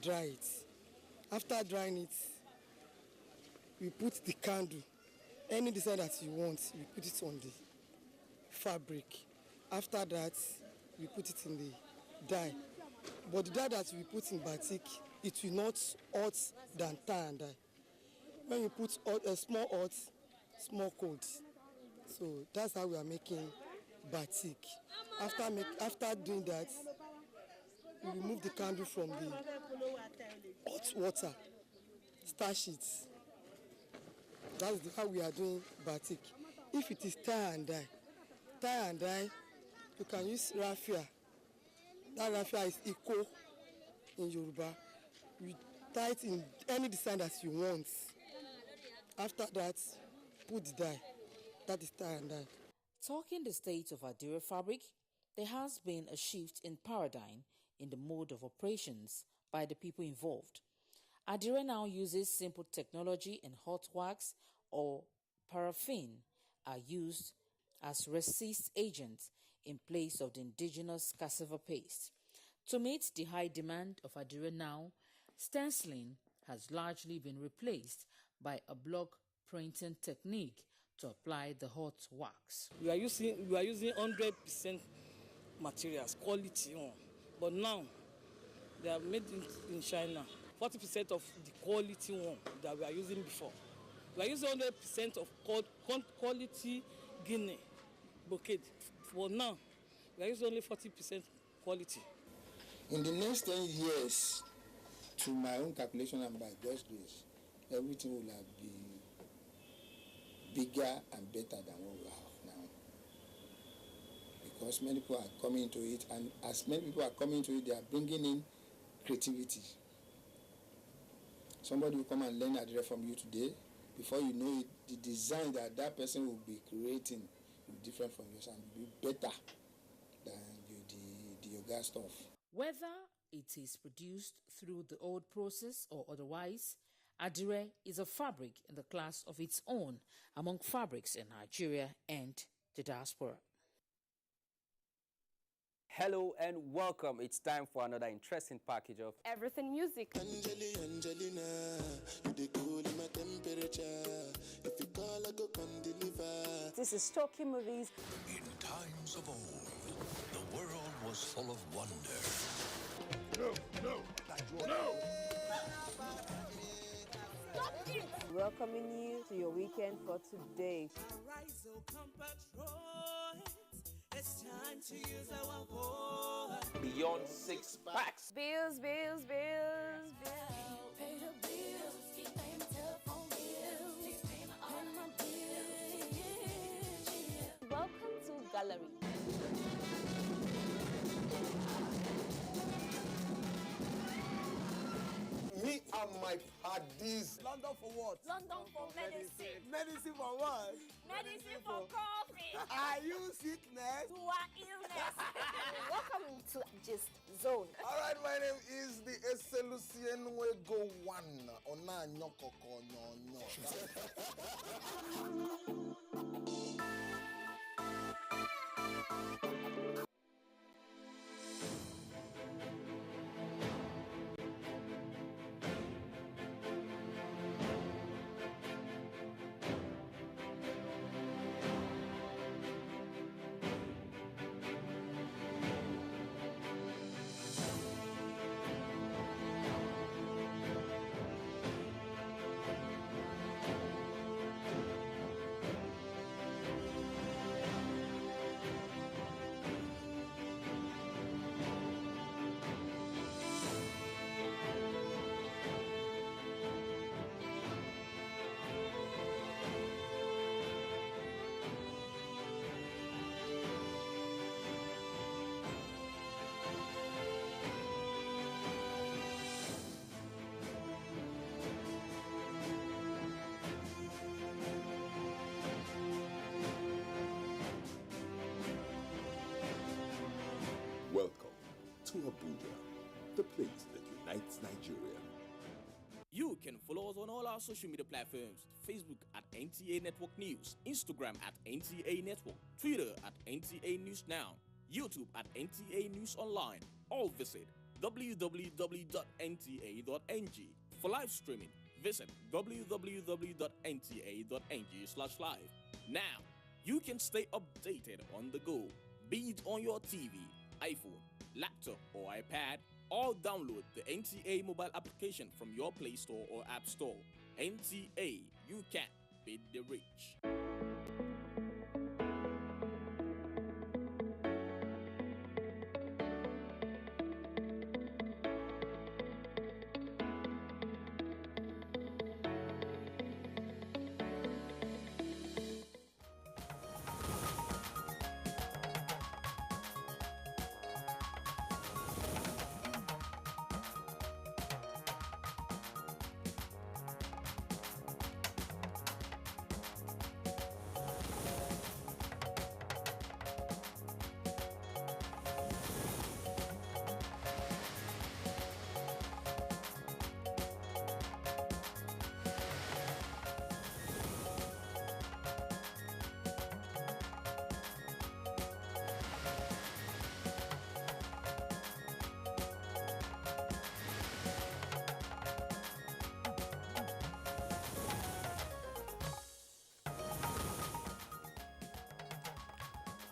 dry it. After drying it, we put the candle, any design that you want, we put it on the fabric. After that, we put it in the dye. But the dye that we put in batik, it will not hot than tie and dye. When you put a small hot, small cold. So that's how we are making batik. After doing that, we remove the candle from the hot water, stash it. That's how we are doing batik. If it is tie and dye, you can use raffia. That raffia is equal in Yoruba. You tie it in any design that you want. After that, put the dye. That is tie and dye. Talking the state of Adire fabric, there has been a shift in paradigm in the mode of operations by the people involved. Adire now uses simple technology, and hot wax or paraffin are used as resist agents in place of the indigenous cassava paste. To meet the high demand of Adire now, stenciling has largely been replaced by a block printing technique to apply the hot wax. We are using 100% materials, quality one, but now they are made in China. 40% of the quality one that we are using before. We are using 100% of quality Guinea brocade. For now, we are using only 40% quality. In the next 10 years, to my own calculation and by God's grace, everything will have been bigger and better than what we have now. Because many people are coming into it, and as many people are coming into it, they are bringing in creativity. Somebody will come and learn Adire from you today. Before you know it, the design that person will be creating will be different from yours and will be better than the yoga stuff. Whether it is produced through the old process or otherwise, Adire is a fabric in the class of its own among fabrics in Nigeria and the diaspora. Hello and welcome. It's time for another interesting package of Everything Music. Angelina, you dey cool in my temperature. If you call, I go come deliver. This is Talking Movies. In times of old, the world was full of wonder. No! Stop it! Welcoming you to your weekend for today. It's time to use our voice. Beyond Six Packs. Bills. Pay the bills, keep paying the telephone bills, keep paying all of my bills. Welcome to Gallery. Me and my paddies. London for what? London for medicine. Medicine for what? Medicine for coffee. Are you sickness? To our illness. Welcome to Gist Zone. All right, my name is the Eselucien Wego One. Ona nyokoko nyonyo. Welcome to Abuja, the place that unites Nigeria. You can follow us on all our social media platforms: Facebook at NTA Network News, Instagram at NTA Network, Twitter at NTA News Now, YouTube at NTA News Online. Or visit www.nta.ng. For live streaming, visit www.nta.ng/live. Now, you can stay updated on the go, be it on your TV, iPhone, laptop, or iPad, or download the NTA mobile application from your Play Store or App Store. NTA, you can beat the rich.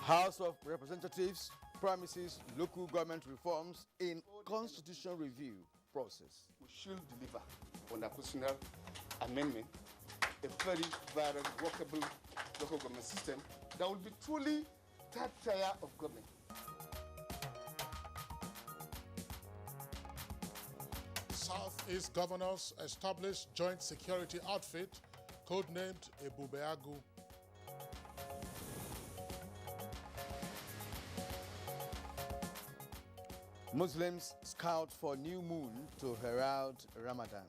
House of Representatives promises local government reforms in constitution review process. We should deliver on the constitutional amendment a very vibrant, workable local government system that will be truly third tier of government. Southeast governors established joint security outfit codenamed Abuja. Muslims scout for new moon to herald Ramadan.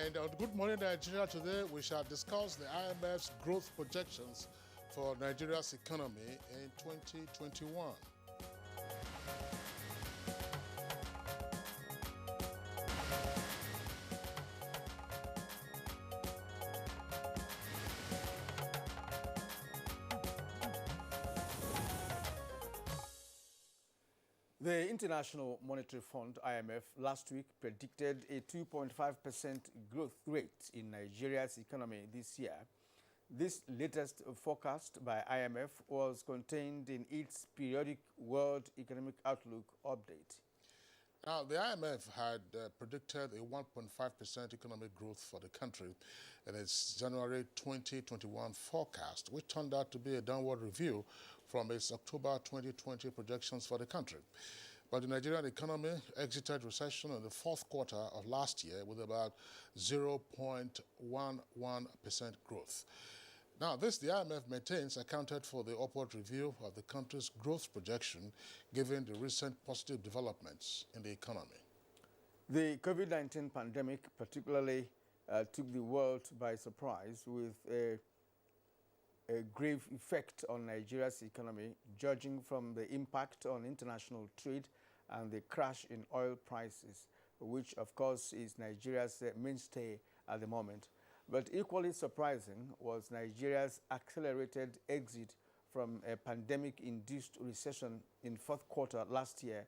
And on Good Morning Nigeria today, we shall discuss the IMF's growth projections for Nigeria's economy in 2021. The International Monetary Fund, IMF, last week predicted a 2.5% growth rate in Nigeria's economy this year. This latest forecast by IMF was contained in its periodic World Economic Outlook update. Now, the IMF had predicted a 1.5% economic growth for the country in its January 2021 forecast, which turned out to be a downward review from its October 2020 projections for the country. But the Nigerian economy exited recession in the fourth quarter of last year with about 0.11% growth. Now, this, the IMF maintains, accounted for the upward review of the country's growth projection, given the recent positive developments in the economy. The COVID-19 pandemic particularly took the world by surprise, with a grave effect on Nigeria's economy, judging from the impact on international trade and the crash in oil prices, which of course is Nigeria's mainstay at the moment. But equally surprising was Nigeria's accelerated exit from a pandemic-induced recession in fourth quarter last year,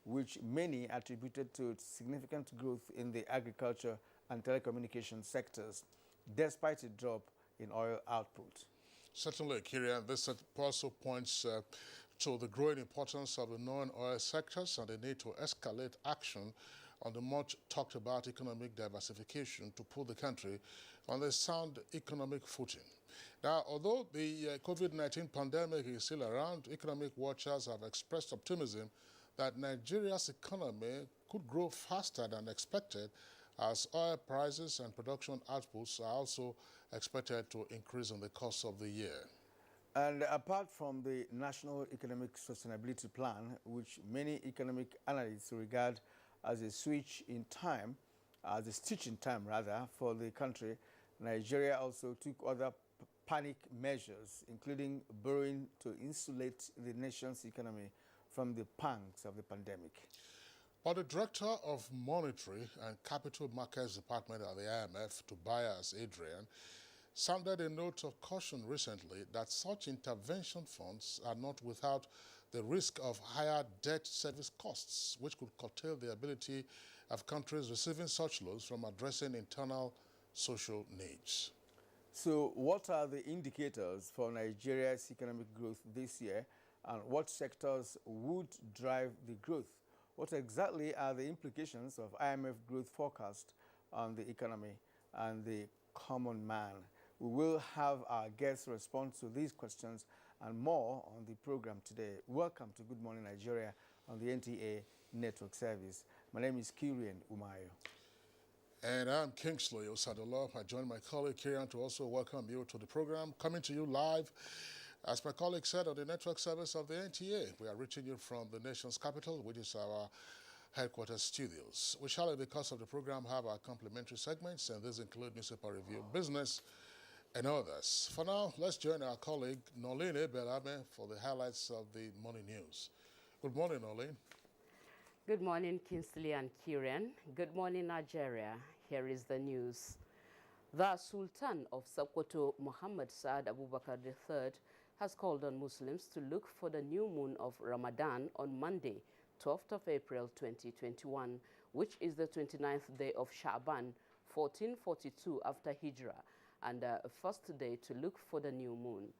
which many attributed to significant growth in the agriculture and telecommunication sectors, despite a drop in oil output. Certainly, Kirian, this also points to the growing importance of the non-oil sectors and the need to escalate action on the much talked about economic diversification to put the country on a sound economic footing. Now, although the COVID-19 pandemic is still around, economic watchers have expressed optimism that Nigeria's economy could grow faster than expected, as oil prices and production outputs are also expected to increase in the course of the year. And apart from the National Economic Sustainability Plan, which many economic analysts regard as a switch in time, as a stitch in time rather, for the country, Nigeria also took other panic measures, including borrowing to insulate the nation's economy from the pangs of the pandemic. But the Director of Monetary and Capital Markets Department at the IMF, Tobias Adrian, sounded a note of caution recently that such intervention funds are not without the risk of higher debt service costs, which could curtail the ability of countries receiving such loans from addressing internal social needs. So what are the indicators for Nigeria's economic growth this year, and what sectors would drive the growth? What exactly are the implications of IMF growth forecast on the economy and the common man? We will have our guests respond to these questions and more on the program today. Welcome to Good Morning Nigeria on the NTA network service. My name is Kirian Umayo. And I'm Kingsley Osadolo. I join my colleague Kirian to also welcome you to the program, coming to you live, as my colleague said, on the network service of the NTA. We are reaching you from the nation's capital, which is our headquarters studios. We shall, in the course of the program, have our complimentary segments, and these include newspaper review, business, and others. For now, let's join our colleague Noline Belame for the highlights of the morning news. Good morning, Noline. Good morning, Kingsley and Kirian. Good morning, Nigeria. Here is the news. The Sultan of Sokoto, Muhammad Saad Abubakar III, has called on Muslims to look for the new moon of Ramadan on Monday, 12th of April 2021, which is the 29th day of Sha'ban, 1442 after Hijrah, and the first day to look for the new moon.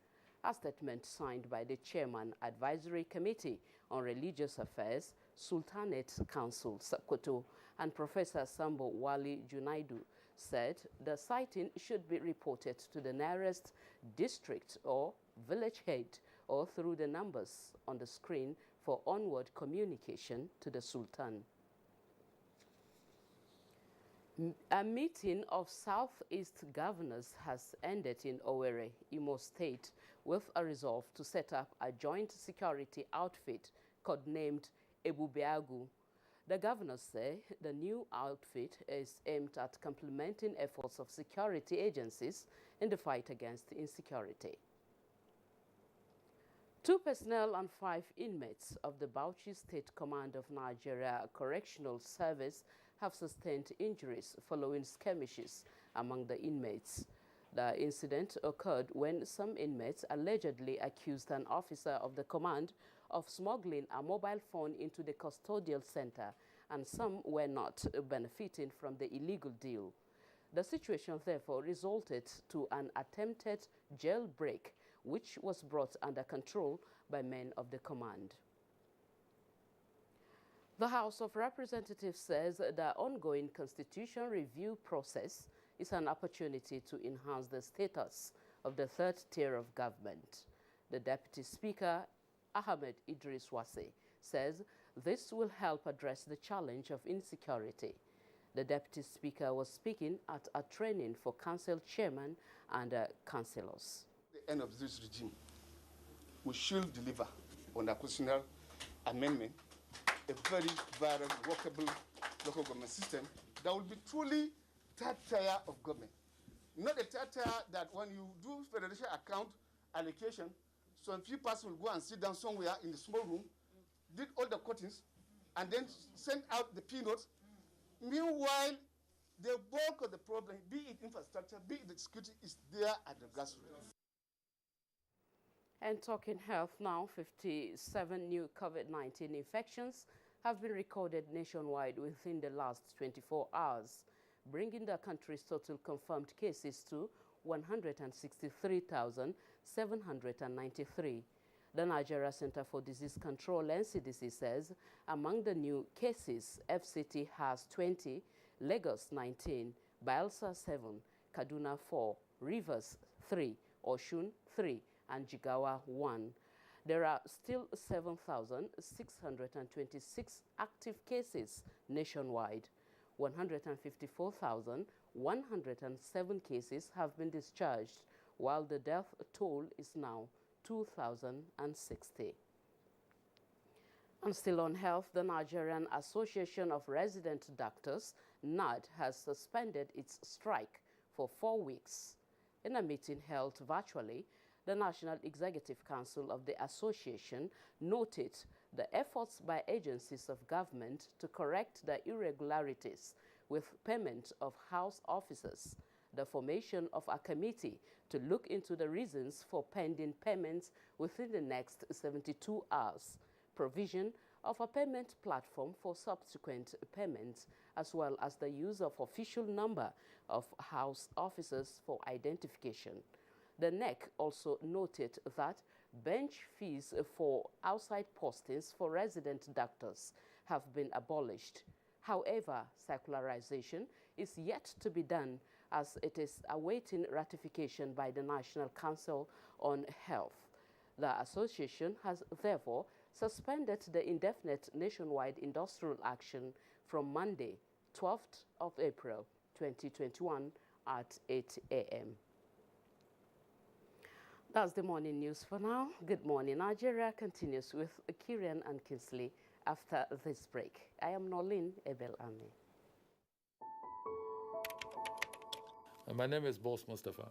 A statement signed by the Chairman, Advisory Committee on Religious Affairs, Sultanate Council, Sokoto, and Professor Sambo Wali Junaidu said the sighting should be reported to the nearest district or village head or through the numbers on the screen for onward communication to the Sultan. A meeting of Southeast governors has ended in Owerri, Imo State, with a resolve to set up a joint security outfit codenamed Ebubeagu. The governors say the new outfit is aimed at complementing efforts of security agencies in the fight against insecurity. 2 personnel and 5 inmates of the Bauchi State Command of Nigeria Correctional Service have sustained injuries following skirmishes among the inmates. The incident occurred when some inmates allegedly accused an officer of the command of smuggling a mobile phone into the custodial center, and some were not benefiting from the illegal deal. The situation therefore resulted to an attempted jailbreak, which was brought under control by men of the command. The House of Representatives says the ongoing constitution review process is an opportunity to enhance the status of the third tier of government. The Deputy Speaker, Ahmed Idris Wase, says this will help address the challenge of insecurity. The Deputy Speaker was speaking at a training for council chairmen and councillors. The end of this regime, we should deliver on the constitutional amendment a very viable, workable local government system that will be truly third tier of government. Not a third tier that when you do federation account allocation, some few persons will go and sit down somewhere in the small room, did all the cuttings, and then send out the peanuts. Meanwhile, the bulk of the problem, be it infrastructure, be it the security, is there at the grassroots. And talking health now, 57 new COVID-19 infections have been recorded nationwide within the last 24 hours, bringing the country's total confirmed cases to 163,793. The Nigeria Center for Disease Control, NCDC, says among the new cases, FCT has 20, Lagos 19, Bayelsa 7, Kaduna 4, Rivers 3, Osun 3, and Jigawa 1. There are still 7,626 active cases nationwide. 154,107 cases have been discharged, while the death toll is now 2,060. And still on health, the Nigerian Association of Resident Doctors, NAD, has suspended its strike for 4 weeks. In a meeting held virtually, the National Executive Council of the association noted the efforts by agencies of government to correct the irregularities with payment of house officers. the formation of a committee to look into the reasons for pending payments within the next 72 hours, provision of a payment platform for subsequent payments, as well as the use of official number of house officers for identification. The NEC also noted that bench fees for outside postings for resident doctors have been abolished. However, circularization is yet to be done as it is awaiting ratification by the National Council on Health. The association has therefore suspended the indefinite nationwide industrial action from Monday, 12th of April 2021 at 8 a.m. That's the morning news for now. Good morning. Nigeria continues with Kirian and Kingsley after this break. I am Nolin Ebel-Ame. My name is Boss Mustafa,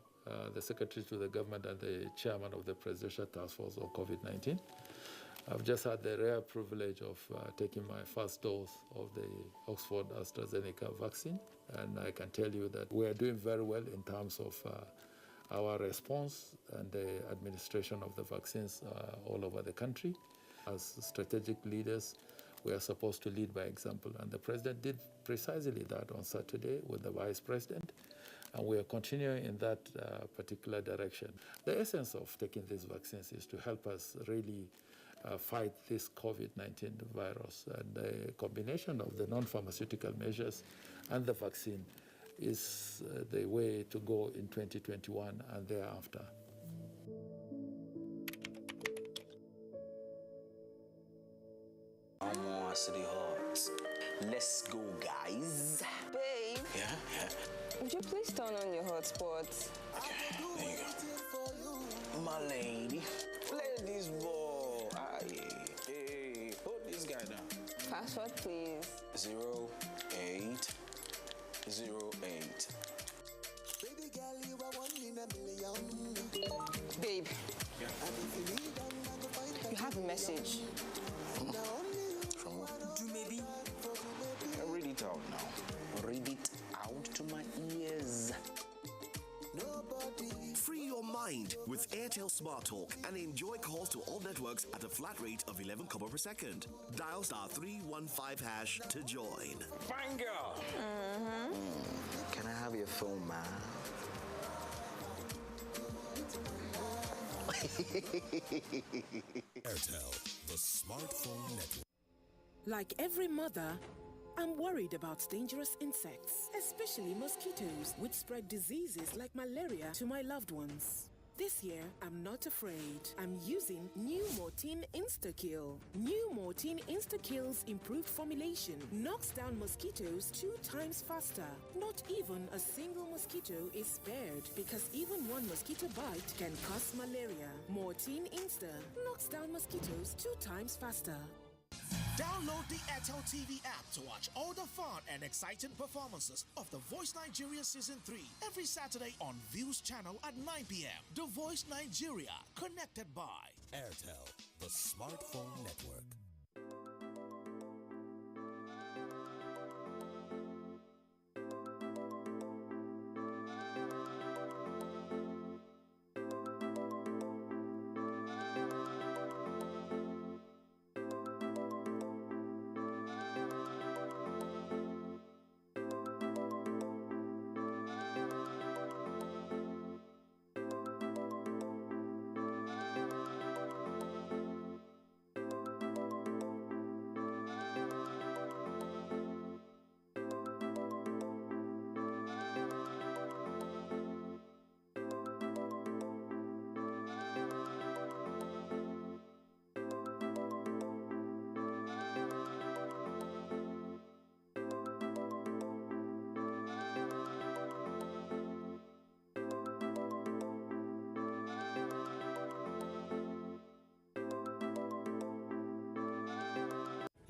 the Secretary to the Government and the Chairman of the Presidential Task Force on COVID-19. I've just had the rare privilege of taking my first dose of the Oxford AstraZeneca vaccine, and I can tell you that we are doing very well in terms of our response and the administration of the vaccines all over the country. As strategic leaders, we are supposed to lead by example, and the President did precisely that on Saturday with the Vice President, and we are continuing in that particular direction. The essence of taking these vaccines is to help us really fight this COVID-19 virus, and the combination of the non-pharmaceutical measures and the vaccine is the way to go in 2021 and thereafter. City Hawks. Let's go, guys. Babe. Yeah? Would you please turn on your hotspot? Okay, there you go. My lady, play this ball. Hey, hold this guy down. Password, please. 0808. Baby girl, you are one in a million. Babe. Yeah. You have a message. From what? Do maybe. Read it out now. Read it out to my ears. Free your mind with Airtel Smart Talk and enjoy calls to all networks at a flat rate of 11 kobo per second. Dial *315# to join. Fine girl. Can I have your phone, man? Airtel, the smartphone network. Like every mother, I'm worried about dangerous insects, especially mosquitoes, which spread diseases like malaria to my loved ones. This year, I'm not afraid. I'm using New Mortein Instakill. New Mortein Instakill's improved formulation knocks down mosquitoes 2 times faster. Not even a single mosquito is spared, because even one mosquito bite can cause malaria. Mortein Insta knocks down mosquitoes 2 times faster. Download the Airtel TV app to watch all the fun and exciting performances of The Voice Nigeria Season 3 every Saturday on Views channel at 9 p.m. The Voice Nigeria, connected by Airtel, the smartphone network.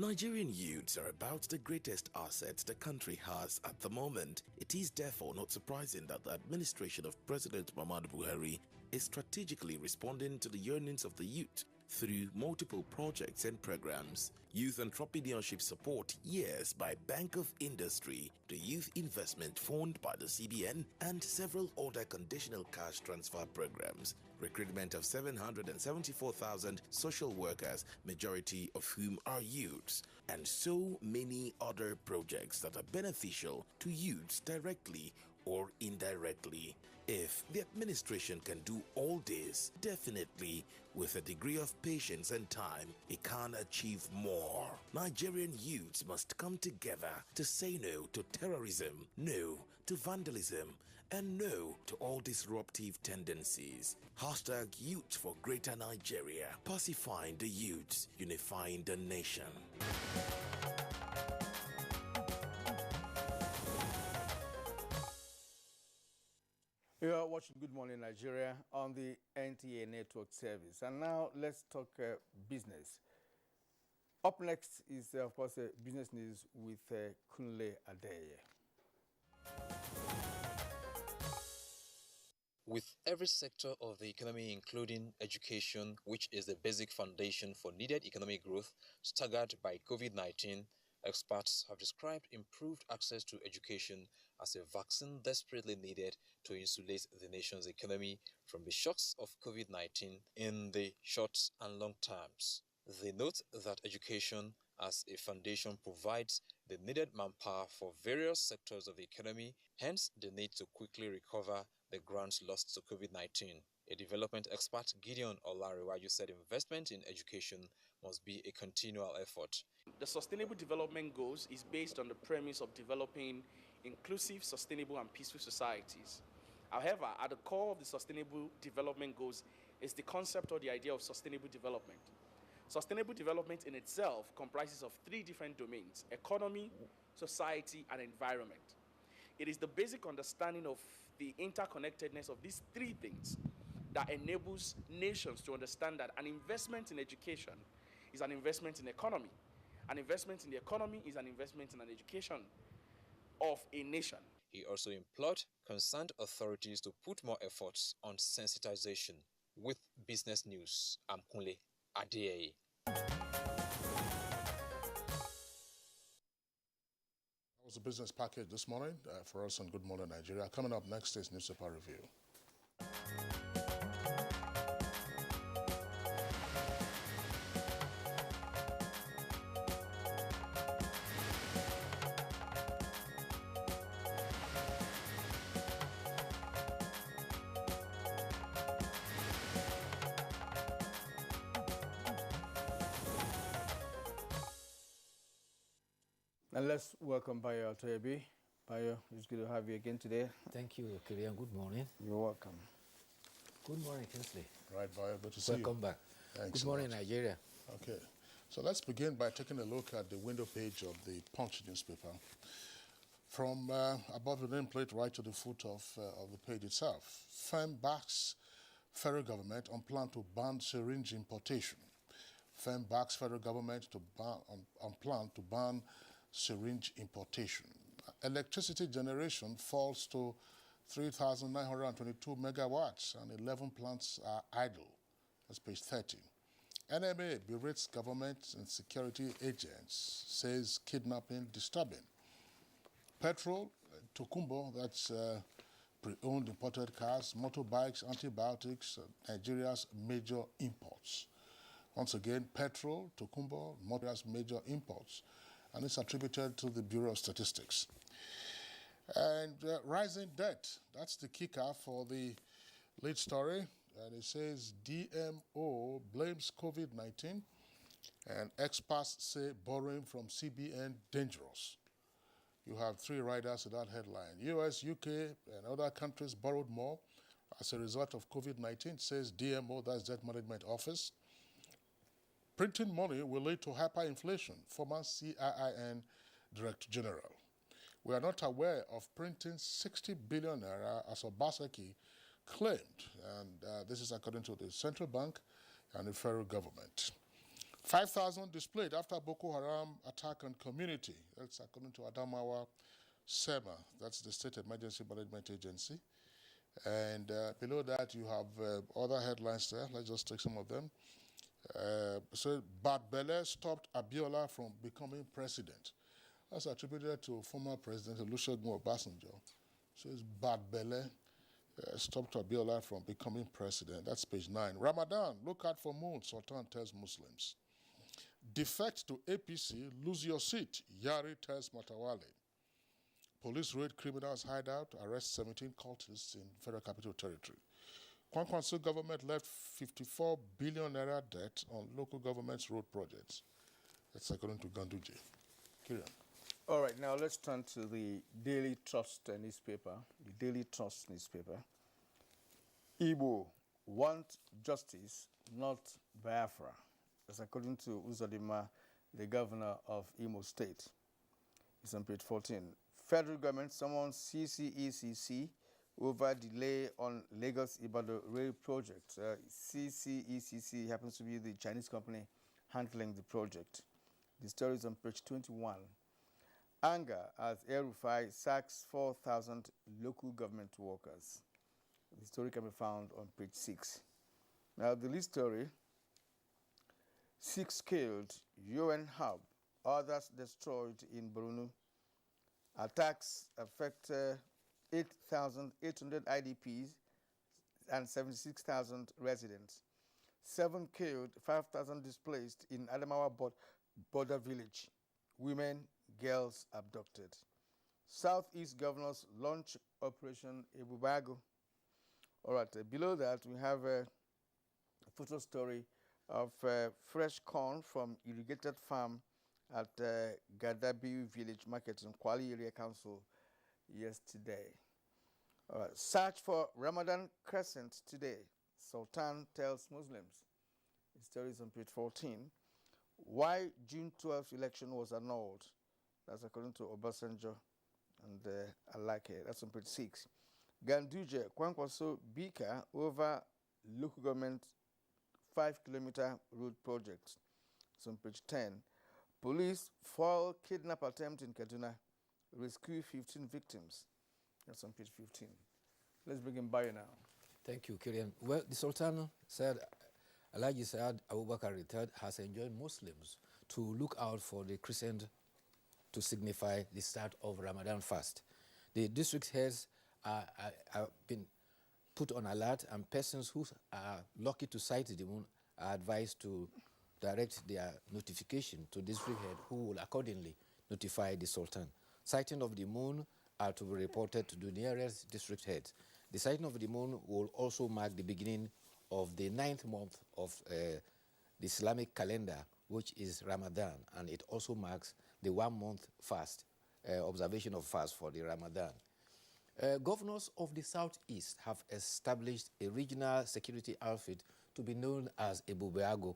Nigerian youths are about the greatest assets the country has at the moment. It is therefore not surprising that the administration of President Muhammadu Buhari is strategically responding to the yearnings of the youth through multiple projects and programs. Youth Entrepreneurship Support Years by Bank of Industry, the Youth Investment Fund by the CBN, and several other conditional cash transfer programs. Recruitment of 774,000 social workers, majority of whom are youths, and so many other projects that are beneficial to youths directly or indirectly. If the administration can do all this, definitely with a degree of patience and time, it can achieve more. Nigerian youths must come together to say no to terrorism, no to vandalism, and no to all disruptive tendencies. Hashtag Youth for Greater Nigeria. Pacifying the youths, unifying the nation. You are watching Good Morning Nigeria on the NTA network service. And now let's talk business. Up next is, of course, business news with Kunle Adeye. With every sector of the economy, including education, which is the basic foundation for needed economic growth, staggered by COVID-19, experts have described improved access to education as a vaccine desperately needed to insulate the nation's economy from the shocks of COVID-19 in the short and long terms. They note that education as a foundation provides the needed manpower for various sectors of the economy, hence the need to quickly recover the grants lost to COVID-19. A development expert, Gideon Olariwaju, said investment in education must be a continual effort. The Sustainable Development Goals is based on the premise of developing inclusive, sustainable, and peaceful societies. However, at the core of the Sustainable Development Goals is the concept or the idea of sustainable development. Sustainable development in itself comprises of three different domains: economy, society, and environment. It is the basic understanding of the interconnectedness of these three things that enables nations to understand that an investment in education is an investment in economy. An investment in the economy is an investment in an education of a nation. He also implored concerned authorities to put more efforts on sensitization. With business news, I'm Kunle Adeye. That was the business package this morning for us on Good Morning Nigeria. Coming up next is Newspaper Review. And let's welcome Bayo Altoyebi. Bayo, it's good to have you again today. Thank you, Kirian. Good morning. You're welcome. Good morning, Kinsley. Right, Bayo, good to see you. Welcome back. Thanks Good morning, Nigeria. Okay, so let's begin by taking a look at the window page of the Punch newspaper. From above the nameplate right to the foot of the page itself. Firm backs federal government on plan to ban syringe importation. Firm backs federal government to on plan to ban syringe importation. Electricity generation falls to 3,922 megawatts and 11 plants are idle. That's page 30. NMA berates government and security agents, says kidnapping disturbing. Petrol, Tokumbo, that's pre-owned imported cars, motorbikes, antibiotics, Nigeria's major imports. Once again, petrol, Tokumbo, Nigeria's major imports. And it's attributed to the Bureau of Statistics. And rising debt, that's the kicker for the lead story. And it says DMO blames COVID-19 and experts say borrowing from CBN dangerous. You have three riders to that headline. US, UK, and other countries borrowed more as a result of COVID-19, says DMO, that's Debt Management Office. Printing money will lead to hyperinflation, former CIIN Director General. We are not aware of printing 60 billion naira as Obaseki claimed, and this is according to the central bank and the federal government. 5,000 displayed after Boko Haram attack on community. That's according to Adamawa SEMA, that's the State Emergency Management Agency. And below that, you have other headlines there. Let's just take some of them. So Bad Belle stopped Abiola from becoming president. That's attributed to former President Olusegun Obasanjo. So it's Bad Belle stopped Abiola from becoming president. That's page 9. Ramadan, look out for moon, Sultan tells Muslims. Defect to APC, lose your seat, Yari tells Matawale. Police raid criminals hideout, arrest 17 cultists in Federal Capital Territory. Kwankwanso government left 54 billion naira debt on local government's road projects. That's according to Ganduje. Kirian. All right, now let's turn to the Daily Trust newspaper. The Daily Trust newspaper. Igbo want justice, not Biafra. That's according to Uzodimma, the governor of Imo State. It's on page 14. Federal government summons CCECC over delay on Lagos-Ibadan rail project. CCECC happens to be the Chinese company handling the project. The story is on page 21. Anger as El-Rufai sacks 4,000 local government workers. The story can be found on page 6. Now, the lead story, 6 killed, UN hub, others destroyed in Borno. Attacks affect 8,800 IDPs and 76,000 residents. 7 killed, 5,000 displaced in Adamawa border village. Women, girls abducted. Southeast governors launch Operation Ebubago. All right, below that we have a photo story of fresh corn from irrigated farm at Gadabi village market in Kwali area council yesterday. All right, search for Ramadan crescent today. Sultan tells Muslims. The story is on page 14. Why June 12th election was annulled. That's according to Obasanjo and Alake. That's on page 6. Ganduje, Kwankwaso Bika over local government 5-kilometer road project. It's on page 10. Police foil kidnap attempt in Kaduna. Rescue 15 victims. That's on page 15. Let's bring him by now. Thank you, Kirian. Well, the Sultan said Alhaji Saad Abubakar III has enjoined Muslims to look out for the crescent to signify the start of Ramadan fast. The district heads have been put on alert, and persons who are lucky to sight the moon are advised to direct their notification to district head, who will accordingly notify the Sultan. Sighting of the moon are to be reported to the nearest district head. The sighting of the moon will also mark the beginning of the 9th month of the Islamic calendar, which is Ramadan, and it also marks the 1-month fast, observation of fast for the Ramadan. Governors of the Southeast have established a regional security outfit to be known as Ebubeago.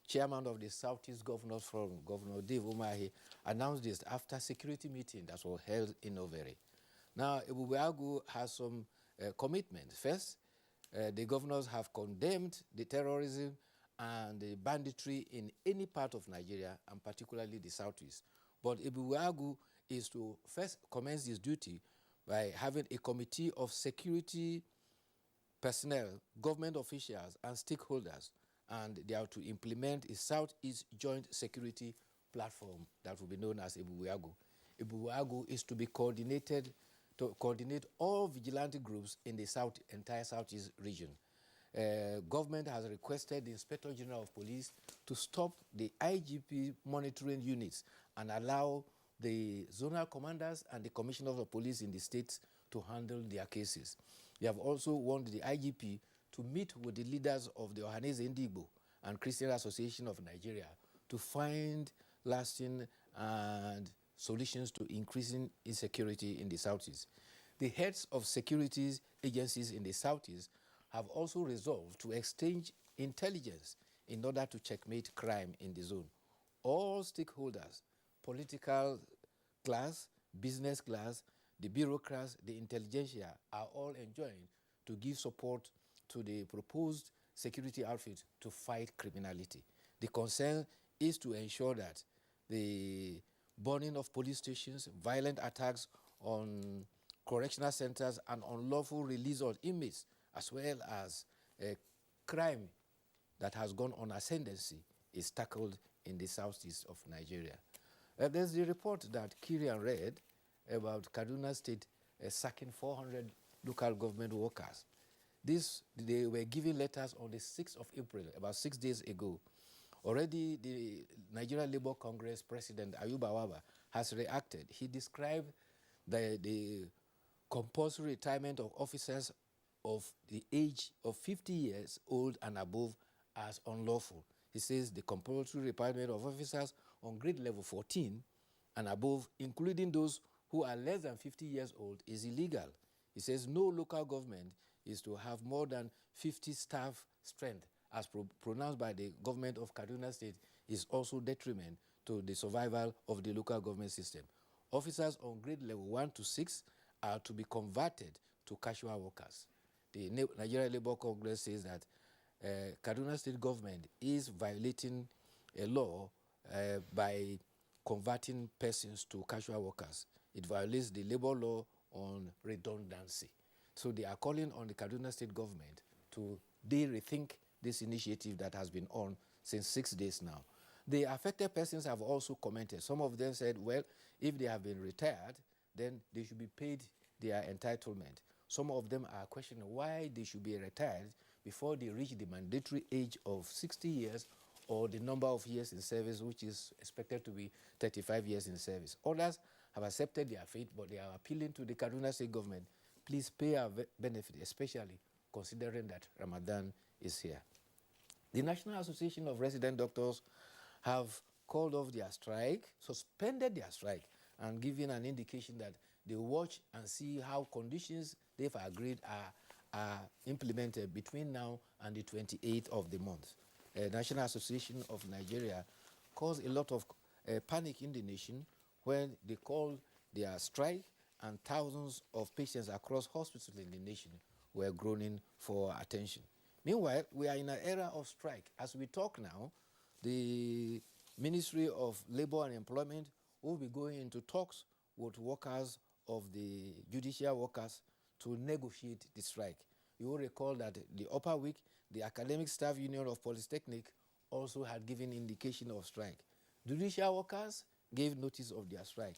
Chairman of the Southeast Governors Forum, Governor Dave Umahi, announced this after a security meeting that was held in Owerri. Now, Ebubeago has some commitments. First, the governors have condemned the terrorism and the banditry in any part of Nigeria, and particularly the Southeast. But Ebubeago is to first commence his duty by having a committee of security personnel, government officials, and stakeholders, and they are to implement a Southeast Joint Security Platform that will be known as Ebubeago. Ebubeago is to be coordinated to coordinate all vigilante groups in the entire Southeast region. Government has requested the Inspector General of Police to stop the IGP monitoring units and allow the zonal commanders and the commissioners of police in the states to handle their cases. They have also warned the IGP to meet with the leaders of the Ohanese Ndigbo and Christian Association of Nigeria to find lasting and solutions to increasing insecurity in the Southeast. The heads of security agencies in the Southeast have also resolved to exchange intelligence in order to checkmate crime in the zone. All stakeholders, political class, business class, the bureaucrats, the intelligentsia, are all enjoined to give support to the proposed security outfit to fight criminality. The concern is to ensure that the burning of police stations, violent attacks on correctional centers, and unlawful release of inmates, as well as crime that has gone on ascendancy is tackled in the southeast of Nigeria. There's the report that Kirian read about Kaduna State sacking 400 local government workers. They were given letters on the 6th of April, about 6 days ago. Already, the Nigerian Labour Congress President Ayuba Waba has reacted. He described the compulsory retirement of officers of the age of 50 years old and above as unlawful. He says the compulsory retirement of officers on grade level 14 and above, including those who are less than 50 years old, is illegal. He says no local government is to have more than 50 staff strength, as pronounced by the government of Kaduna State, is also detriment to the survival of the local government system. Officers on grade level 1 to 6 are to be converted to casual workers. The Nigerian Labour Congress says that Kaduna State government is violating a law by converting persons to casual workers. It violates the labor law on redundancy. So they are calling on the Kaduna State government to rethink this initiative that has been on since 6 days now. The affected persons have also commented. Some of them said, well, if they have been retired, then they should be paid their entitlement. Some of them are questioning why they should be retired before they reach the mandatory age of 60 years or the number of years in service, which is expected to be 35 years in service. Others have accepted their fate, but they are appealing to the Kaduna State government, please pay our benefit, especially considering that Ramadan is here. The National Association of Resident Doctors have called off their strike, suspended their strike, and given an indication that they watch and see how conditions they've agreed are implemented between now and the 28th of the month. National Association of Nigeria caused a lot of panic in the nation when they called their strike, and thousands of patients across hospitals in the nation were groaning for attention. Meanwhile, we are in an era of strike. As we talk now, the Ministry of Labour and Employment will be going into talks with workers of the judicial workers to negotiate the strike. You will recall that the upper week, the Academic Staff Union of Polytechnic also had given indication of strike. Judicial workers gave notice of their strike.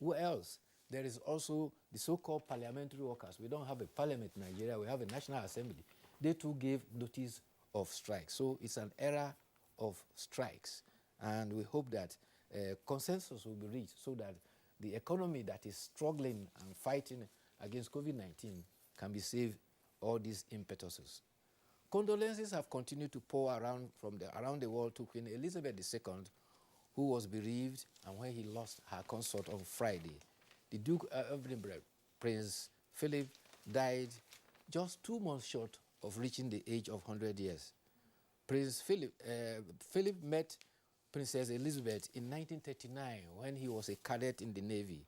Who else? There is also the so-called parliamentary workers. We don't have a parliament in Nigeria, we have a National Assembly. They too gave notice of strike. So it's an era of strikes. And we hope that consensus will be reached so that the economy that is struggling and fighting against COVID-19 can be saved all these impetuses. Condolences have continued to pour around around the world to Queen Elizabeth II, who was bereaved and when he lost her consort on Friday. The Duke of Edinburgh, Prince Philip, died just 2 months short of reaching the age of 100 years. Prince Philip met Princess Elizabeth in 1939 when he was a cadet in the Navy.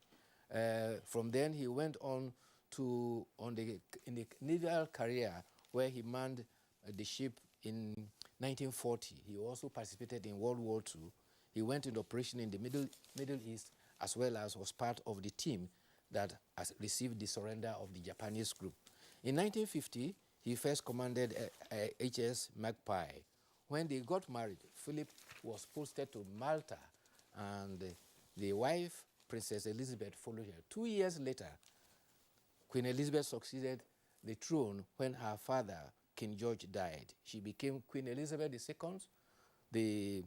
From then he went on in the naval career where he manned the ship in 1940. He also participated in World War II. He went into operation in the Middle East as well as was part of the team that has received the surrender of the Japanese group. In 1950, he first commanded HS Magpie. When they got married, Philip was posted to Malta, and the wife, Princess Elizabeth, followed her. 2 years later, Queen Elizabeth succeeded the throne when her father, King George, died. She became Queen Elizabeth II, the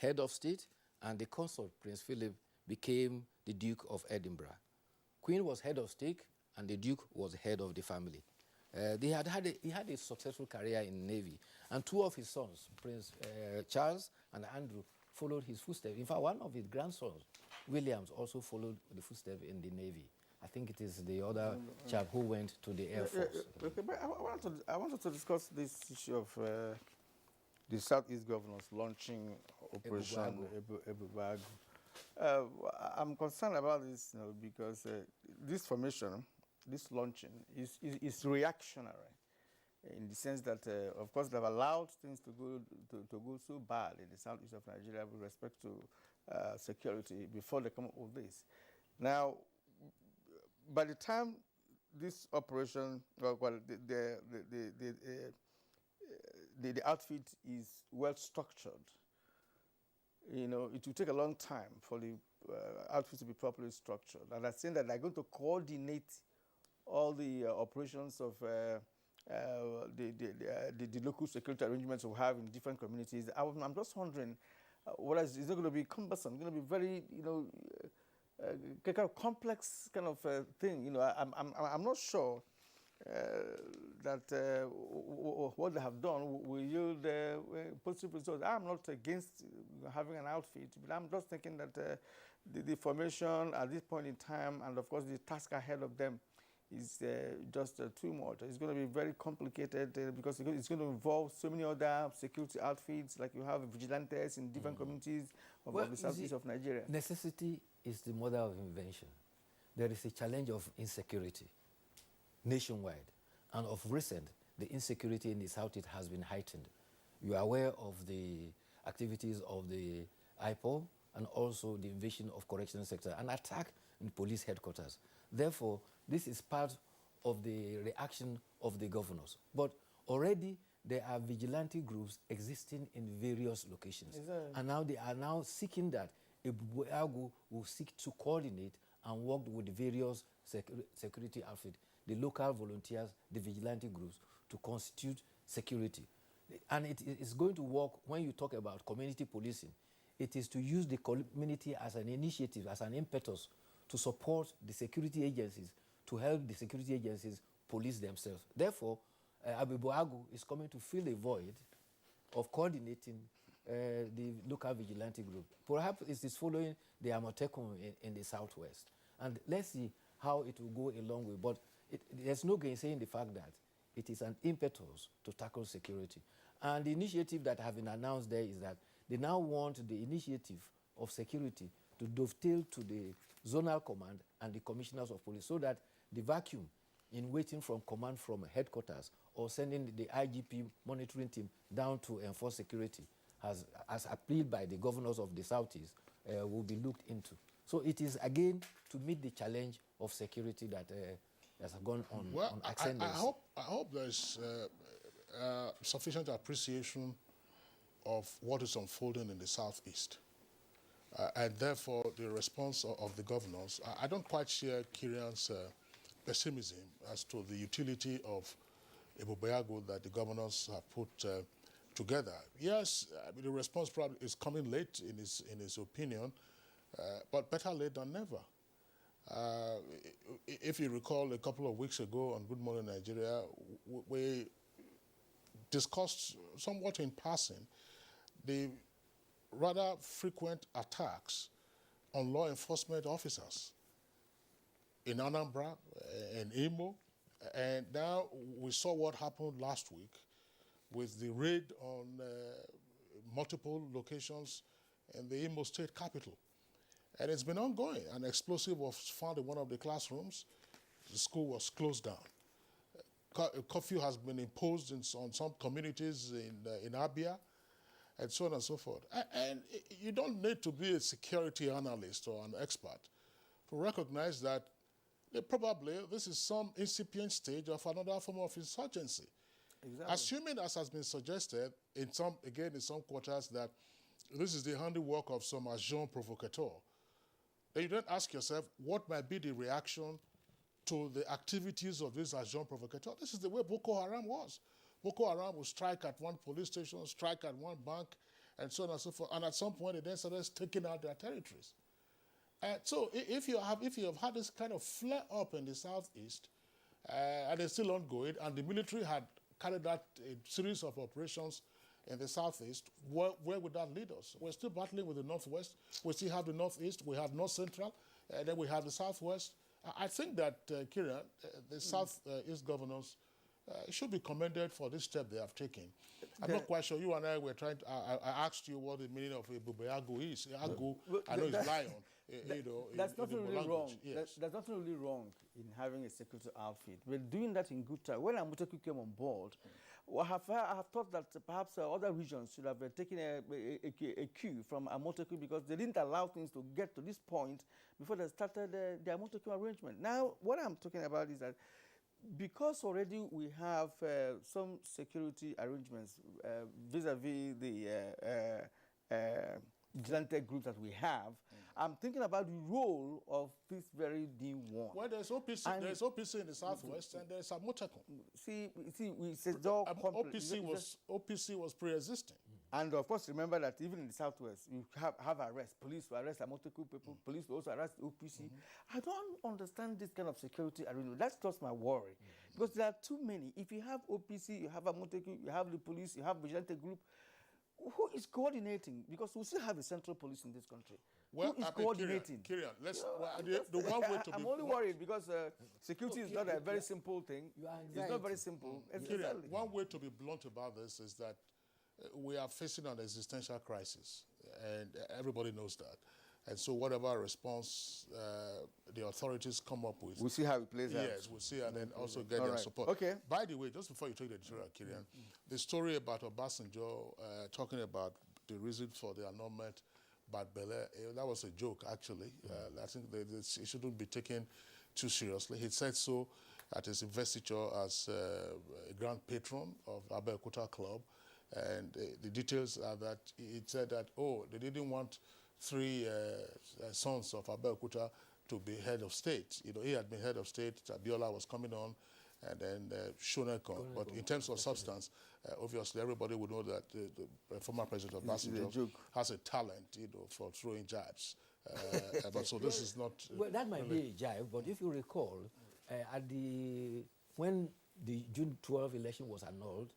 head of state, and the consort, Prince Philip, became the Duke of Edinburgh. Queen was head of state, and the Duke was head of the family. He had a successful career in the Navy, and 2 of his sons, Prince Charles and Andrew, followed his footsteps. In fact, one of his grandsons, Williams, also followed the footsteps in the Navy. I think it is the other chap who went to the Air Force. Okay, but I wanted to discuss this issue of the Southeast governors launching Operation Ebubago. I'm concerned about this because this formation, this launching, is reactionary in the sense that, of course, they've allowed things to go so bad in the southeast of Nigeria with respect to security before they come up with this. Now, by the time this operation, the outfit is well structured. You know, it will take a long time for the outfit to be properly structured. And I think that they're going to coordinate all the operations of the local security arrangements we have in different communities. I'm just wondering, whether it's not going to be cumbersome, it's going to be very, you know, kind of complex kind of thing. You know, I'm not sure that what they have done will yield positive results. I'm not against having an outfit, but I'm just thinking that the formation at this point in time, and of course the task ahead of them, is just too much. It's going to be very complicated because it's going to involve so many other security outfits, like you have vigilantes in different communities of the southeast of Nigeria. Necessity is the mother of invention. There is a challenge of insecurity nationwide, and of recent, the insecurity in the southeast has been heightened. You are aware of the activities of the IPOB and also the invasion of correctional sector, an attack in police headquarters. Therefore, this is part of the reaction of the governors. But already there are vigilante groups existing in various locations. Exactly. And now they are now seeking that Abuja will seek to coordinate and work with the various security outfits, the local volunteers, the vigilante groups, to constitute security. And it is going to work when you talk about community policing. It is to use the community as an initiative, as an impetus to support the security agencies, to help the security agencies police themselves. Therefore, Abuja is coming to fill a void of coordinating the local vigilante group. Perhaps it is following the Amotekun in the southwest. And let's see how it will go a long way. But there's no gainsaying the fact that it is an impetus to tackle security. And the initiative that have been announced there is that they now want the initiative of security to dovetail to the zonal command and the commissioners of police, so that the vacuum in waiting from command from headquarters or sending the IGP monitoring team down to enforce security, as appealed by the governors of the southeast, will be looked into. So it is again to meet the challenge of security that has gone on. Well, on ascendance. I hope there's sufficient appreciation of what is unfolding in the southeast. And therefore, the response of the governors, I don't quite share Kirian's pessimism as to the utility of Abuja that the governors have put together. Yes, I mean, the response probably is coming late in his opinion, but better late than never. If you recall, a couple of weeks ago on Good Morning Nigeria, we discussed somewhat in passing the rather frequent attacks on law enforcement officers in Anambra and Imo, and now we saw what happened last week with the raid on multiple locations in the Imo state capital. And it's been ongoing. An explosive was found in one of the classrooms. The school was closed down. Curfew has been imposed on some communities in Abia, and so on and so forth. And you don't need to be a security analyst or an expert to recognize that probably this is some incipient stage of another form of insurgency. Exactly. Assuming, as has been suggested in some quarters, that this is the handiwork of some agent provocateur, then you then ask yourself, what might be the reaction to the activities of this agent provocateur? This is the way Boko Haram was. Boko Haram would strike at one police station, strike at one bank, and so on and so forth. And at some point, they then started taking out their territories. So if you have had this kind of flare-up in the southeast, and it's still ongoing, and the military had carried out a series of operations in the southeast, where would that lead us? We're still battling with the northwest. We still have the northeast. We have north central. And then we have the southwest. I think that, Kieran, the southeast governors should be commended for this step they have taken. I'm not quite sure. You and I were trying to, I asked you what the meaning of a Bubeago is. Ago, I know it's lion. That's nothing really wrong. Yes. There's nothing really wrong in having a security outfit. We're doing that in good time. When Amotekun came on board, I have thought that perhaps other regions should have taken a cue from Amotekun, because they didn't allow things to get to this point before they started the Amotekun arrangement. Now, what I'm talking about is that because already we have some security arrangements vis-a-vis the vigilante group that we have, I'm thinking about the role of this very new one. Well, there's OPC in the southwest, and there's Amotekun. See, it's all OPC was pre-existing. And of course, remember that even in the southwest, you have arrests. Police will arrest Amotekun people. Police will also arrest OPC. I don't understand this kind of security arrangement. That's just my worry. Because there are too many. If you have OPC, you have Amotekun, you have the police, you have vigilante group, who is coordinating? Because we still have a central police in this country. Well, who is coordinating? Kirian, the one way to I'm only worried because security is not a very simple thing. It's not very simple. Kirian, one way to be blunt about this is that we are facing an existential crisis, and everybody knows that. And so whatever response the authorities come up with... We'll see how it plays out. Yes, we'll see, and then also get their support. Okay. By the way, just before you take the editorial, Kirian, the story about Obasanjo talking about the reason for the annulment Bad Bele, that was a joke, actually. I think it shouldn't be taken too seriously. He said so at his investiture as a grand patron of Abeokuta Club. And the details are that he said that, they didn't want three sons of Abeokuta to be head of state. You know, he had been head of state, Abiola was coming on, and then Shonekon. But in terms of substance, obviously everybody would know that the former president of Obasanjo has a talent, for throwing jabs. But so this is not... well, that might be a jibe, but if you recall, when the June 12 election was annulled,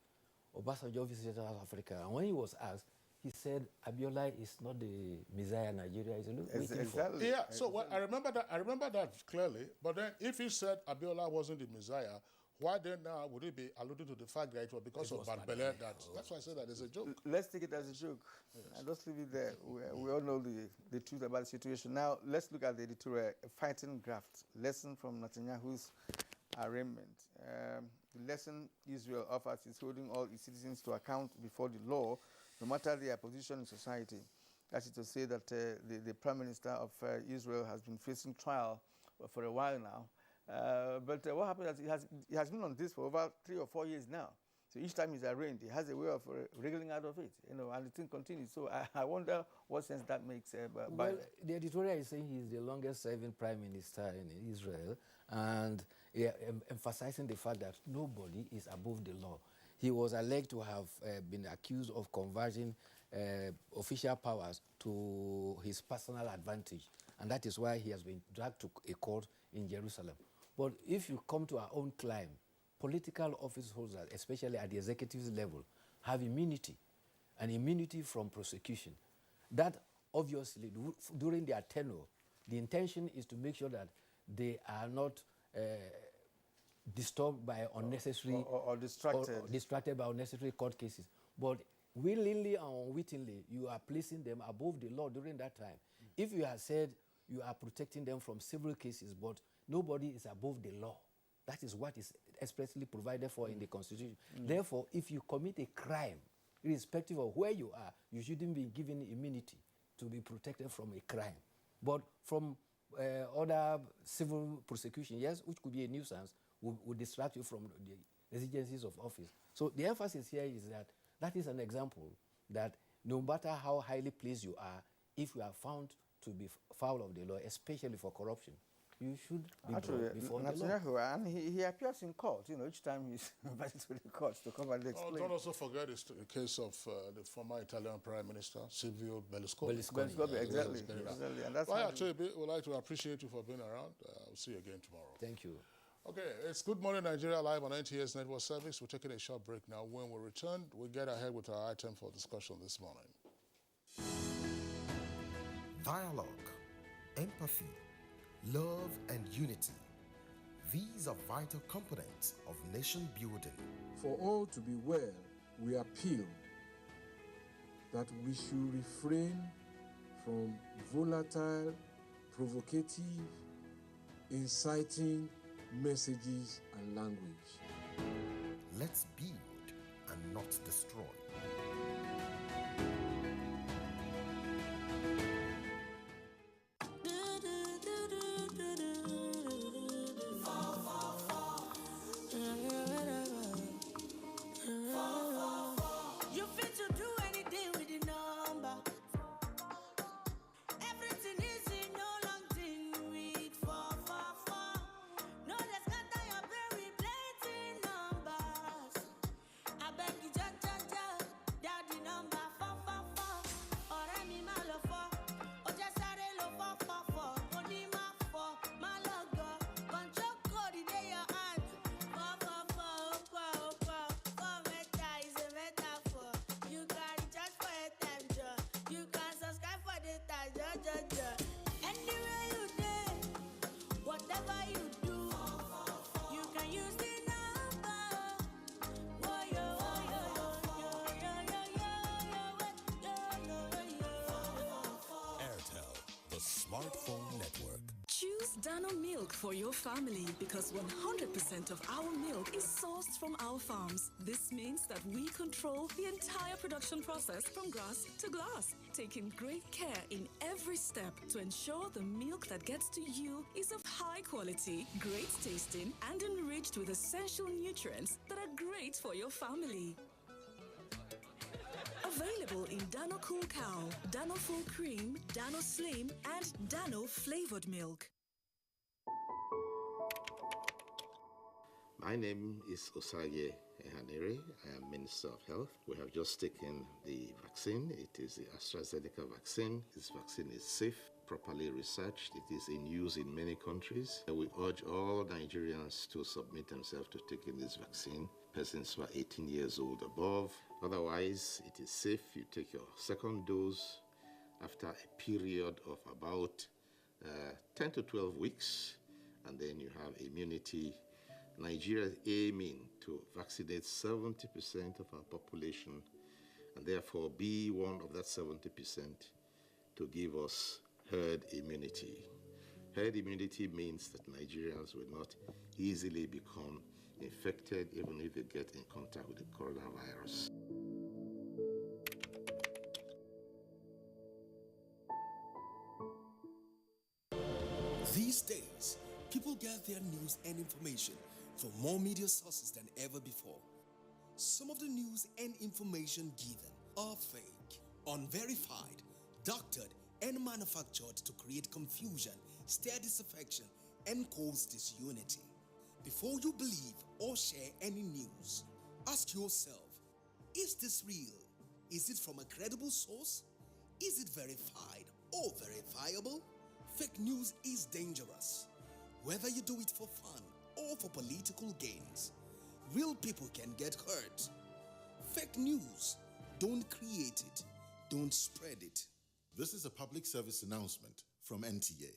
Obasanjo visited South Africa, and when he was asked, he said, Abiola is not the Messiah Nigeria is waiting for. Yeah, so I remember that clearly. But then if he said Abiola wasn't the Messiah, why then now would it be alluding to the fact that it was because of Bad Bele? That's why I said that it's a joke. Let's take it as a joke. Yes. And just leave it there. We all know the truth about the situation. Now, let's look at the editorial, Fighting Graft, lesson from Netanyahu's arraignment. The lesson Israel offers is holding all its citizens to account before the law, no matter their position in society. That is to say that the Prime Minister of Israel has been facing trial for a while now. But what happened is he has been on this for over 3 or 4 years now. So each time he's arraigned, he has a way of wriggling out of it, and the thing continues. So I wonder what sense that makes. Well, the editorial is saying he's the longest-serving prime minister in Israel, and emphasizing the fact that nobody is above the law. He was alleged to have been accused of converting official powers to his personal advantage, and that is why he has been dragged to a court in Jerusalem. But if you come to our own climb, political office holders, especially at the executive level, have immunity, and immunity from prosecution. That obviously, during their tenure, the intention is to make sure that they are not disturbed by unnecessary or distracted. Or distracted by unnecessary court cases. But willingly or unwittingly, you are placing them above the law during that time. If you have said you are protecting them from civil cases, but nobody is above the law, that is what is expressly provided for in the Constitution. Therefore, if you commit a crime, irrespective of where you are, you shouldn't be given immunity to be protected from a crime. But from other civil prosecution, yes, which could be a nuisance, would distract you from the exigencies of office. So the emphasis here is that is an example that no matter how highly placed you are, if you are found to be foul of the law, especially for corruption, you should be brought before the law. And he appears in court, each time he's invited to the courts to come and explain. Don't also forget the case of the former Italian Prime Minister, Silvio Berlusconi. Exactly. And that's I would like to appreciate you for being around. I'll see you again tomorrow. Thank you. Okay, it's Good Morning Nigeria live on NTA's network service. We're taking a short break now. When we return, we'll get ahead with our item for discussion this morning. Dialogue, empathy, love and unity. These are vital components of nation building. For all to be well, we appeal that we should refrain from volatile, provocative, inciting messages and language. Let's build and not destroy. Anywhere you there, whatever you do, you can use the number. Airtel, the smartphone network. Choose Dano Milk for your family because 100% of our milk is sourced from our farms. This means that we control the entire production process from grass to glass, taking great care in every step to ensure the milk that gets to you is of high quality, great tasting, and enriched with essential nutrients that are great for your family. Available in Dano Cool Cow, Dano Full Cream, Dano Slim, and Dano Flavored Milk. My name is Osage Ehanere. I am Minister of Health. We have just taken the vaccine. It is the AstraZeneca vaccine. This vaccine is safe, properly researched. It is in use in many countries. We urge all Nigerians to submit themselves to taking this vaccine. Persons who are 18 years old above. Otherwise, it is safe. You take your second dose after a period of about 10 to 12 weeks, and then you have immunity. Nigeria is aiming to vaccinate 70% of our population, and therefore be one of that 70% to give us herd immunity. Herd immunity means that Nigerians will not easily become infected even if they get in contact with the coronavirus. These days, people get their news and information from more media sources than ever before. Some of the news and information given are fake, unverified, doctored, and manufactured to create confusion, stir disaffection, and cause disunity. Before you believe or share any news, ask yourself, is this real? Is it from a credible source? Is it verified or verifiable? Fake news is dangerous. Whether you do it for fun or for political gains, real people can get hurt. Fake news, don't create it, don't spread it. This is a public service announcement from NTA.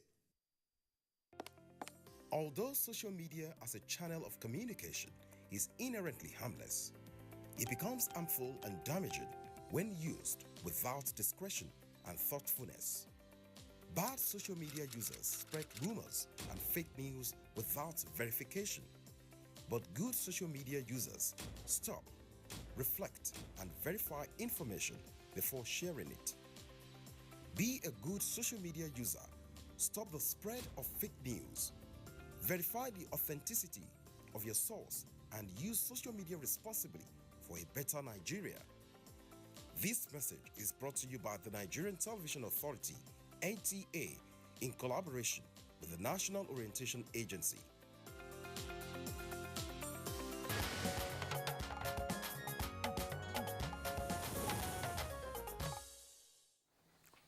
Although social media as a channel of communication is inherently harmless, it becomes harmful and damaging when used without discretion and thoughtfulness. Bad social media users spread rumors and fake news without verification. But good social media users stop, reflect, and verify information before sharing it. Be a good social media user. Stop the spread of fake news. Verify the authenticity of your source and use social media responsibly for a better Nigeria. This message is brought to you by the Nigerian Television Authority, NTA, in collaboration with the National Orientation Agency.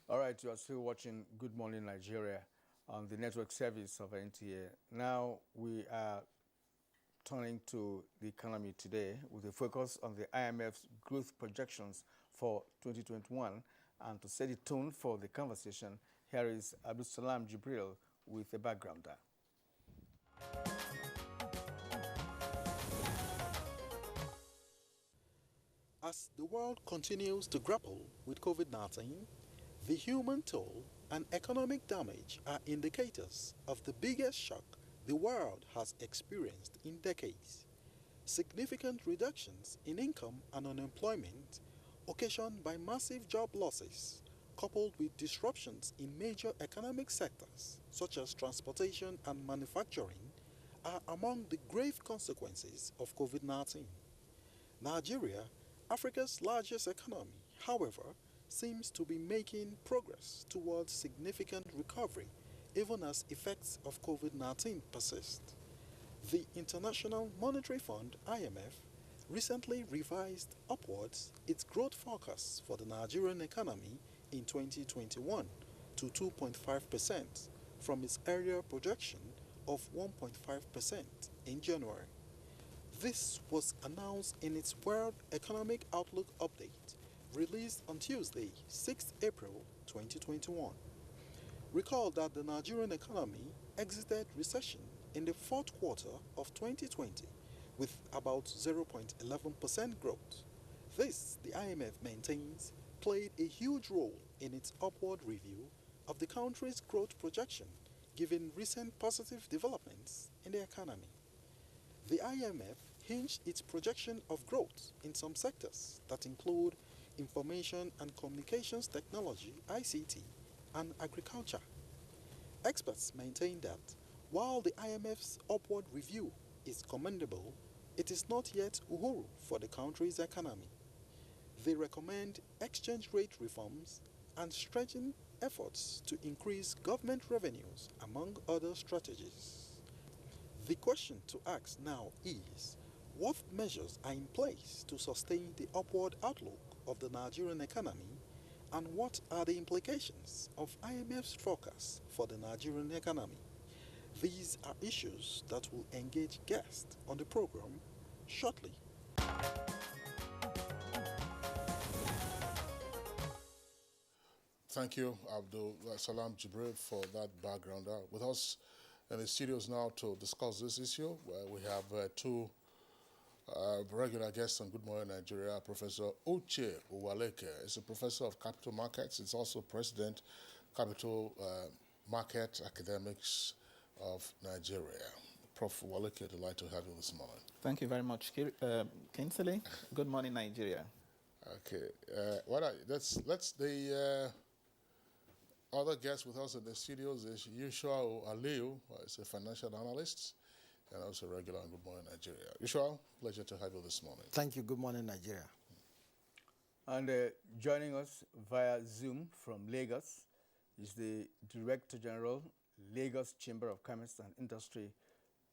All right, you are still watching Good Morning Nigeria on the network service of NTA. Now we are turning to the economy today with a focus on the IMF's growth projections for 2021. And to set the tone for the conversation, here is Abdul Salam Jibril with a backgrounder. As the world continues to grapple with COVID-19, the human toll and economic damage are indicators of the biggest shock the world has experienced in decades. Significant reductions in income and unemployment occasioned by massive job losses, coupled with disruptions in major economic sectors such as transportation and manufacturing, are among the grave consequences of COVID-19. Nigeria, Africa's largest economy, however, seems to be making progress towards significant recovery even as effects of COVID-19 persist. The International Monetary Fund, IMF, recently revised upwards its growth forecast for the Nigerian economy in 2021 to 2.5% from its earlier projection of 1.5% in January. This was announced in its World Economic Outlook update released on Tuesday, 6th April 2021. Recall that the Nigerian economy exited recession in the fourth quarter of 2020 with about 0.11% growth. This, the IMF maintains, played a huge role in its upward review of the country's growth projection given recent positive developments in the economy. The IMF hinged its projection of growth in some sectors that include information and communications technology (ICT) and agriculture. Experts maintain that while the IMF's upward review is commendable, it is not yet uhuru for the country's economy. They recommend exchange rate reforms and stretching efforts to increase government revenues, among other strategies. The question to ask now is, what measures are in place to sustain the upward outlook of the Nigerian economy, and what are the implications of IMF's forecast for the Nigerian economy? These are issues that will engage guests on the program shortly. Thank you, Abdul Salam Jibril, for that background. With us in the studios now to discuss this issue, we have two regular guests on Good Morning Nigeria. Professor Uche Uwaleke is a professor of capital markets. He's also president, Capital Market Academics of Nigeria. Prof. Uwaleke, delighted to have you this morning. Thank you very much, Kinsley. Good morning, Nigeria. Okay, let's the other guest with us in the studios is Yushua Aliu, who is a financial analyst and also regular on Good Morning Nigeria. Yushua, pleasure to have you this morning. Thank you. Good morning, Nigeria. And joining us via Zoom from Lagos is the Director General, Lagos Chamber of Commerce and Industry,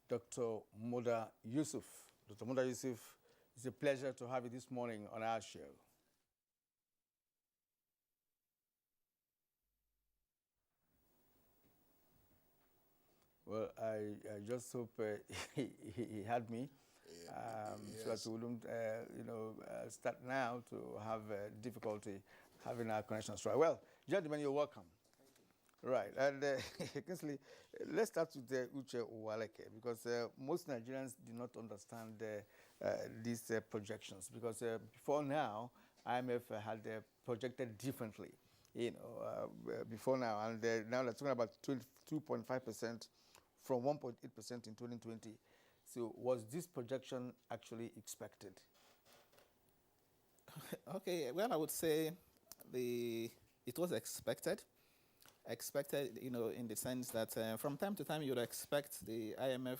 Dr. Moda Yusuf. Dr. Moda Yusuf, it's a pleasure to have you this morning on our show. Well, I just hope he had me, so that we wouldn't, start now to have difficulty having our connections right. Well, gentlemen, you're welcome. Right, and Kinsley, let's start with Uche Uwaleke, because most Nigerians do not understand these projections, because before now, IMF had projected differently, before now, and now they're talking about 2.5%. From 1.8% in 2020. So was this projection actually expected? Okay, well, I would say it was expected. Expected, in the sense that from time to time you would expect the IMF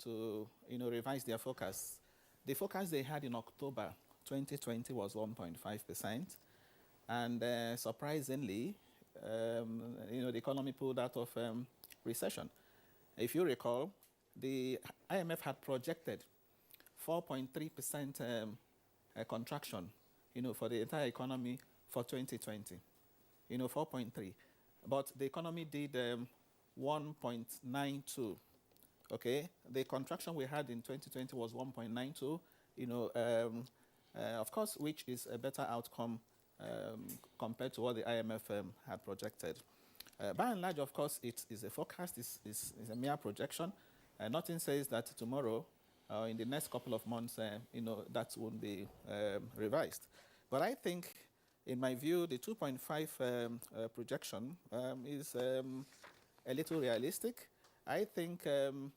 to, revise their forecast. The forecast they had in October 2020 was 1.5%. And surprisingly, the economy pulled out of recession. If you recall, the IMF had projected 4.3% contraction, for the entire economy for 2020, 4.3. But the economy did 1.92. Okay, the contraction we had in 2020 was 1.92. Of course, which is a better outcome compared to what the IMF had projected. By and large, of course, it is a forecast, is a mere projection. Nothing says that tomorrow, in the next couple of months, that won't be revised. But I think, in my view, the 2.5 projection is a little realistic. I think the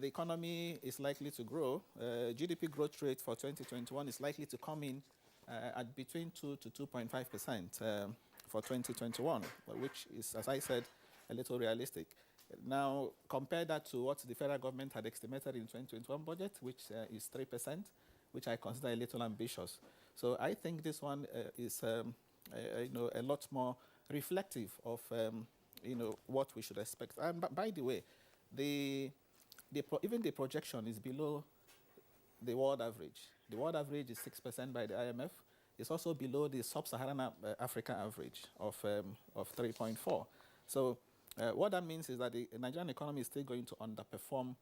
economy is likely to grow. GDP growth rate for 2021 is likely to come in at between 2 to 2.5%. For 2021, which is, as I said, a little realistic. Now, compare that to what the federal government had estimated in 2021 budget, which is 3%, which I consider a little ambitious. So I think this one is, a lot more reflective of, what we should expect. And by the way, even the projection is below the world average. The world average is 6% by the IMF. It's also below the sub-Saharan Africa average of 3.4. So what that means is that the Nigerian economy is still going to underperform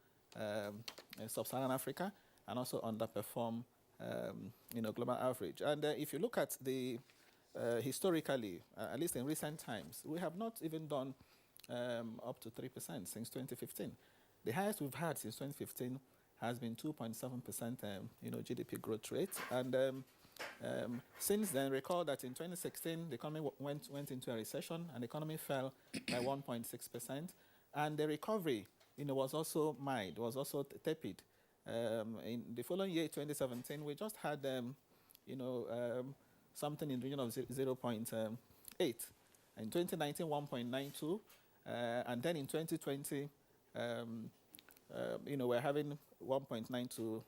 sub-Saharan Africa and also underperform global average. And if you look at the historically, at least in recent times, we have not even done up to 3% since 2015. The highest we've had since 2015 has been 2.7%, GDP growth rate. And since then, recall that in 2016, the economy went into a recession, and the economy fell by 1.6%. And the recovery, was also mild, was also tepid. In the following year, 2017, we just had, something in the region of 0.8. In 2019, 1.92. And then in 2020, we're having 1.92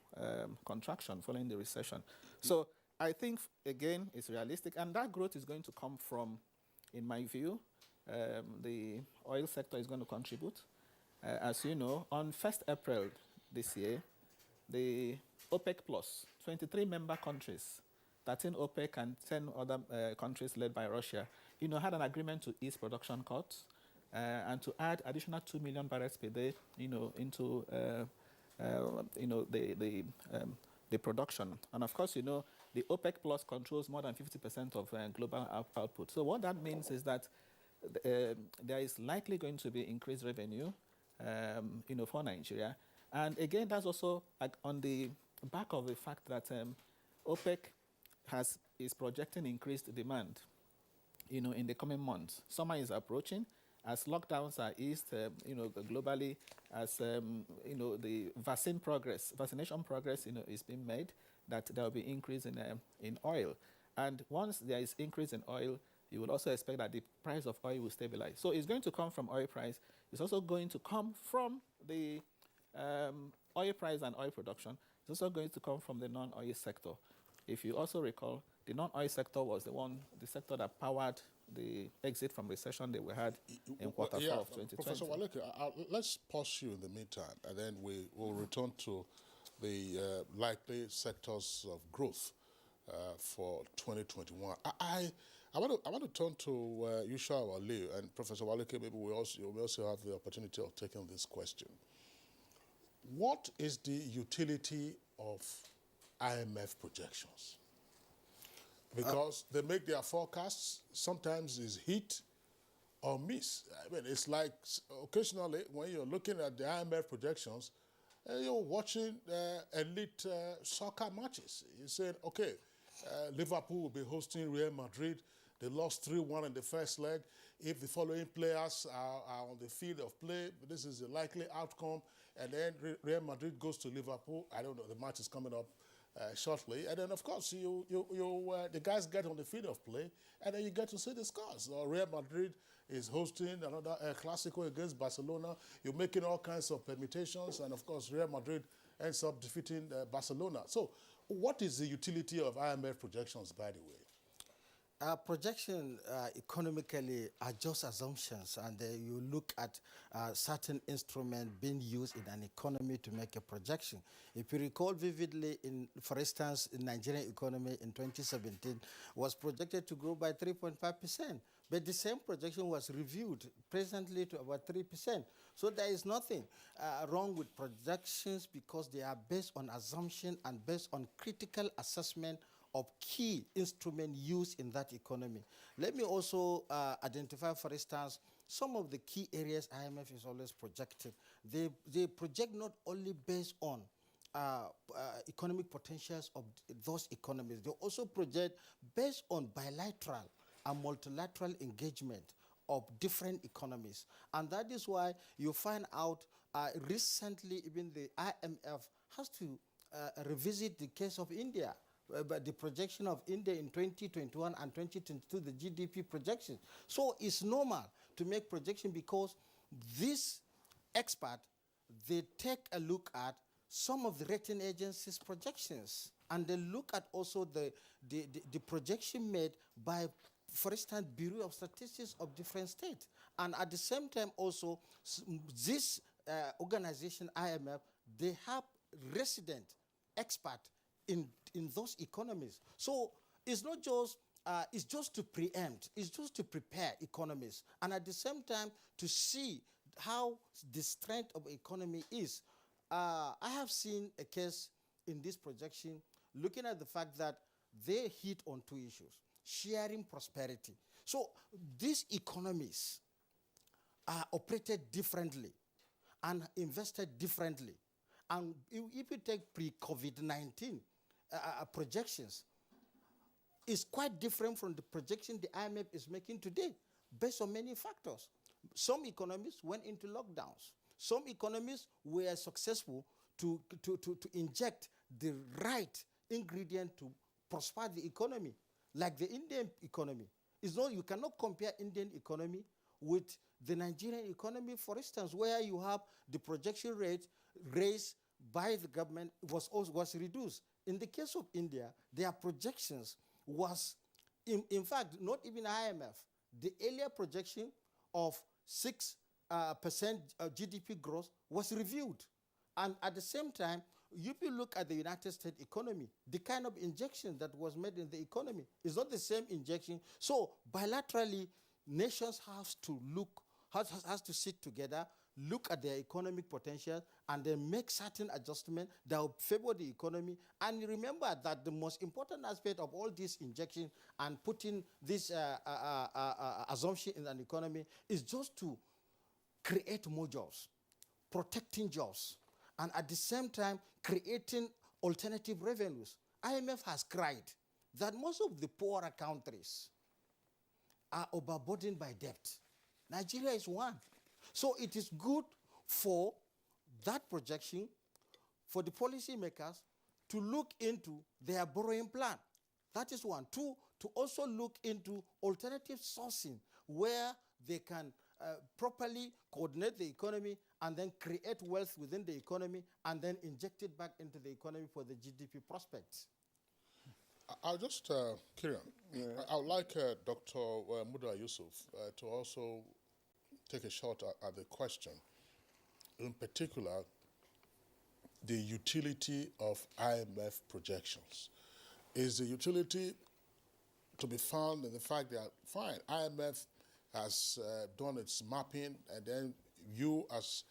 contraction following the recession. So I think, again, it's realistic. And that growth is going to come from, in my view, the oil sector is going to contribute. As you know, on 1st April this year, the OPEC Plus, 23 member countries, 13 OPEC and 10 other countries led by Russia, had an agreement to ease production cuts and to add additional 2 million barrels per day, into the production. And of course, the OPEC Plus controls more than 50% of global output. So what that means is that there is likely going to be increased revenue, for Nigeria. And again, that's also on the back of the fact that OPEC is projecting increased demand, in the coming months. Summer is approaching. As lockdowns are eased, globally, as the vaccination progress, is being made, that there will be increase in oil. And once there is increase in oil, you will also expect that the price of oil will stabilize. So it's going to come from oil price. It's also going to come from the oil price and oil production. It's also going to come from the non-oil sector. If you also recall, the non-oil sector was the sector that powered the exit from recession that we had in quarter 4 of 2020. Professor Waleke, let's pause you in the meantime, and then we will return to the likely sectors of growth for 2021. I want to turn to Yusha Wale and Professor Waleke. Maybe we also have the opportunity of taking this question. What is the utility of IMF projections? Because they make their forecasts, sometimes it's hit or miss. I mean, it's like occasionally when you're looking at the IMF projections, and you're watching elite soccer matches. You said, okay, Liverpool will be hosting Real Madrid. They lost 3-1 in the first leg. If the following players are on the field of play, this is the likely outcome. And then Real Madrid goes to Liverpool. I don't know, the match is coming up shortly. And then, of course, the guys get on the field of play, and then you get to see the scores. Real Madrid is hosting another Clasico against Barcelona. You're making all kinds of permutations, and, of course, Real Madrid ends up defeating Barcelona. So what is the utility of IMF projections, by the way? Projection economically are just assumptions, and you look at certain instruments being used in an economy to make a projection. If you recall vividly, for instance, the Nigerian economy in 2017 was projected to grow by 3.5%, but the same projection was reviewed presently to about 3%. So there is nothing wrong with projections because they are based on assumption and based on critical assessment of key instruments used in that economy. Let me also identify, for instance, some of the key areas IMF is always projecting. They project not only based on economic potentials of those economies, they also project based on bilateral and multilateral engagement of different economies. And that is why you find out recently even the IMF has to revisit the case of India. But the projection of India in 2021 and 2022, the GDP projection. So it's normal to make projection because these experts, they take a look at some of the rating agencies' projections, and they look at also the projection made by, for instance, Bureau of Statistics of different states. And at the same time also, this organization, IMF, they have resident experts in those economies. So it's not just, it's just to preempt, it's just to prepare economies, and at the same time to see how the strength of economy is. I have seen a case in this projection looking at the fact that they hit on two issues. sharing prosperity. So these economies are operated differently and invested differently. And if you take pre-COVID-19 projections, it's quite different from the projection the IMF is making today, based on many factors. Some economies went into lockdowns. Some economies were successful to inject the right ingredient to prosper the economy, like the Indian economy. You cannot compare Indian economy with the Nigerian economy, for instance, where you have the projection rate raised by the government was reduced. In the case of India, their projections was, in fact, not even IMF. The earlier projection of 6% GDP growth was reviewed. And at the same time, if you look at the United States economy, the kind of injection that was made in the economy is not the same injection. So bilaterally, nations have to look, has to sit together, look at their economic potential, and then make certain adjustments that will favor the economy. And remember that the most important aspect of all this injection and putting this assumption in an economy is just to create more jobs, protecting jobs, and at the same time creating alternative revenues. IMF has cried that most of the poorer countries are overburdened by debt. Nigeria is one. So it is good for that projection, for the policymakers to look into their borrowing plan. That is one. Two, to also look into alternative sourcing where they can properly coordinate the economy and then create wealth within the economy and then inject it back into the economy for the GDP prospects. I'll just, Kieran, I would like Dr. Muda Yusuf to also take a shot at the question. In particular, the utility of IMF projections. Is the utility to be found in the fact that, fine, IMF has done its mapping, and then you as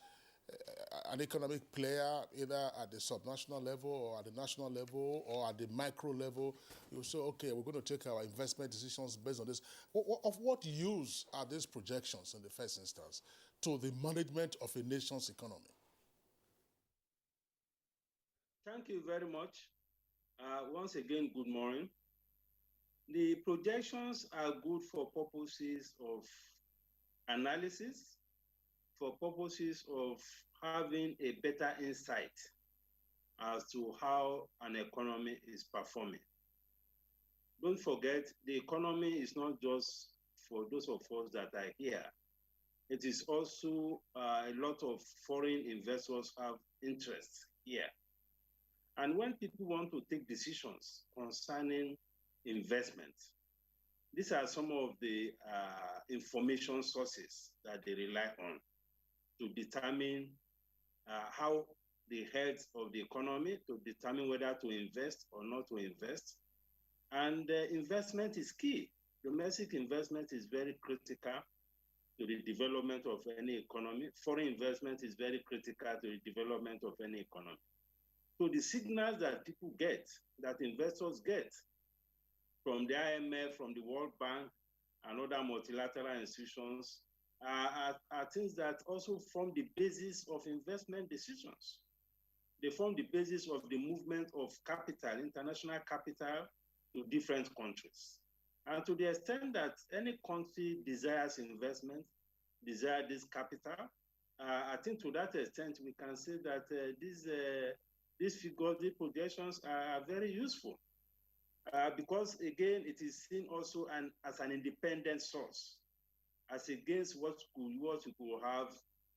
an economic player, either at the subnational level or at the national level or at the micro level, you say, okay, we're going to take our investment decisions based on this. Of what use are these projections in the first instance to the management of a nation's economy? Thank you very much. Once again, good morning. The projections are good for purposes of analysis, for purposes of having a better insight as to how an economy is performing. Don't forget, the economy is not just for those of us that are here. It is also a lot of foreign investors have interest here. And when people want to take decisions concerning investment, these are some of the information sources that they rely on to determine how the health of the economy, to determine whether to invest or not to invest. And investment is key. Domestic investment is very critical to the development of any economy. Foreign investment is very critical to the development of any economy. So the signals that people get, that investors get from the IMF, from the World Bank, and other multilateral institutions are things that also form the basis of investment decisions. They form the basis of the movement of capital, international capital, to different countries. And to the extent that any country desires investment, desires this capital, I think to that extent we can say that these figures, these projections are very useful because again, it is seen also as an independent source, as against what you could have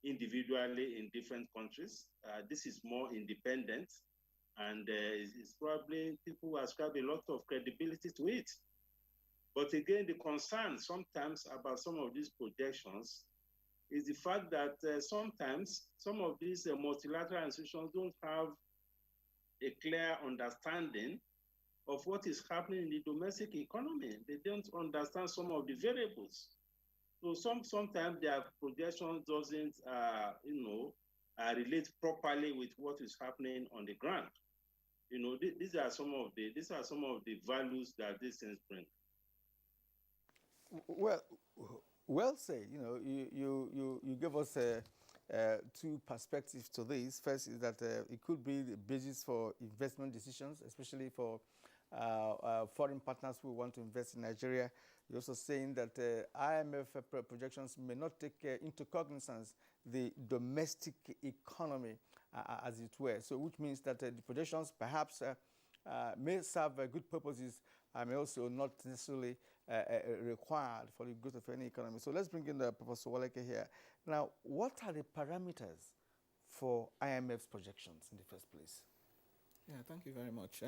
individually in different countries. This is more independent, and it's probably people ascribe a lot of credibility to it. But again, the concern sometimes about some of these projections is the fact that sometimes some of these multilateral institutions don't have a clear understanding of what is happening in the domestic economy. They don't understand some of the variables. So sometimes their projection doesn't, relate properly with what is happening on the ground. These are some of the values that these things bring. Well said. You know, you give us two perspectives to this. First is that it could be the basis for investment decisions, especially for foreign partners who want to invest in Nigeria. You're also saying that IMF projections may not take into cognizance the domestic economy, as it were. So, which means that the projections perhaps may serve good purposes, may also not necessarily required for the growth of any economy. So let's bring in Professor Waleke here. Now, what are the parameters for IMF's projections in the first place? Yeah, thank you very much.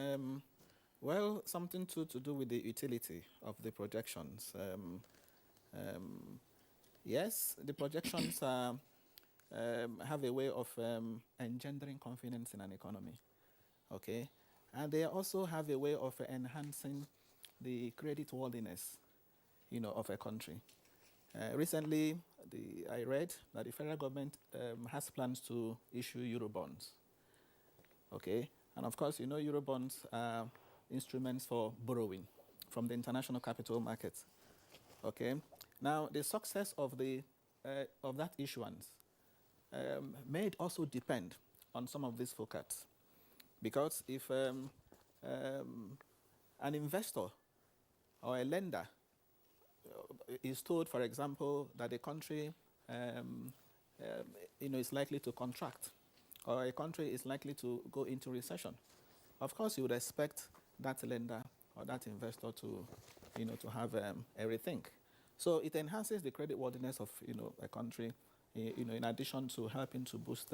Well, something to do with the utility of the projections. Yes, the projections have a way of engendering confidence in an economy, okay? And they also have a way of enhancing the creditworthiness, of a country. Recently, I read that the federal government has plans to issue Eurobonds, okay? And of course, Eurobonds are instruments for borrowing from the international capital markets, okay? Now, the success of that issuance may also depend on some of these forecasts. Because if an investor or a lender is told, for example, that a country is likely to contract, or a country is likely to go into recession, of course you would expect that lender or that investor to have a rethink. So it enhances the creditworthiness of a country, in addition to helping to boost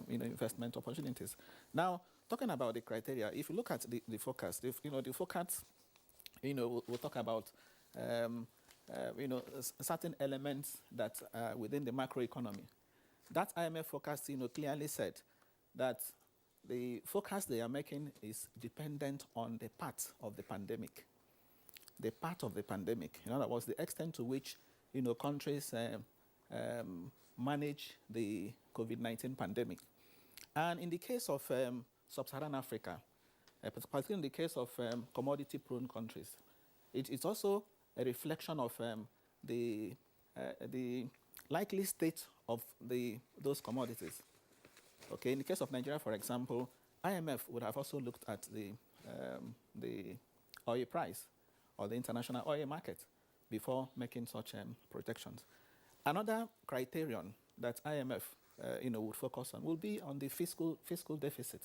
investment opportunities. Now, talking about the criteria, if you look at the forecast, the forecast, we'll talk about certain elements that are within the macroeconomy. That IMF forecast, clearly said that the forecast they are making is dependent on the path of the pandemic. The path of the pandemic. In other words, the extent to which, countries manage the COVID-19 pandemic. And in the case of sub-Saharan Africa, particularly in the case of commodity-prone countries, it's also a reflection of the likely state of those commodities. Okay, in the case of Nigeria, for example, IMF would have also looked at the oil price or the international oil market before making such projections. Another criterion that IMF would focus on will be on the fiscal deficit.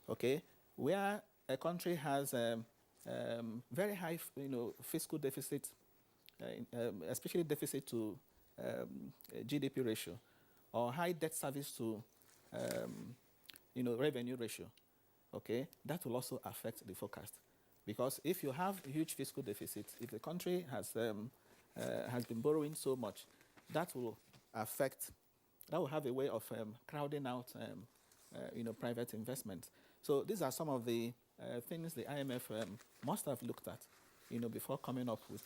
Okay, where a country has very high fiscal deficit, especially deficit to GDP ratio, or high debt service to revenue ratio, okay, that will also affect the forecast. Because if you have huge fiscal deficits, if the country has been borrowing so much, that will have a way of crowding out private investment. So these are some of the things the IMF must have looked at before coming up with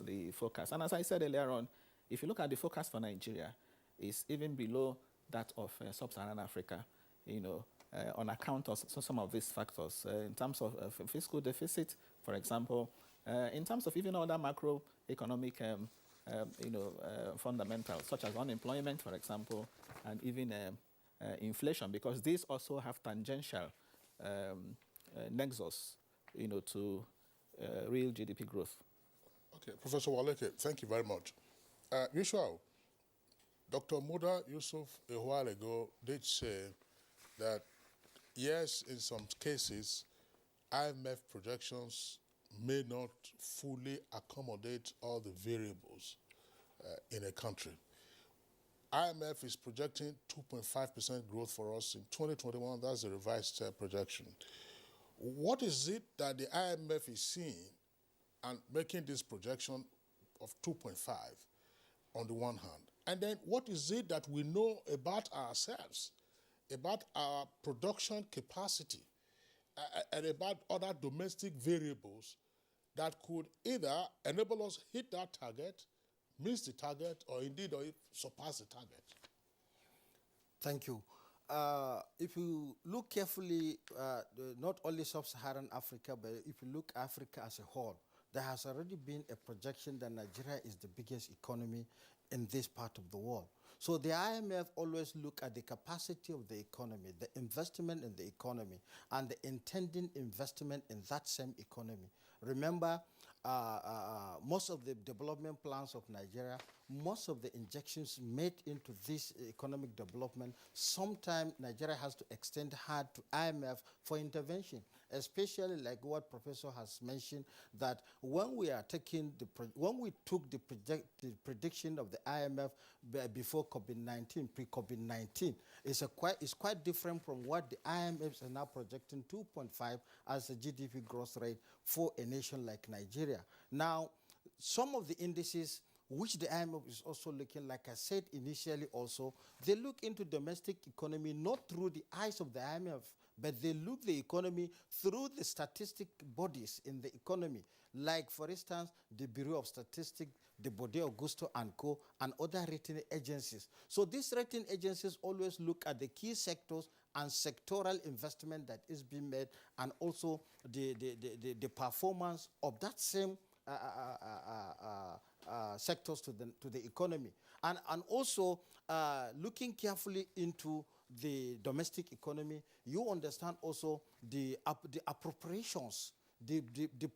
the forecast. And as I said earlier on, if you look at the forecast for Nigeria, it's even below that of sub-Saharan Africa, on account of some of these factors. In terms of fiscal deficit, for example, in terms of even other macroeconomic fundamentals, such as unemployment, for example, and even inflation, because these also have tangential nexus, to real GDP growth. Okay, Professor Waleke, thank you very much. Usual, Dr. Muda Yusuf a while ago did say that, yes, in some cases, IMF projections may not fully accommodate all the variables in a country. IMF is projecting 2.5% growth for us in 2021. That's the revised projection. What is it that the IMF is seeing and making this projection of 2.5 on the one hand? And then what is it that we know about ourselves, about our production capacity, and about other domestic variables that could either enable us hit that target, miss the target, or indeed or surpass the target? Thank you. If you look carefully, not only sub-Saharan Africa, but if you look Africa as a whole, there has already been a projection that Nigeria is the biggest economy in this part of the world. So the IMF always look at the capacity of the economy, the investment in the economy, and the intending investment in that same economy. Remember, most of the development plans of Nigeria, most of the injections made into this economic development, sometimes Nigeria has to extend hard to IMF for intervention, especially like what Professor has mentioned, that when we are taking when we took the prediction of the IMF before COVID-19, pre-COVID-19, it's quite different from what the IMF is now projecting 2.5 as a GDP growth rate for a nation like Nigeria. Now, some of the indices which the IMF is also looking, like I said initially also, they look into domestic economy not through the eyes of the IMF, but they look the economy through the statistic bodies in the economy, like, for instance, the Bureau of Statistics, the Bode Augusto and Co., and other rating agencies. So these rating agencies always look at the key sectors and sectoral investment that is being made, and also the performance of that same sectors to the economy, and also looking carefully into the domestic economy. You understand also the appropriations, the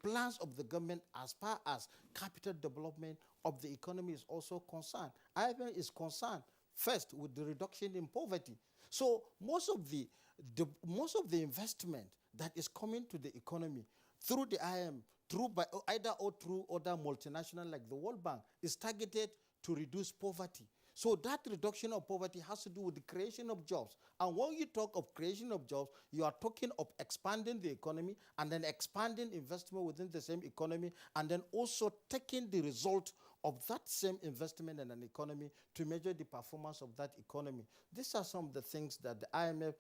plans of the government as far as capital development of the economy is also concerned. IMF is concerned first with the reduction in poverty. So most of the investment that is coming to the economy through the IMF, either through other multinational like the World Bank, is targeted to reduce poverty. So that reduction of poverty has to do with the creation of jobs. And when you talk of creation of jobs, you are talking of expanding the economy and then expanding investment within the same economy, and then also taking the result of that same investment in an economy to measure the performance of that economy. These are some of the things that the IMF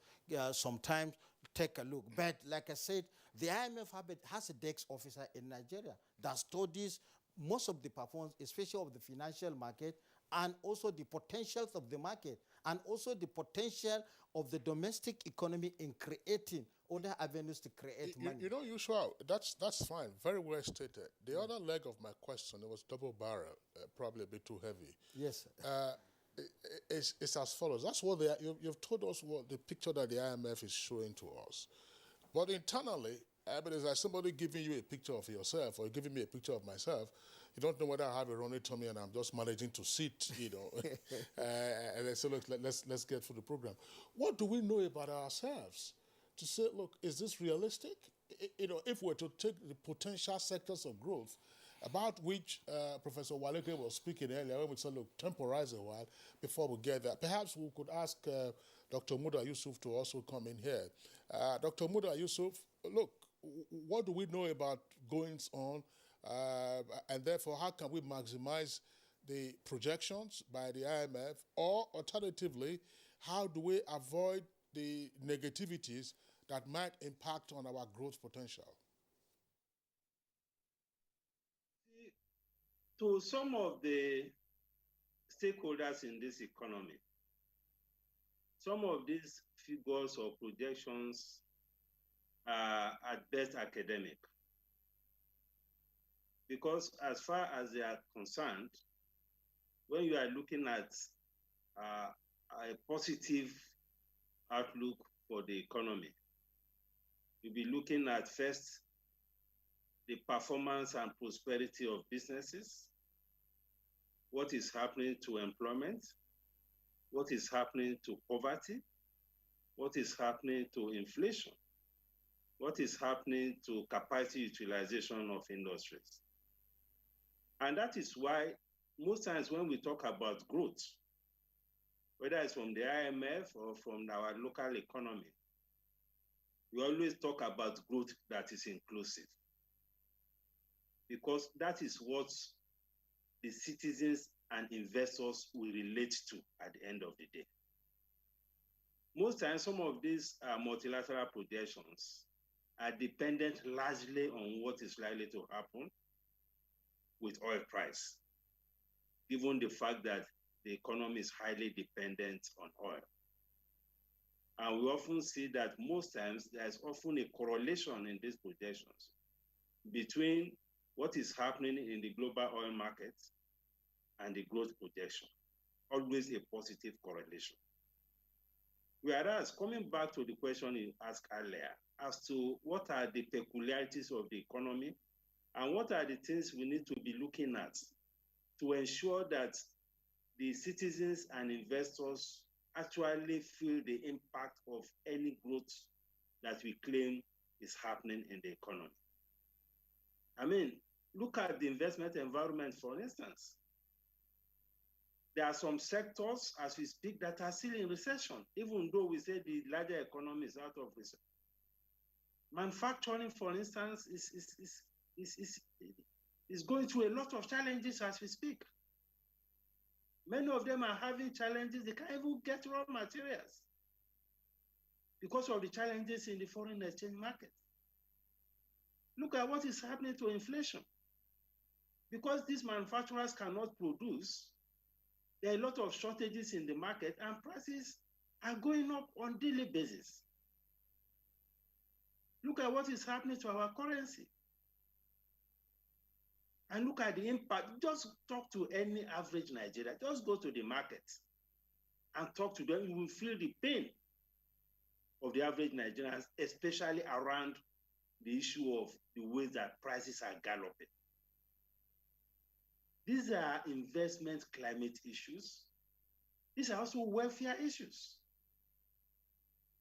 sometimes take a look. But like I said, the IMF has a desk officer in Nigeria that studies most of the performance, especially of the financial market, and also the potentials of the market, and also the potential of the domestic economy in creating other avenues to create money. You know, Yusuf, that's fine, very well stated. The other leg of my question, it was double barrel, probably a bit too heavy. Yes, sir. It's as follows. That's what you've told us what the picture that the IMF is showing to us. But internally, but it's like somebody giving you a picture of yourself or giving me a picture of myself. You don't know whether I have a runny tummy and I'm just managing to sit, you know. And they say, look, let's get through the program. What do we know about ourselves to say, look, is this realistic? You know, if we're to take the potential sectors of growth about which Professor Waleke was speaking earlier, when we said, look, temporize a while before we get there. Perhaps we could ask Dr. Muda Yusuf to also come in here. Dr. Muda Yusuf, look, what do we know about goings on, and therefore how can we maximize the projections by the IMF, or alternatively, how do we avoid the negativities that might impact on our growth potential? To some of the stakeholders in this economy, some of these figures or projections are at best academic. Because as far as they are concerned, when you are looking at a positive outlook for the economy, you'll be looking at first the performance and prosperity of businesses, what is happening to employment, what is happening to poverty, what is happening to inflation, what is happening to capacity utilization of industries. And that is why most times when we talk about growth, whether it's from the IMF or from our local economy, we always talk about growth that is inclusive. Because that is what the citizens and investors will relate to at the end of the day. Most times, some of these multilateral projections are dependent largely on what is likely to happen with oil price, given the fact that the economy is highly dependent on oil. And we often see that most times there's often a correlation in these projections between what is happening in the global oil market and the growth projection. Always a positive correlation. Whereas, coming back to the question you asked earlier, as to what are the peculiarities of the economy and what are the things we need to be looking at to ensure that the citizens and investors actually feel the impact of any growth that we claim is happening in the economy. I mean, look at the investment environment, for instance. There are some sectors, as we speak, that are still in recession, even though we say the larger economy is out of recession. Manufacturing, for instance, is going through a lot of challenges as we speak. Many of them are having challenges. They can't even get raw materials because of the challenges in the foreign exchange market. Look at what is happening to inflation. Because these manufacturers cannot produce, there are a lot of shortages in the market and prices are going up on daily basis. Look at what is happening to our currency. And look at the impact. Just talk to any average Nigerian. Just go to the market and talk to them. You will feel the pain of the average Nigerians, especially around the issue of the way that prices are galloping. These are investment climate issues. These are also welfare issues.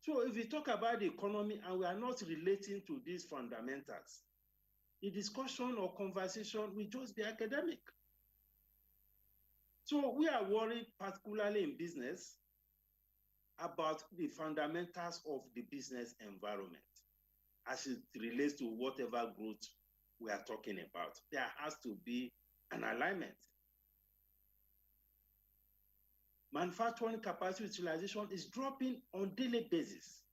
So if we talk about the economy and we are not relating to these fundamentals, the discussion or conversation will just be academic. So we are worried, particularly in business, about the fundamentals of the business environment as it relates to whatever growth we are talking about. There has to be an alignment. Manufacturing capacity utilization is dropping on a daily basis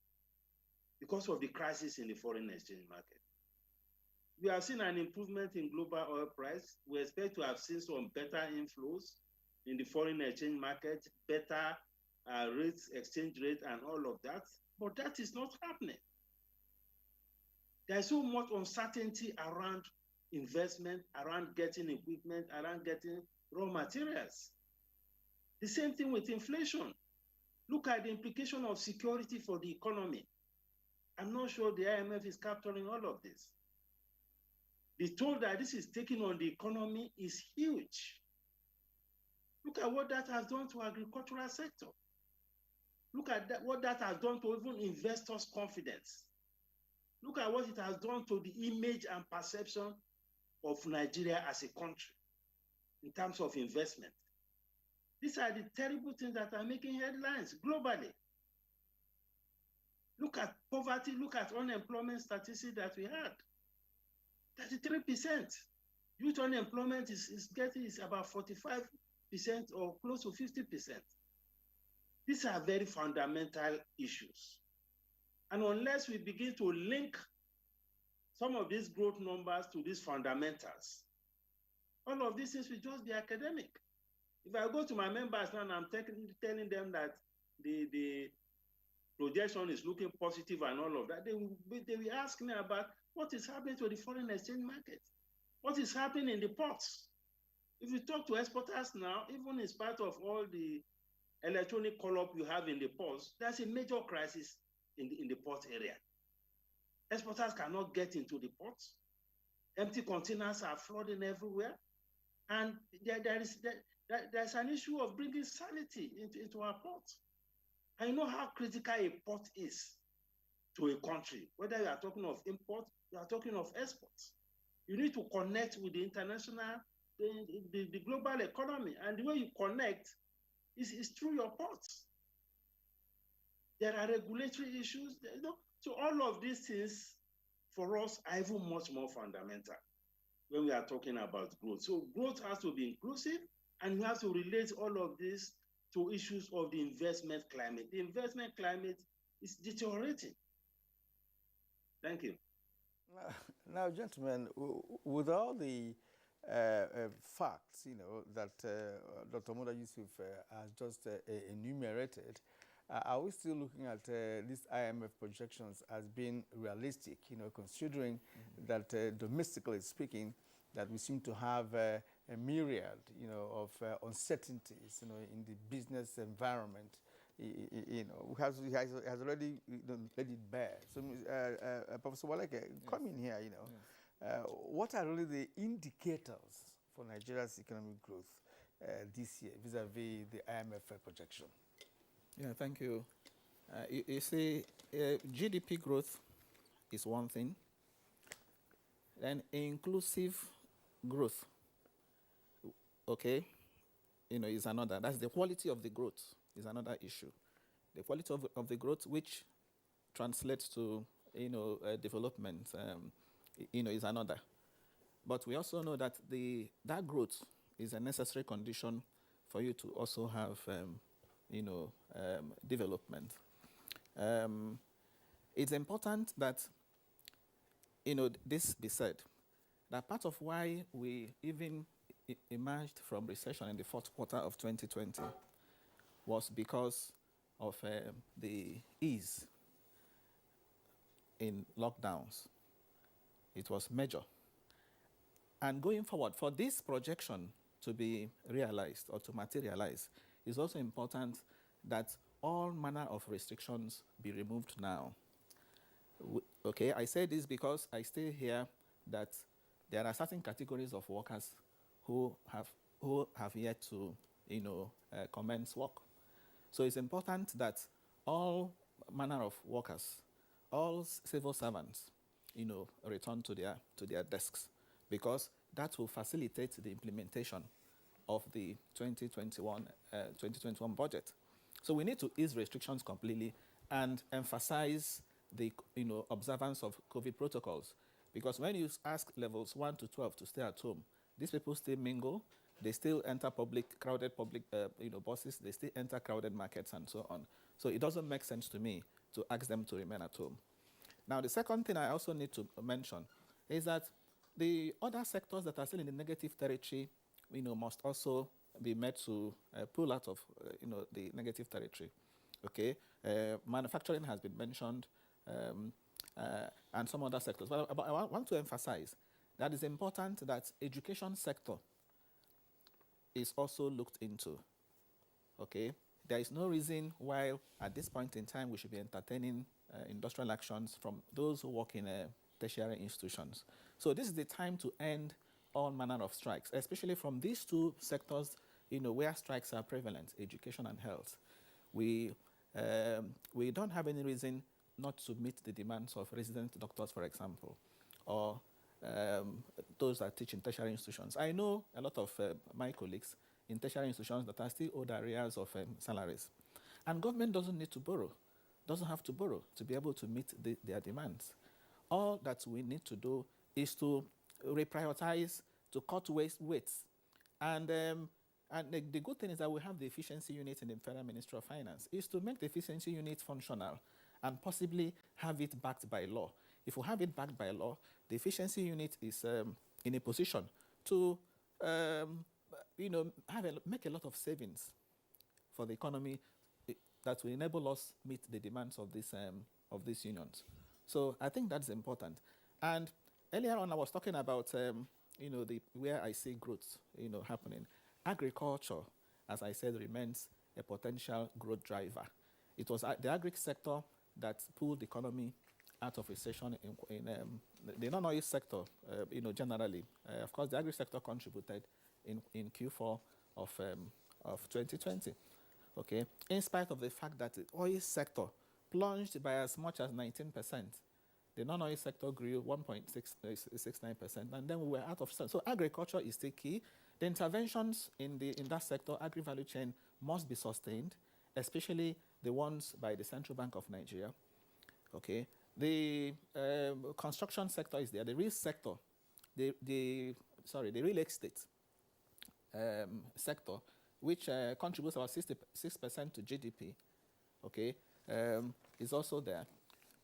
because of the crisis in the foreign exchange market. We have seen an improvement in global oil price. We expect to have seen some better inflows in the foreign exchange market, better rates, exchange rate, and all of that. But that is not happening. There's so much uncertainty around investment, around getting equipment, around getting raw materials. The same thing with inflation. Look at the implication of security for the economy. I'm not sure the IMF is capturing all of this. The toll that this is taking on the economy is huge. Look at what that has done to agricultural sector. Look at what that has done to even investors' confidence. Look at what it has done to the image and perception of Nigeria as a country in terms of investment. These are the terrible things that are making headlines globally. Look at poverty, look at unemployment statistics that we had. 33%. Youth unemployment is about 45% or close to 50%. These are very fundamental issues. And unless we begin to link some of these growth numbers to these fundamentals, all of these things will just be academic. If I go to my members now and I'm telling them that the projection is looking positive and all of that, they will ask me about what is happening to the foreign exchange market, what is happening in the ports. If you talk to exporters now, even in spite of all the electronic call-up you have in the ports, there's a major crisis in the port area. Exporters cannot get into the ports. Empty containers are flooding everywhere. And there's an issue of bringing sanity into our ports. I know how critical a port is to a country. Whether you are talking of import, you are talking of exports. You need to connect with the international, the global economy. And the way you connect is through your ports. There are regulatory issues. So all of these things for us are even much more fundamental when we are talking about growth. So growth has to be inclusive, and we have to relate all of this to issues of the investment climate. The investment climate is deteriorating. Thank you. Now, gentlemen, with all the facts, that Dr. Moda Yusuf has just enumerated, are we still looking at these IMF projections as being realistic, considering that domestically speaking, that we seem to have a myriad, of uncertainties, in the business environment, has already let it bear. So, Professor Waleke, come in here, what are really the indicators for Nigeria's economic growth this year vis-a-vis the IMF projection? Yeah, thank you. You see, GDP growth is one thing, then inclusive growth, okay, is another. That's the quality of the growth is another issue. The quality of the growth, which translates to, development, is another. But we also know that that growth is a necessary condition for you to also have, development. It's important that, this be said, that part of why we even emerged from recession in the fourth quarter of 2020 was because of the ease in lockdowns. It was major. And going forward, for this projection to be realized or to materialize, it's also important that all manner of restrictions be removed now. Okay, I say this because I still hear that there are certain categories of workers who have yet to, commence work. So it's important that all manner of workers, all civil servants, return to their desks, because that will facilitate the implementation of the 2021 budget. So we need to ease restrictions completely and emphasize the observance of COVID protocols. Because when you ask levels 1 to 12 to stay at home, these people still mingle, they still enter crowded public buses, they still enter crowded markets and so on. So it doesn't make sense to me to ask them to remain at home. Now, the second thing I also need to mention is that the other sectors that are still in the negative territory, must also be made to pull out of, the negative territory. Okay, manufacturing has been mentioned, and some other sectors. But I want to emphasize that it's important that education sector is also looked into. Okay, there is no reason why at this point in time we should be entertaining industrial actions from those who work in tertiary institutions. So this is the time to end all manner of strikes, especially from these two sectors, where strikes are prevalent, education and health. We don't have any reason not to meet the demands of resident doctors, for example, or those that teach in tertiary institutions. I know a lot of my colleagues in tertiary institutions that are still owed arrears of salaries. And government doesn't need to borrow, doesn't have to borrow to be able to meet their demands. All that we need to do is to reprioritize, to cut weights. And the good thing is that we have the efficiency unit in the Federal Ministry of Finance, is to make the efficiency unit functional and possibly have it backed by law. If we have it backed by law, the efficiency unit is in a position to make a lot of savings for the economy that will enable us meet the demands of these unions. So I think that's important. And earlier on, I was talking about where I see growth happening. Agriculture, as I said, remains a potential growth driver. It was the agri sector that pulled the economy out of recession in the non-oil sector, generally. Of course, the agri sector contributed in Q4 of 2020. Okay, in spite of the fact that the oil sector plunged by as much as 19%, the non-oil sector grew 1.69%, and then we were out of sun. So agriculture is still key. The interventions in that sector, agri-value chain, must be sustained, especially the ones by the Central Bank of Nigeria. Okay, the construction sector is there. The real sector, the real estate sector, which contributes about 66% to GDP, okay, is also there.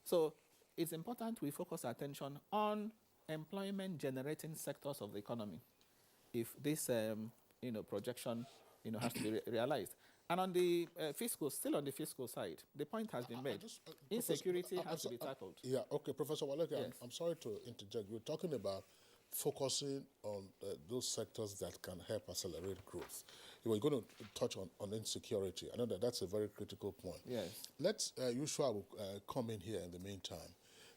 So it's important we focus our attention on employment-generating sectors of the economy if this, projection, has to be realized. And on the still on the fiscal side, the point has been made. Insecurity has to be tackled. Yeah, okay, Professor Waleke, yes. I'm sorry to interject. You're talking about focusing on those sectors that can help accelerate growth. You were going to touch on insecurity. I know that's a very critical point. Yes. Let's, Yushua will come in here in the meantime.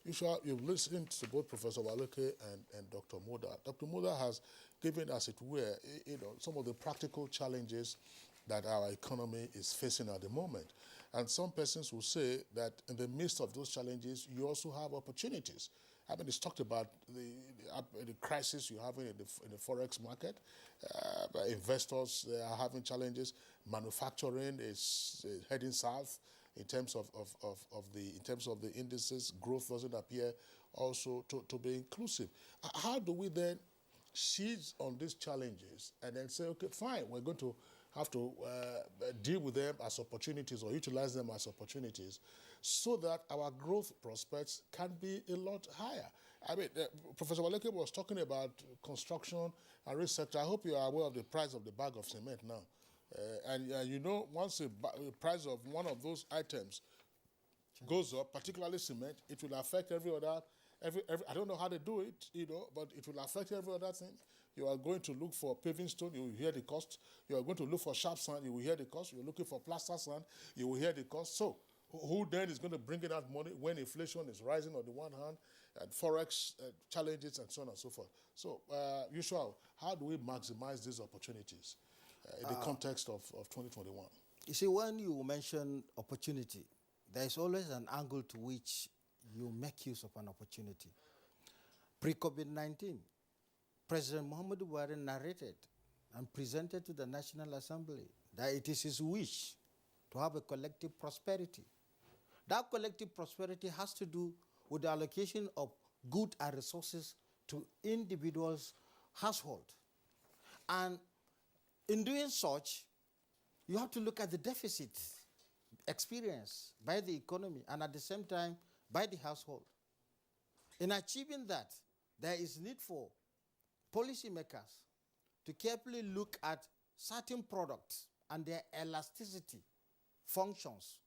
Yushua, you've listened to both Professor Waleke and Dr. Moda. Dr. Moda has given, as it were, some of the practical challenges that our economy is facing at the moment. And some persons will say that in the midst of those challenges, you also have opportunities. I mean, it's talked about the crisis you're having in the forex market. Investors are having challenges. Manufacturing is heading south in terms of the indices. Growth doesn't appear also to be inclusive. How do we then seize on these challenges and then say, okay, fine, we're going to have to deal with them as opportunities or utilize them as opportunities so that our growth prospects can be a lot higher? I mean, Professor Waleke was talking about construction and research. I hope you are aware of the price of the bag of cement now. You know, once the price of one of those items goes up, particularly cement, it will affect every other, I don't know how they do it, but it will affect every other thing. You are going to look for paving stone, you will hear the cost. You are going to look for sharp sand, you will hear the cost. You're looking for plaster sand, you will hear the cost. So, who then is going to bring in that money when inflation is rising on the one hand, and forex challenges and so on and so forth? So, Yushua, how do we maximize these opportunities in the context of 2021? You see, when you mention opportunity, there is always an angle to which you make use of an opportunity. Pre-COVID-19, President Muhammadu Buhari narrated and presented to the National Assembly that it is his wish to have a collective prosperity. That collective prosperity has to do with the allocation of goods and resources to individuals' household. And in doing such, you have to look at the deficit experienced by the economy and at the same time by the household. In achieving that, there is need for policymakers to carefully look at certain products and their elasticity functions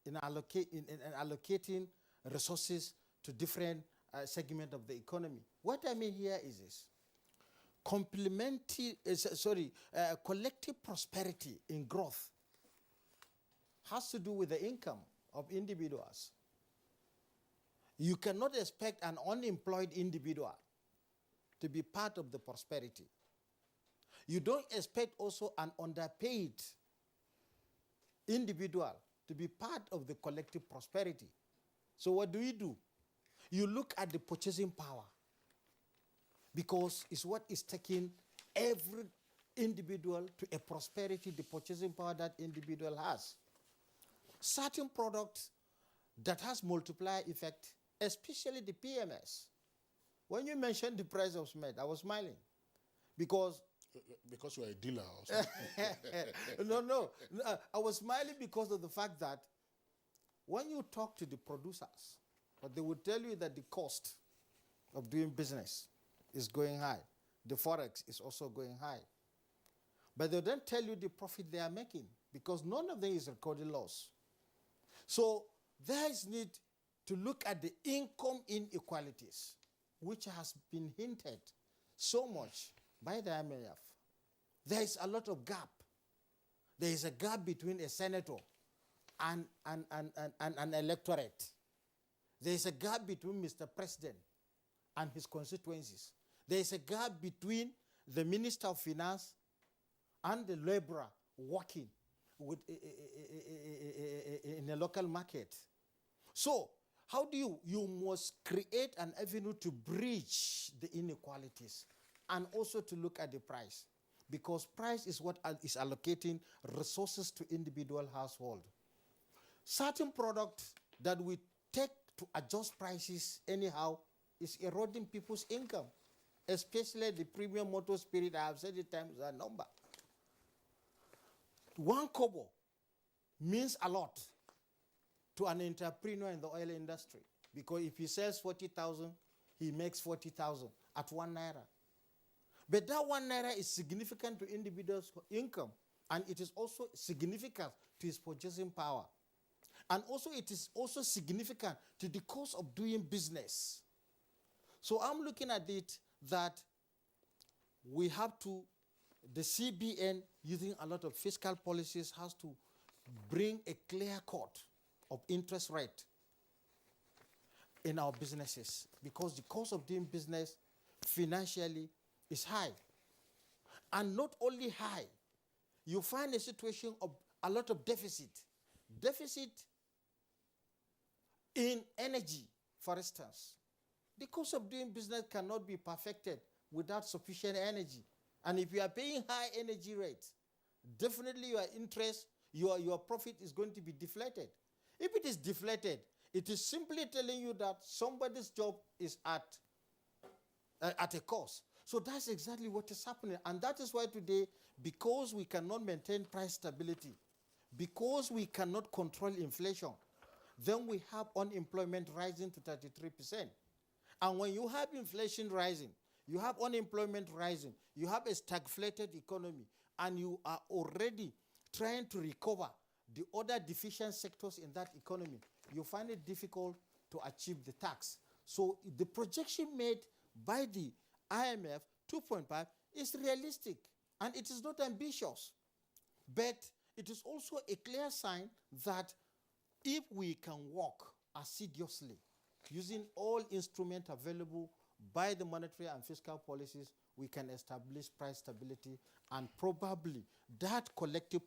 in allocating resources to different segments of the economy. What I mean here is this. Collective prosperity in growth has to do with the income of individuals. You cannot expect an unemployed individual to be part of the prosperity. You don't expect also an underpaid individual to be part of the collective prosperity. So what do? You look at the purchasing power, because it's what is taking every individual to a prosperity, the purchasing power that individual has. Certain products that has multiplier effect, especially the PMS. When you mentioned the price of cement, I was smiling because you're a dealer or something. No. I was smiling because of the fact that when you talk to the producers, they will tell you that the cost of doing business is going high. The forex is also going high. But they don't tell you the profit they are making because none of them is recording loss. So there is need to look at the income inequalities, which has been hinted so much by the IMF. There is a lot of gap. There is a gap between a senator and an electorate. There is a gap between Mr. President and his constituencies. There is a gap between the Minister of Finance and the laborer working in a local market. So, how do you must create an avenue to bridge the inequalities and also to look at the price, because price is what is allocating resources to individual household. Certain products that we take to adjust prices anyhow is eroding people's income, especially the premium motor spirit. I have said it times a number. 1 kobo means a lot to an entrepreneur in the oil industry, because if he sells 40,000, he makes 40,000 at 1 naira. But that 1 naira is significant to individuals' income, and it is also significant to his purchasing power. And also it is also significant to the cost of doing business. So I'm looking at it that we have to, the CBN, using a lot of fiscal policies, has to bring a clear cut of interest rate in our businesses, because the cost of doing business financially is high. And not only high, you find a situation of a lot of deficit. Deficit in energy, for instance. The cost of doing business cannot be perfected without sufficient energy. And if you are paying high energy rates, definitely your interest, your profit is going to be deflated. If it is deflated, it is simply telling you that somebody's job is at a cost. So that's exactly what is happening. And that is why today, because we cannot maintain price stability, because we cannot control inflation, then we have unemployment rising to 33%. And when you have inflation rising, you have unemployment rising, you have a stagflated economy, and you are already trying to recover the other deficient sectors in that economy, you find it difficult to achieve the tax. So the projection made by the IMF, 2.5, is realistic, and it is not ambitious. But it is also a clear sign that if we can work assiduously, using all instruments available by the monetary and fiscal policies, we can establish price stability, and probably that collective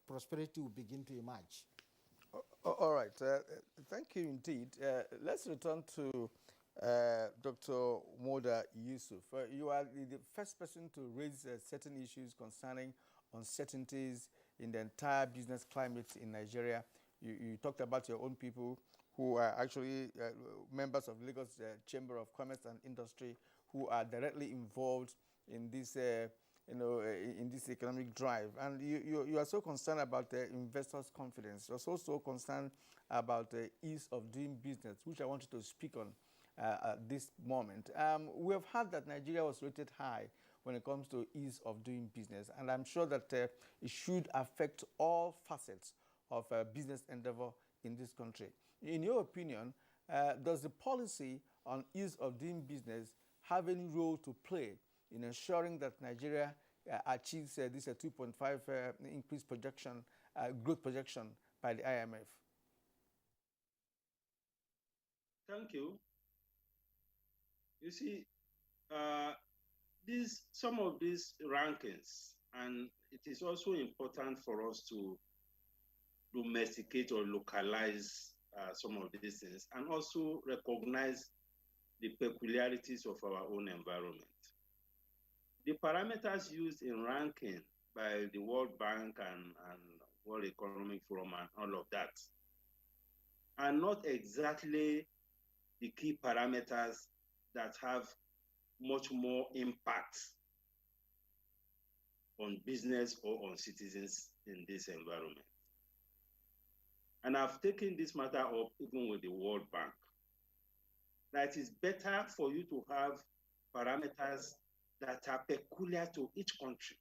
prosperity will begin to emerge. All right. Thank you indeed. Let's return to Dr. Moda Yusuf. You are the first person to raise certain issues concerning uncertainties in the entire business climate in Nigeria. You talked about your own people who are actually members of Lagos Chamber of Commerce and Industry, who are directly involved in this, in this economic drive. And you are so concerned about investors' confidence. You're also concerned about the ease of doing business, which I wanted to speak on at this moment. We have heard that Nigeria was rated high when it comes to ease of doing business, and I'm sure that it should affect all facets of business endeavor in this country. In your opinion, does the policy on ease of doing business have any role to play in ensuring that Nigeria achieves this 2.5 increase projection, growth projection by the IMF? Thank you. You see, some of these rankings, and it is also important for us to domesticate or localize some of these things, and also recognize the peculiarities of our own environment. The parameters used in ranking by the World Bank and World Economic Forum and all of that are not exactly the key parameters that have much more impact on business or on citizens in this environment. And I've taken this matter up even with the World Bank, that it's better for you to have parameters that are peculiar to each country.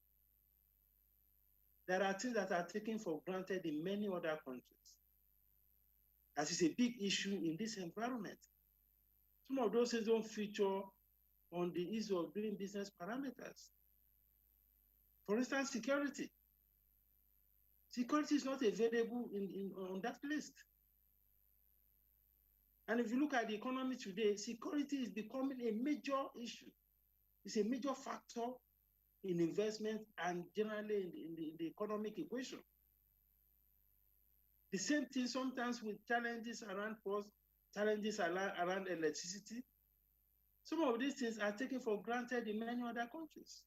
There are things that are taken for granted in many other countries. That is a big issue in this environment. Some of those things don't feature on the ease of doing business parameters. For instance, security. Security is not available on that list. And if you look at the economy today, security is becoming a major issue. It's a major factor in investment and generally in the economic equation. The same thing sometimes with challenges around cost, challenges around electricity. Some of these things are taken for granted in many other countries.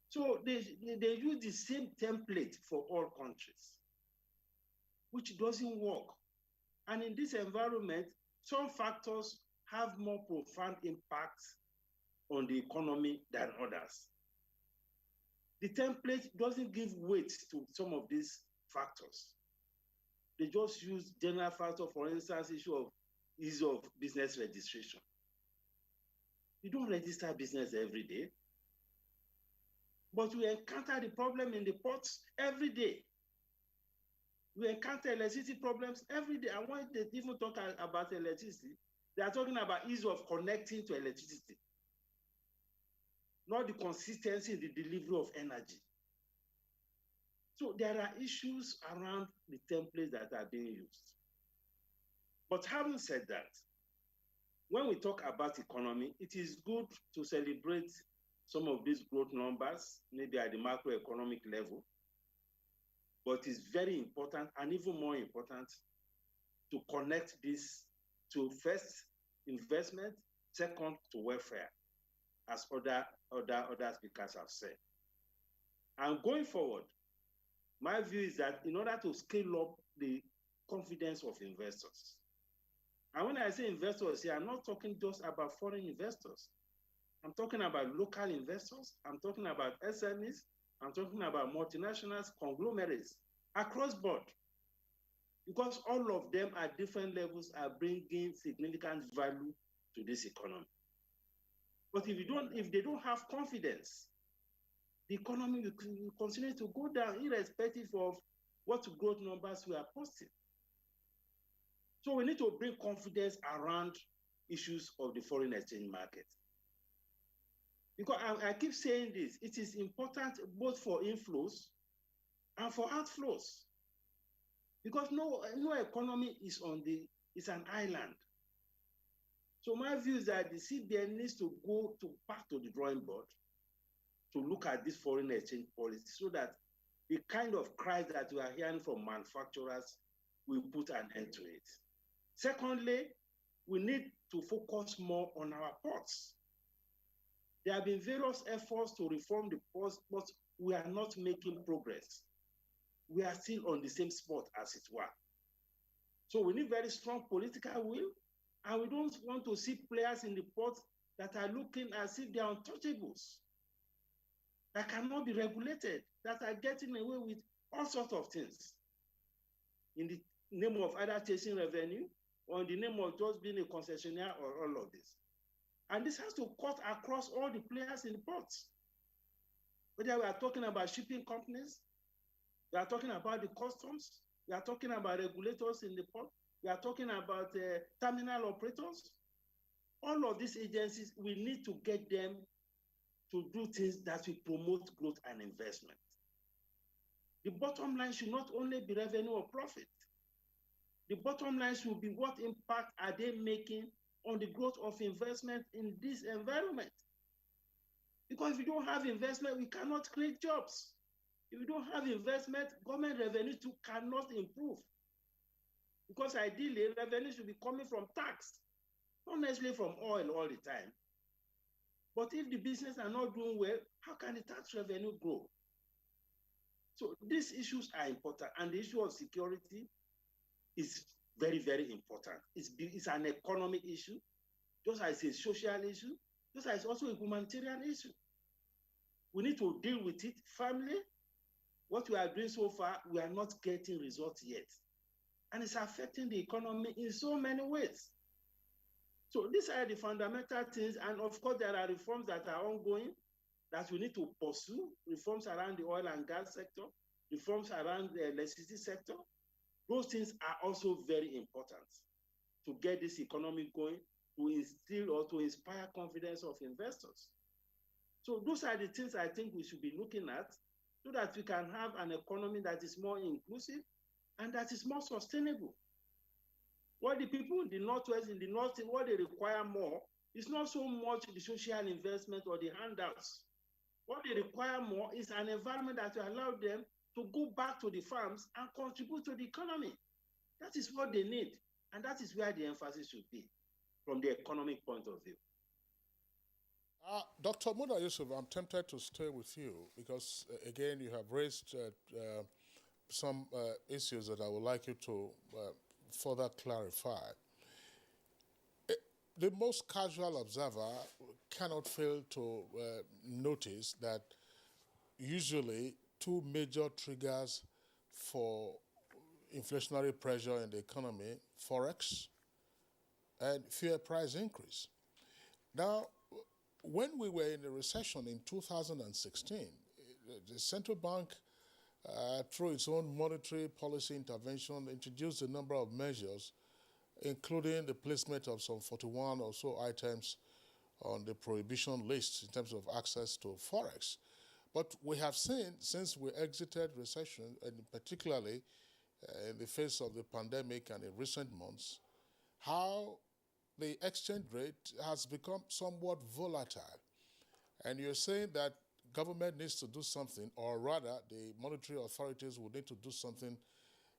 So they use the same template for all countries, which doesn't work. And in this environment, some factors have more profound impacts on the economy than others. The template doesn't give weight to some of these factors. They just use general factors, for instance, issue of ease of business registration. You don't register business every day, but we encounter the problem in the ports every day. We encounter electricity problems every day. And when they even talk about electricity, they are talking about ease of connecting to electricity. nor the consistency in the delivery of energy. So there are issues around the templates that are being used. But having said that, when we talk about economy, it is good to celebrate some of these growth numbers, maybe at the macroeconomic level. But it's very important, and even more important, to connect this to first investment, second to welfare, as other speakers have said. And going forward, my view is that in order to scale up the confidence of investors, and when I say investors here, I'm not talking just about foreign investors. I'm talking about local investors. I'm talking about SMEs. I'm talking about multinationals, conglomerates, across board. Because all of them at different levels are bringing significant value to this economy. But if they don't have confidence, the economy will continue to go down irrespective of what growth numbers we are posting. So we need to bring confidence around issues of the foreign exchange market. Because I keep saying this, it is important both for inflows and for outflows. Because no economy is an island. So my view is that the CBN needs to go back to the drawing board to look at this foreign exchange policy so that the kind of cries that we are hearing from manufacturers will put an end to it. Secondly, we need to focus more on our ports. There have been various efforts to reform the ports, but we are not making progress. We are still on the same spot, as it were. So we need very strong political will, and we don't want to see players in the ports that are looking as if they are untouchables, that cannot be regulated, that are getting away with all sorts of things in the name of either chasing revenue or in the name of just being a concessionaire or all of this. And this has to cut across all the players in the ports. Whether we are talking about shipping companies, we are talking about the customs, we are talking about regulators in the port, we are talking about terminal operators. All of these agencies, we need to get them to do things that will promote growth and investment. The bottom line should not only be revenue or profit. The bottom line should be what impact are they making on the growth of investment in this environment. Because if you don't have investment, we cannot create jobs. If you don't have investment, government revenue too cannot improve. Because ideally, revenue should be coming from tax, not necessarily from oil all the time. But if the business are not doing well, how can the tax revenue grow? So these issues are important, and the issue of security is very, very important. It's an economic issue, just as a social issue, just as also a humanitarian issue. We need to deal with it firmly. What we are doing so far, we are not getting results yet. And it's affecting the economy in so many ways. So these are the fundamental things. And of course, there are reforms that are ongoing that we need to pursue, reforms around the oil and gas sector, reforms around the electricity sector. Those things are also very important to get this economy going, to instill or to inspire confidence of investors. So those are the things I think we should be looking at so that we can have an economy that is more inclusive and that is more sustainable. What the people in the Northwest, in the North, what they require more is not so much the social investment or the handouts. What they require more is an environment that will allow them to go back to the farms and contribute to the economy. That is what they need. And that is where the emphasis should be from the economic point of view. Dr. Muda Yusuf, I'm tempted to stay with you because, again, you have raised some issues that I would like you to further clarify. The most casual observer cannot fail to notice that usually two major triggers for inflationary pressure in the economy, Forex and fuel price increase. Now, when we were in a recession in 2016, the central bank, through its own monetary policy intervention, introduced a number of measures, including the placement of some 41 or so items on the prohibition list in terms of access to forex. But we have seen, since we exited recession, and particularly in the face of the pandemic and in recent months, how the exchange rate has become somewhat volatile. And you're saying that government needs to do something, or rather the monetary authorities will need to do something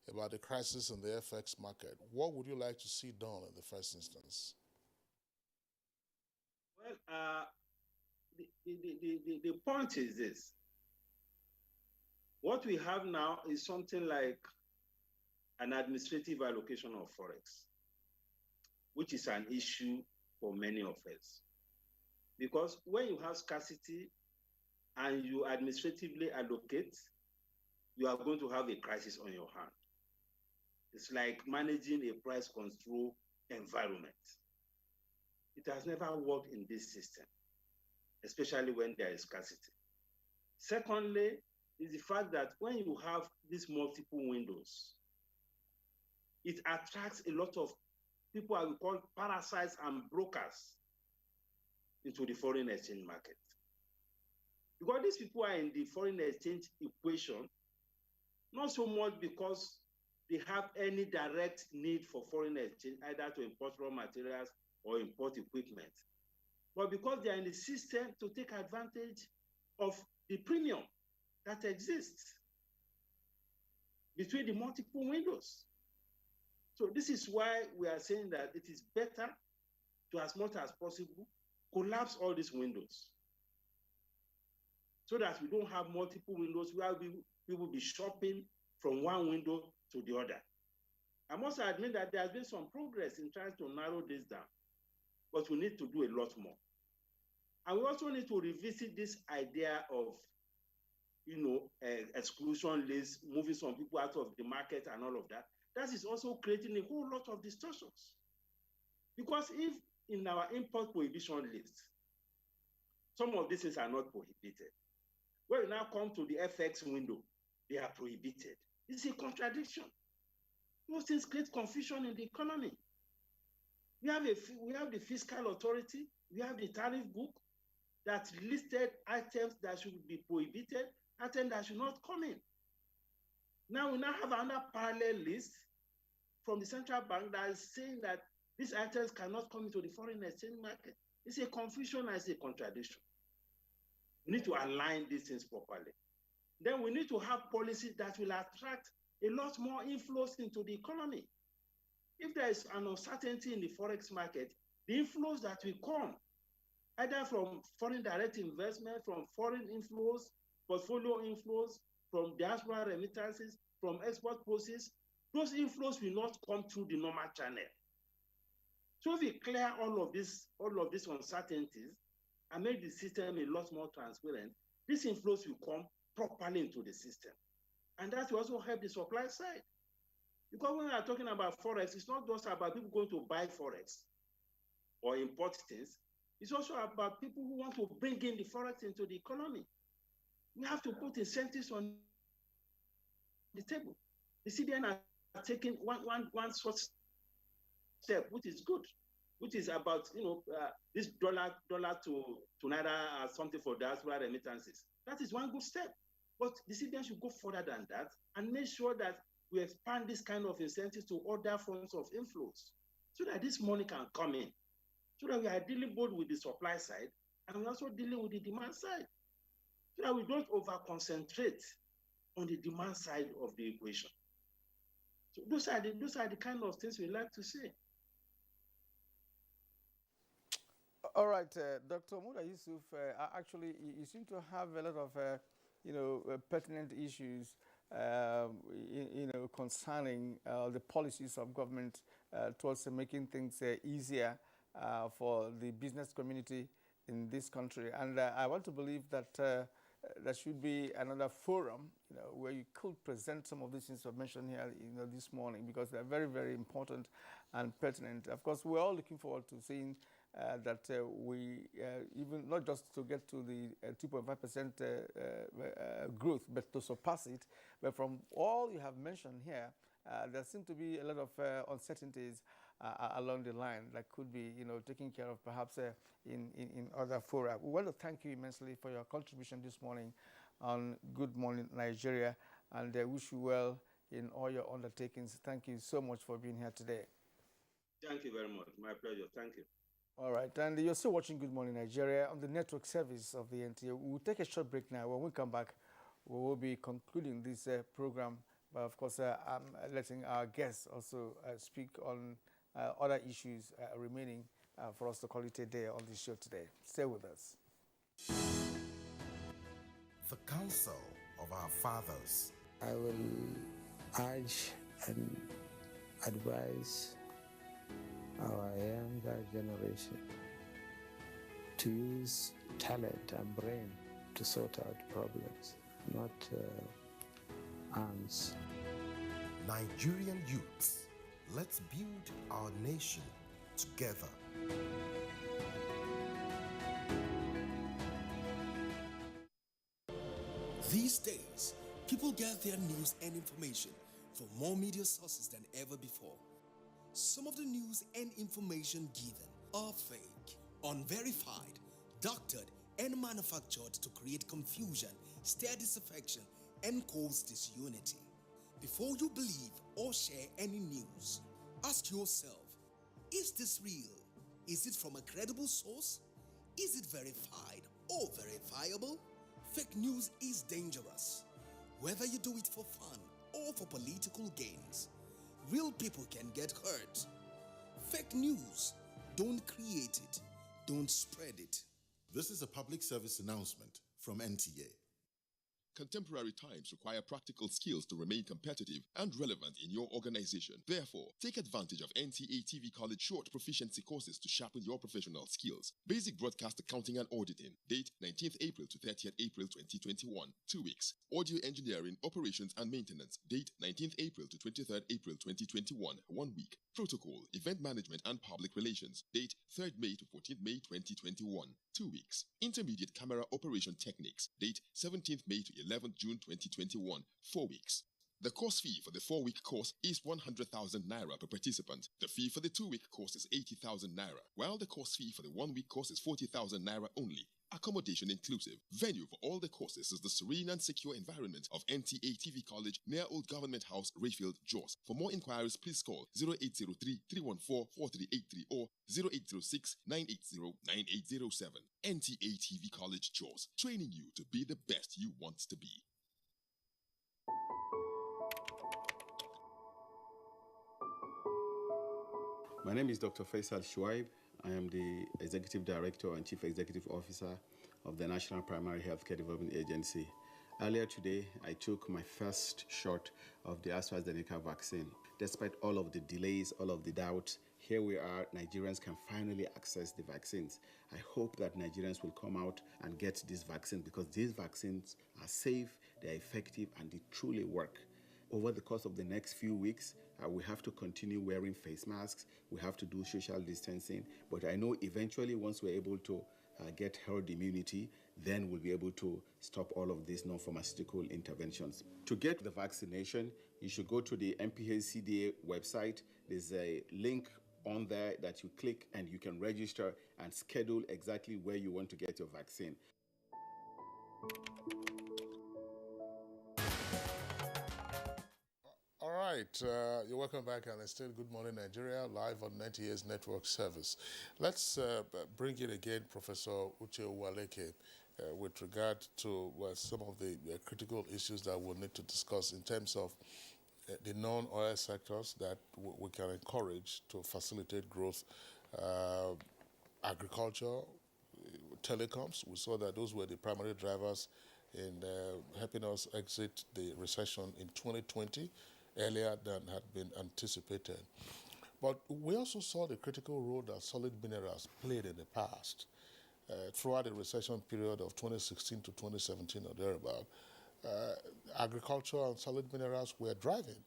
about the crisis in the FX market. What would you like to see done in the first instance? Well, the point is this. What we have now is something like an administrative allocation of forex, which is an issue for many of us. Because when you have scarcity and you administratively allocate, you are going to have a crisis on your hand. It's like managing a price control environment. It has never worked in this system, especially when there is scarcity. Secondly, is the fact that when you have these multiple windows, it attracts a lot of people I would call parasites and brokers into the foreign exchange market. Because these people are in the foreign exchange equation, not so much because they have any direct need for foreign exchange, either to import raw materials or import equipment, but because they are in the system to take advantage of the premium that exists between the multiple windows. So this is why we are saying that it is better to, as much as possible, collapse all these windows so that we don't have multiple windows where we will be shopping from one window to the other. I must admit that there has been some progress in trying to narrow this down, but we need to do a lot more. And we also need to revisit this idea of, exclusion lists, moving some people out of the market and all of that. That is also creating a whole lot of distortions. Because if in our import prohibition list, some of these things are not prohibited, when we now come to the FX window, they are prohibited. It's a contradiction. Those things create confusion in the economy. We have the fiscal authority, we have the tariff book that listed items that should be prohibited, items that should not come in. Now we have another parallel list from the central bank that is saying that these items cannot come into the foreign exchange market. It's a confusion and it's a contradiction. We need to align these things properly. Then we need to have policies that will attract a lot more inflows into the economy. If there is an uncertainty in the forex market, the inflows that will come, either from foreign direct investment, from foreign inflows, portfolio inflows, from diaspora remittances, from export proceeds, those inflows will not come through the normal channel. So if we clear all of these uncertainties and make the system a lot more transparent, these inflows will come properly into the system. And that will also help the supply side. Because when we are talking about forex, it's not just about people going to buy forex or import things. It's also about people who want to bring in the forex into the economy. We have to put incentives on the table. The CBN are taking one such step, which is good, which is about this dollar to naira something for diaspora remittances. That is one good step. But the CBN should go further than that and make sure that we expand this kind of incentives to other forms of inflows so that this money can come in, so that we are dealing both with the supply side and we're also dealing with the demand side, so that we don't over-concentrate on the demand side of the equation. So those are the kind of things we like to see. All right, Dr. Muda Yusuf, actually, you seem to have a lot of pertinent issues, concerning the policies of government towards making things easier for the business community in this country. And I want to believe that there should be another forum, where you could present some of these things I've mentioned here, this morning, because they're very, very important and pertinent. Of course, we're all looking forward to seeing that we even not just to get to the 2.5% growth, but to surpass it. But from all you have mentioned here, there seem to be a lot of uncertainties along the line that could be, taken care of perhaps in other fora. We want to thank you immensely for your contribution this morning on Good Morning Nigeria, and wish you well in all your undertakings. Thank you so much for being here today. Thank you very much. My pleasure. Thank you. All right, and you're still watching Good Morning Nigeria on the network service of the NTA. We'll take a short break now. When we come back, we will be concluding this program. But of course, I'm letting our guests also speak on other issues remaining for us to call it a day on this show today. Stay with us. The counsel of our fathers. I will urge and advise our younger generation to use talent and brain to sort out problems, not arms. Nigerian youths, let's build our nation together. These days, people get their news and information from more media sources than ever before. Some of the news and information given are fake, unverified, doctored, and manufactured to create confusion, stir disaffection, and cause disunity. Before you believe or share any news, ask yourself, is this real? Is it from a credible source? Is it verified or verifiable? Fake news is dangerous, whether you do it for fun or for political gains. Real people can get hurt. Fake news, don't create it, don't spread it. This is a public service announcement from NTA. Contemporary times require practical skills to remain competitive and relevant in your organization. Therefore, take advantage of NTA TV College short proficiency courses to sharpen your professional skills. Basic Broadcast Accounting and Auditing. Date 19th April to 30th April 2021. 2 weeks. Audio Engineering, Operations and Maintenance. Date 19th April to 23rd April 2021. 1 week. Protocol, Event Management and Public Relations. Date 3rd May to 14th May 2021. 2 weeks. Intermediate Camera Operation Techniques. Date 17th May to 11th June 2021. 4 weeks. The course fee for the 4-week course is 100,000 naira per participant. The fee for the 2-week course is 80,000 naira, while the course fee for the 1-week course is 40,000 naira only. Accommodation inclusive. Venue for all the courses is the serene and secure environment of NTA TV College near Old Government House, Rayfield, Jos. For more inquiries, please call 0803-314-4383 or 0806-980-9807. NTA TV College, Jos, training you to be the best you want to be. My name is Dr. Faisal Shuaib. I am the Executive Director and Chief Executive Officer of the National Primary Healthcare Development Agency. Earlier today, I took my first shot of the AstraZeneca vaccine. Despite all of the delays, all of the doubts, here we are, Nigerians can finally access the vaccines. I hope that Nigerians will come out and get this vaccine because these vaccines are safe, they are effective, and they truly work. Over the course of the next few weeks, we have to continue wearing face masks. We have to do social distancing. But I know eventually once we're able to get herd immunity, then we'll be able to stop all of these non-pharmaceutical interventions. To get the vaccination, you should go to the MPHCDA website. There's a link on there that you click and you can register and schedule exactly where you want to get your vaccine. All right, you're welcome back, and it's still Good Morning Nigeria, live on NTA's network service. Let's bring in again Professor Uche Waleke with regard to some of the critical issues that we'll need to discuss in terms of the non-oil sectors that we can encourage to facilitate growth. Agriculture, telecoms, we saw that those were the primary drivers in helping us exit the recession in 2020. Earlier than had been anticipated. But we also saw the critical role that solid minerals played in the past. Throughout the recession period of 2016 to 2017 or thereabout, agriculture and solid minerals were driving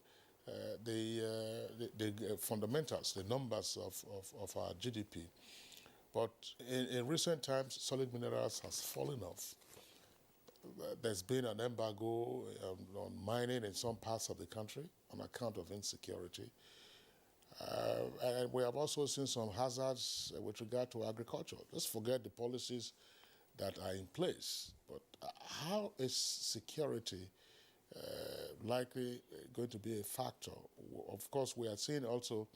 the fundamentals, the numbers of our GDP. But in recent times, solid minerals has fallen off. There's been an embargo on mining in some parts of the country on account of insecurity. And we have also seen some hazards with regard to agriculture. Let's forget the policies that are in place. But how is security likely going to be a factor? Of course, we are seeing also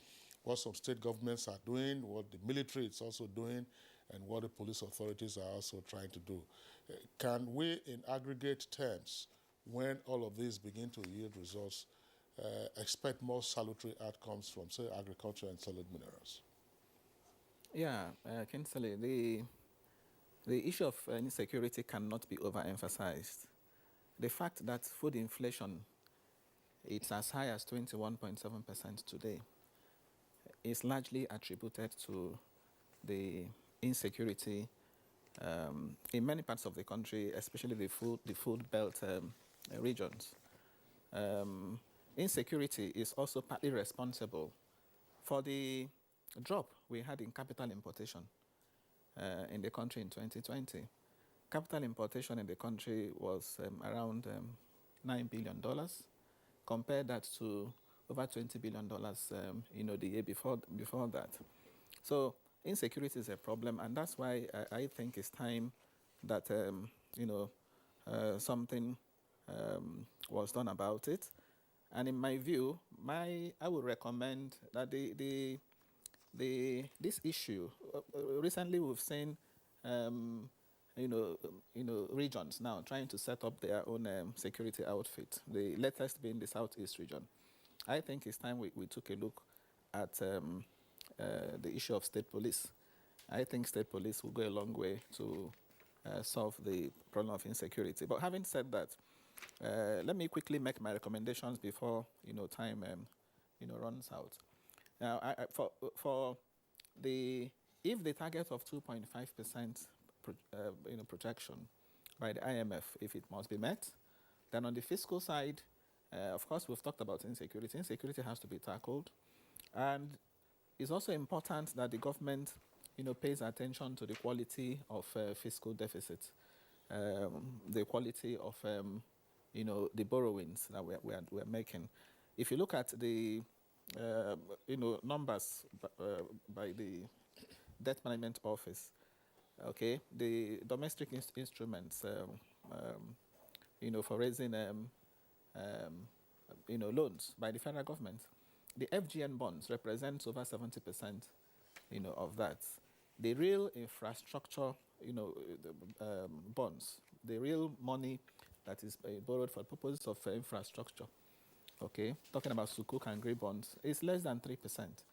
what some state governments are doing, what the military is also doing, and what the police authorities are also trying to do. Can we, in aggregate terms, when all of these begin to yield results, expect more salutary outcomes from, say, agriculture and solid minerals? Yeah, Kinsley, the issue of insecurity cannot be overemphasized. The fact that food inflation it's as high as 21.7% today is largely attributed to the insecurity in many parts of the country, especially the food belt regions. Insecurity is also partly responsible for the drop we had in capital importation in the country in 2020. Capital importation in the country was around $9 billion. Compare that to over $20 billion, the year before that. So insecurity is a problem, and that's why I think it's time that something was done about it. And in my view, I would recommend that this issue. Recently, we've seen regions now trying to set up their own security outfit. The latest being the Southeast region. I think it's time we took a look at the issue of state police. I think state police will go a long way to solve the problem of insecurity. But having said that, let me quickly make my recommendations before time runs out. Now, if the target of 2.5% projection by the IMF, if it must be met, then on the fiscal side, of course, we've talked about insecurity. Insecurity has to be tackled, and it's also important that the government, pays attention to the quality of fiscal deficit, the quality of, the borrowings that we're making. If you look at the, numbers by the Debt Management Office, okay, the domestic instruments, for raising, loans by the federal government, the FGN bonds represent over 70%, of that. The real infrastructure, bonds, the real money that is borrowed for purposes of infrastructure, okay, talking about Sukuk and Grey bonds, is less than 3%.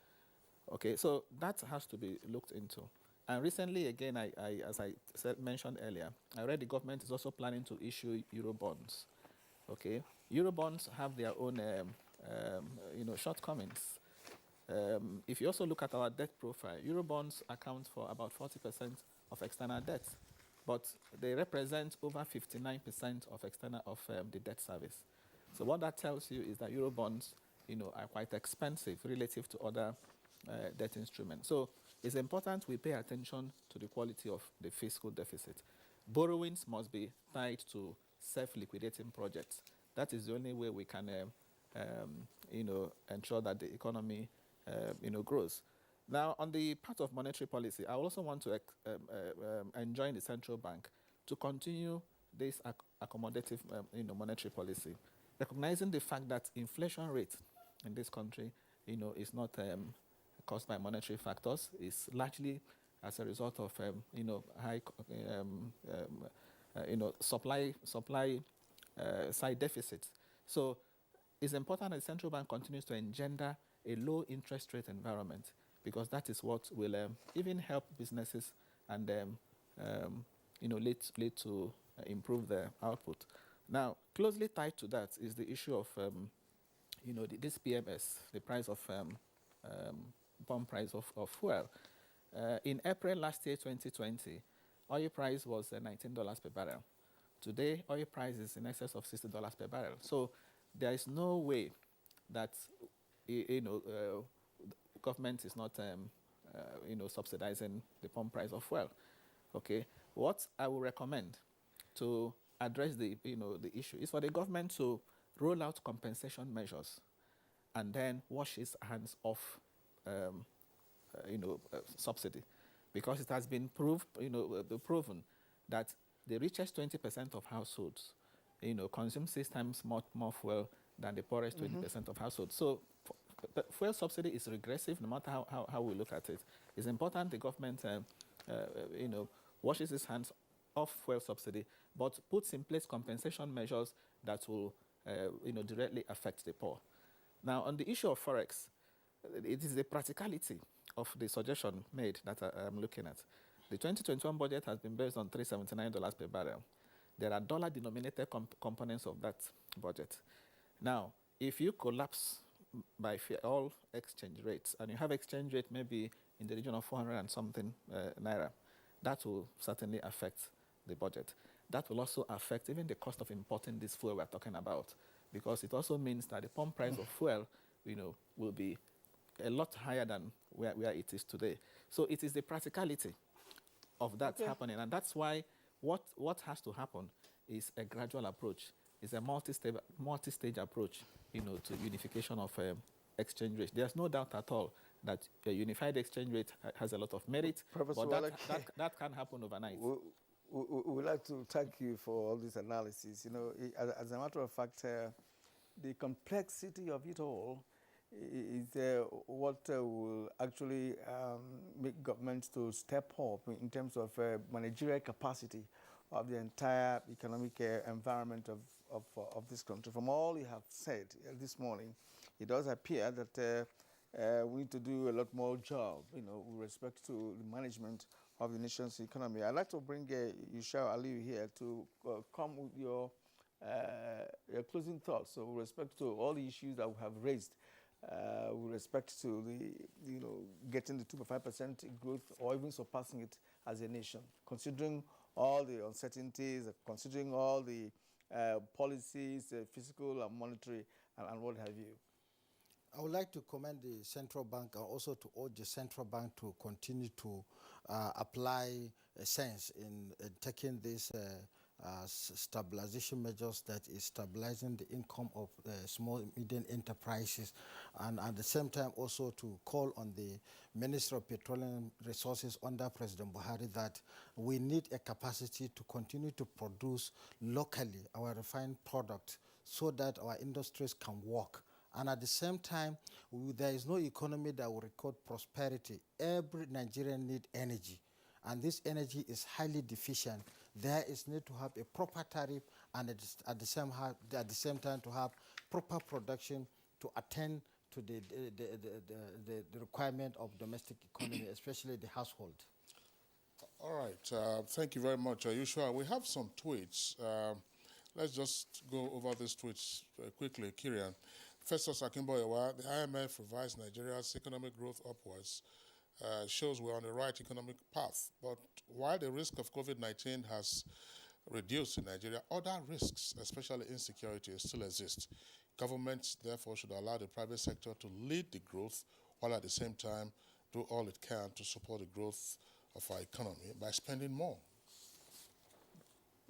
Okay, so that has to be looked into. And recently, again, as I mentioned earlier, I read the government is also planning to issue Eurobonds. Okay, Eurobonds have their own, shortcomings. If you also look at our debt profile, Eurobonds account for about 40% of external debt, but they represent over 59% of the debt service. So what that tells you is that Eurobonds, are quite expensive relative to other debt instruments. So it's important we pay attention to the quality of the fiscal deficit. Borrowings must be tied to self-liquidating projects. That is the only way we can, ensure that the economy, grows. Now, on the part of monetary policy, I also want to enjoin the central bank to continue this accommodative, monetary policy, recognizing the fact that inflation rate in this country, is not caused by monetary factors. It's largely as a result of, high, supply side deficit. So it's important that the central bank continues to engender a low interest rate environment, because that is what will even help businesses and lead to improve their output. Now, closely tied to that is the issue of this PMS, the price of pump price of fuel. In April last year, 2020, oil price was $19 per barrel. Today, oil price is in excess of $60 per barrel. So there is no way that government is not subsidizing the pump price of fuel. Okay, what I will recommend to address the issue is for the government to roll out compensation measures and then wash its hands off subsidy, because it has been proven that the richest 20% of households, consume 6 times more fuel than the poorest 20% of households. So fuel subsidy is regressive, no matter how we look at it. It's important the government, washes its hands off fuel subsidy, but puts in place compensation measures that will, directly affect the poor. Now, on the issue of forex, it is the practicality of the suggestion made that I'm looking at. The 2021 budget has been based on $379 per barrel. There are dollar-denominated components of that budget. Now, if you collapse by all exchange rates, and you have exchange rate maybe in the region of 400 and something naira, that will certainly affect the budget. That will also affect even the cost of importing this fuel we're talking about, because it also means that the pump price of fuel, will be a lot higher than where it is today. So it is the practicality of that happening, and that's why what has to happen is a gradual approach, is a multi-stage approach, to unification of exchange rate. There's no doubt at all that a unified exchange rate has a lot of merit, Professor but that can't happen overnight. We would like to thank you for all this analysis. As a matter of fact, the complexity of it all is what will actually make governments to step up in terms of managerial capacity of the entire economic environment of this country. From all you have said this morning, it does appear that we need to do a lot more job, with respect to the management of the nation's economy. I'd like to bring Yushau Aliyu here to come with your closing thoughts. So with respect to all the issues that we have raised, with respect to the, getting the 2.5% growth or even surpassing it as a nation, considering all the uncertainties, considering all the policies, physical and monetary, and what have you. I would like to commend the central bank and also to urge the central bank to continue to apply sense in taking these stabilization measures that is stabilizing the income of small and medium enterprises, and at the same time also to call on the Minister of Petroleum Resources under President Buhari that we need a capacity to continue to produce locally our refined product so that our industries can work. And at the same time, there is no economy that will record prosperity. Every Nigerian needs energy, and this energy is highly deficient. There is need to have a proper tariff, and at the same time to have proper production to attend to the requirement of domestic economy, especially the household. All right. Thank you very much, Yushua. We have some tweets. Let's just go over these tweets quickly. Kirian. Festus Akimboyewa, the IMF revised Nigeria's economic growth upwards, shows we're on the right economic path. But while the risk of COVID-19 has reduced in Nigeria, other risks, especially insecurity, still exist. Governments, therefore, should allow the private sector to lead the growth, while at the same time do all it can to support the growth of our economy by spending more.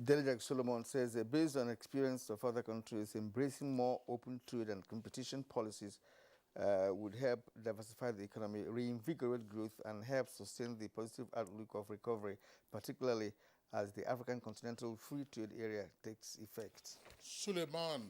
Delegate Solomon says, based on experience of other countries, embracing more open trade and competition policies would help diversify the economy, reinvigorate growth, and help sustain the positive outlook of recovery, particularly as the African Continental Free Trade Area takes effect. Suleiman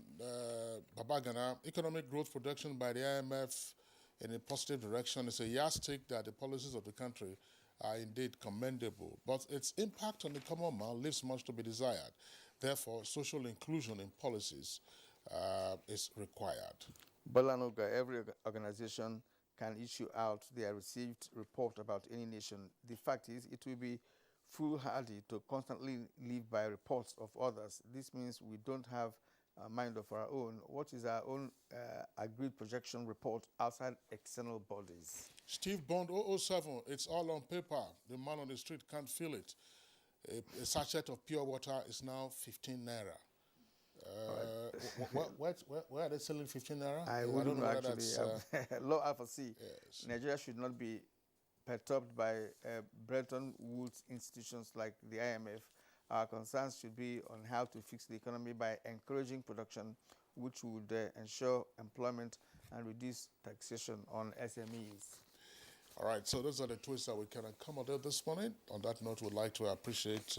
Babagana, economic growth projection by the IMF in a positive direction is a yardstick that the policies of the country are indeed commendable, but its impact on the common man leaves much to be desired. Therefore, social inclusion in policies is required. Balanoga, every organization can issue out their received report about any nation. The fact is, it will be foolhardy to constantly live by reports of others. This means we don't have a mind of our own. What is our own agreed projection report outside external bodies? Steve Bond 007, it's all on paper. The man on the street can't feel it. A sachet of pure water is now 15 naira. Where are they selling 15 naira? I don't know actually. Law I foresee. Yes. Nigeria should not be perturbed by Bretton Woods institutions like the IMF. Our concerns should be on how to fix the economy by encouraging production, which would ensure employment and reduce taxation on SMEs. All right, so those are the twists that we can accommodate this morning. On that note, we'd like to appreciate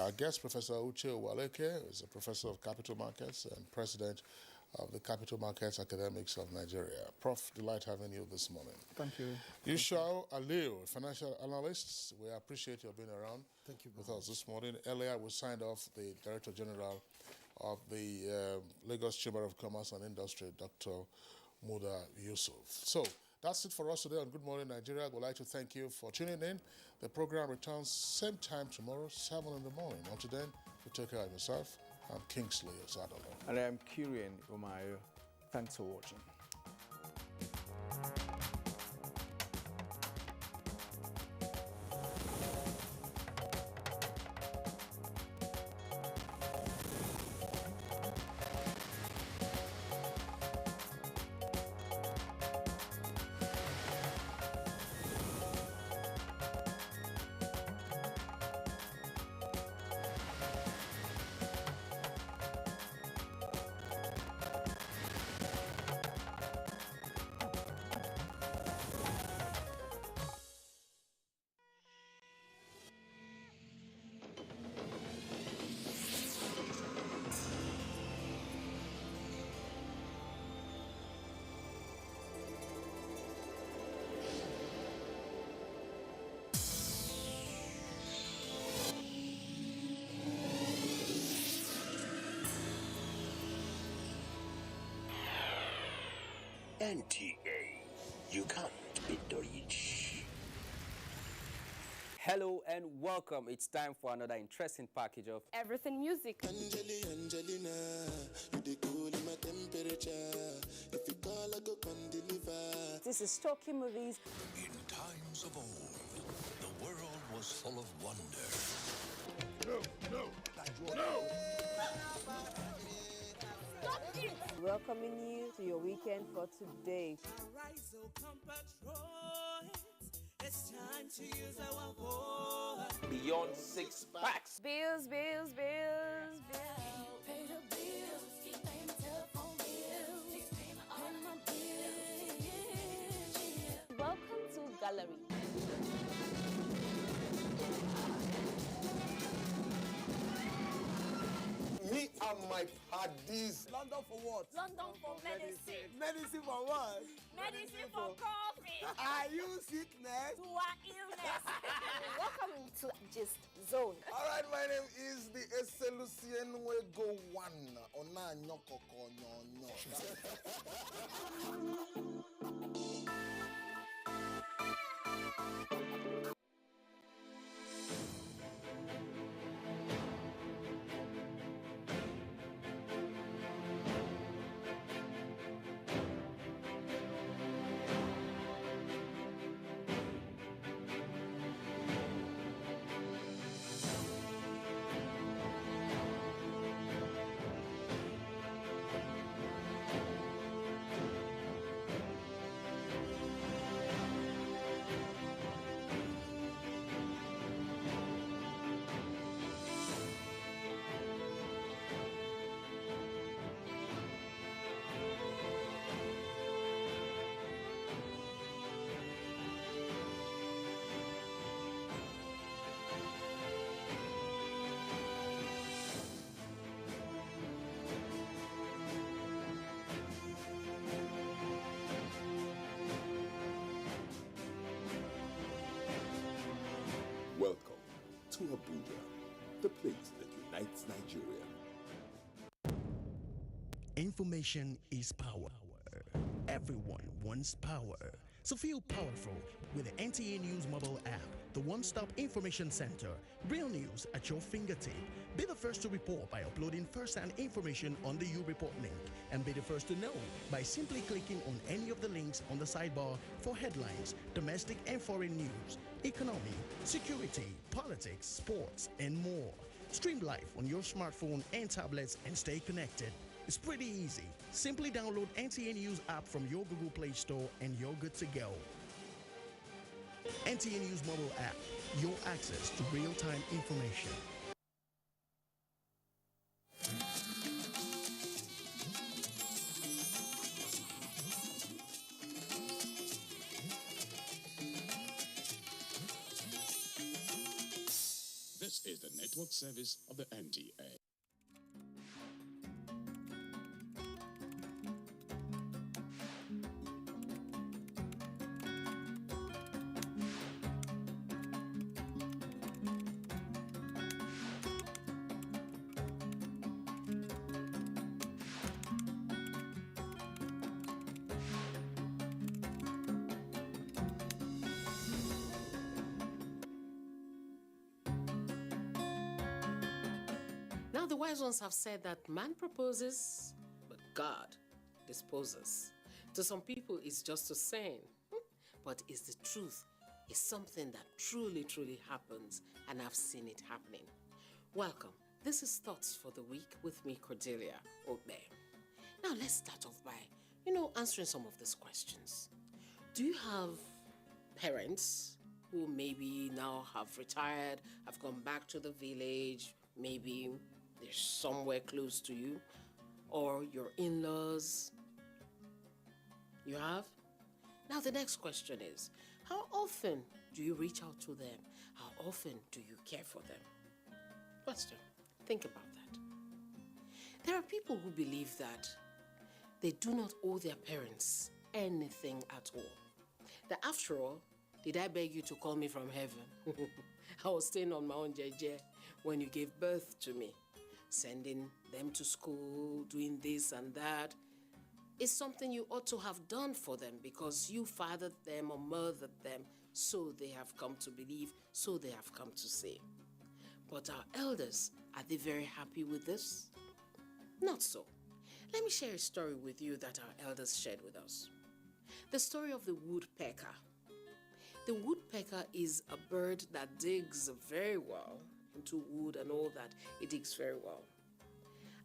our guest, Professor Uche Waleke, who is a professor of capital markets and president of the Capital Markets Academics of Nigeria. Prof, delight having you this morning. Thank you. Yushao Aliu, financial analyst, we appreciate your being around with us this morning. Earlier, we signed off the Director General of the Lagos Chamber of Commerce and Industry, Dr. Muda Yusuf. So, that's it for us today on Good Morning Nigeria. We'd like to thank you for tuning in. The program returns same time tomorrow, 7 in the morning. Until then, you take care of yourself. I'm Kingsley Osadolo. And I'm Kirian Umayo. Thanks for watching. NTA, you can't beat the rich. Hello and welcome. It's time for another interesting package of Everything Music. Angelina, you dey cool in my temperature. If you call, I go come deliver. This is Talking Movies. In times of old, the world was full of wonder. No! Stop it! Welcoming you to your weekend for today. Arise, O compatriots. It's time to use our voice. Beyond 6 packs. Bills. Pay the bills. Keep paying my telephone bills. Please pay my bills. Welcome to Gallery. Me and my paddies. London for what? London for medicine. Medicine for what? Medicine for coffee. Are you sickness? To our illness. Welcome to Gist Zone. All right, my name is the Eselucien Wego One. Ona nyokoko nyonyo. Welcome to Abuja, the place that unites Nigeria. Information is power. Everyone wants power. So feel powerful with the NTA News mobile app, the one-stop information center. Real news at your fingertip. Be the first to report by uploading first-hand information on the U-Report link. And be the first to know by simply clicking on any of the links on the sidebar for headlines, domestic and foreign news, economy, security, politics, sports, and more. Stream live on your smartphone and tablets and stay connected. It's pretty easy. Simply download NTA News app from your Google Play Store and you're good to go. NTA News mobile app, your access to real-time information. network service of the NTA. Now, the wise ones have said that man proposes, but God disposes. To some people, it's just a saying, but it's the truth. It's something that truly, truly happens, and I've seen it happening. Welcome. This is Thoughts for the Week with me, Cordelia Ogbe. Now, let's start off by, answering some of these questions. Do you have parents who maybe now have retired, have gone back to the village, maybe they're somewhere close to you, or your in-laws? You have? Now the next question is, how often do you reach out to them? How often do you care for them? Question. Think about that. There are people who believe that they do not owe their parents anything at all. That after all, did I beg you to call me from heaven? I was staying on my own JJ when you gave birth to me. Sending them to school, doing this and that, is something you ought to have done for them because you fathered them or mothered them, so they have come to believe, so they have come to say. But our elders, are they very happy with this? Not so. Let me share a story with you that our elders shared with us. The story of the woodpecker. The woodpecker is a bird that digs very well into wood and all that. It digs very well.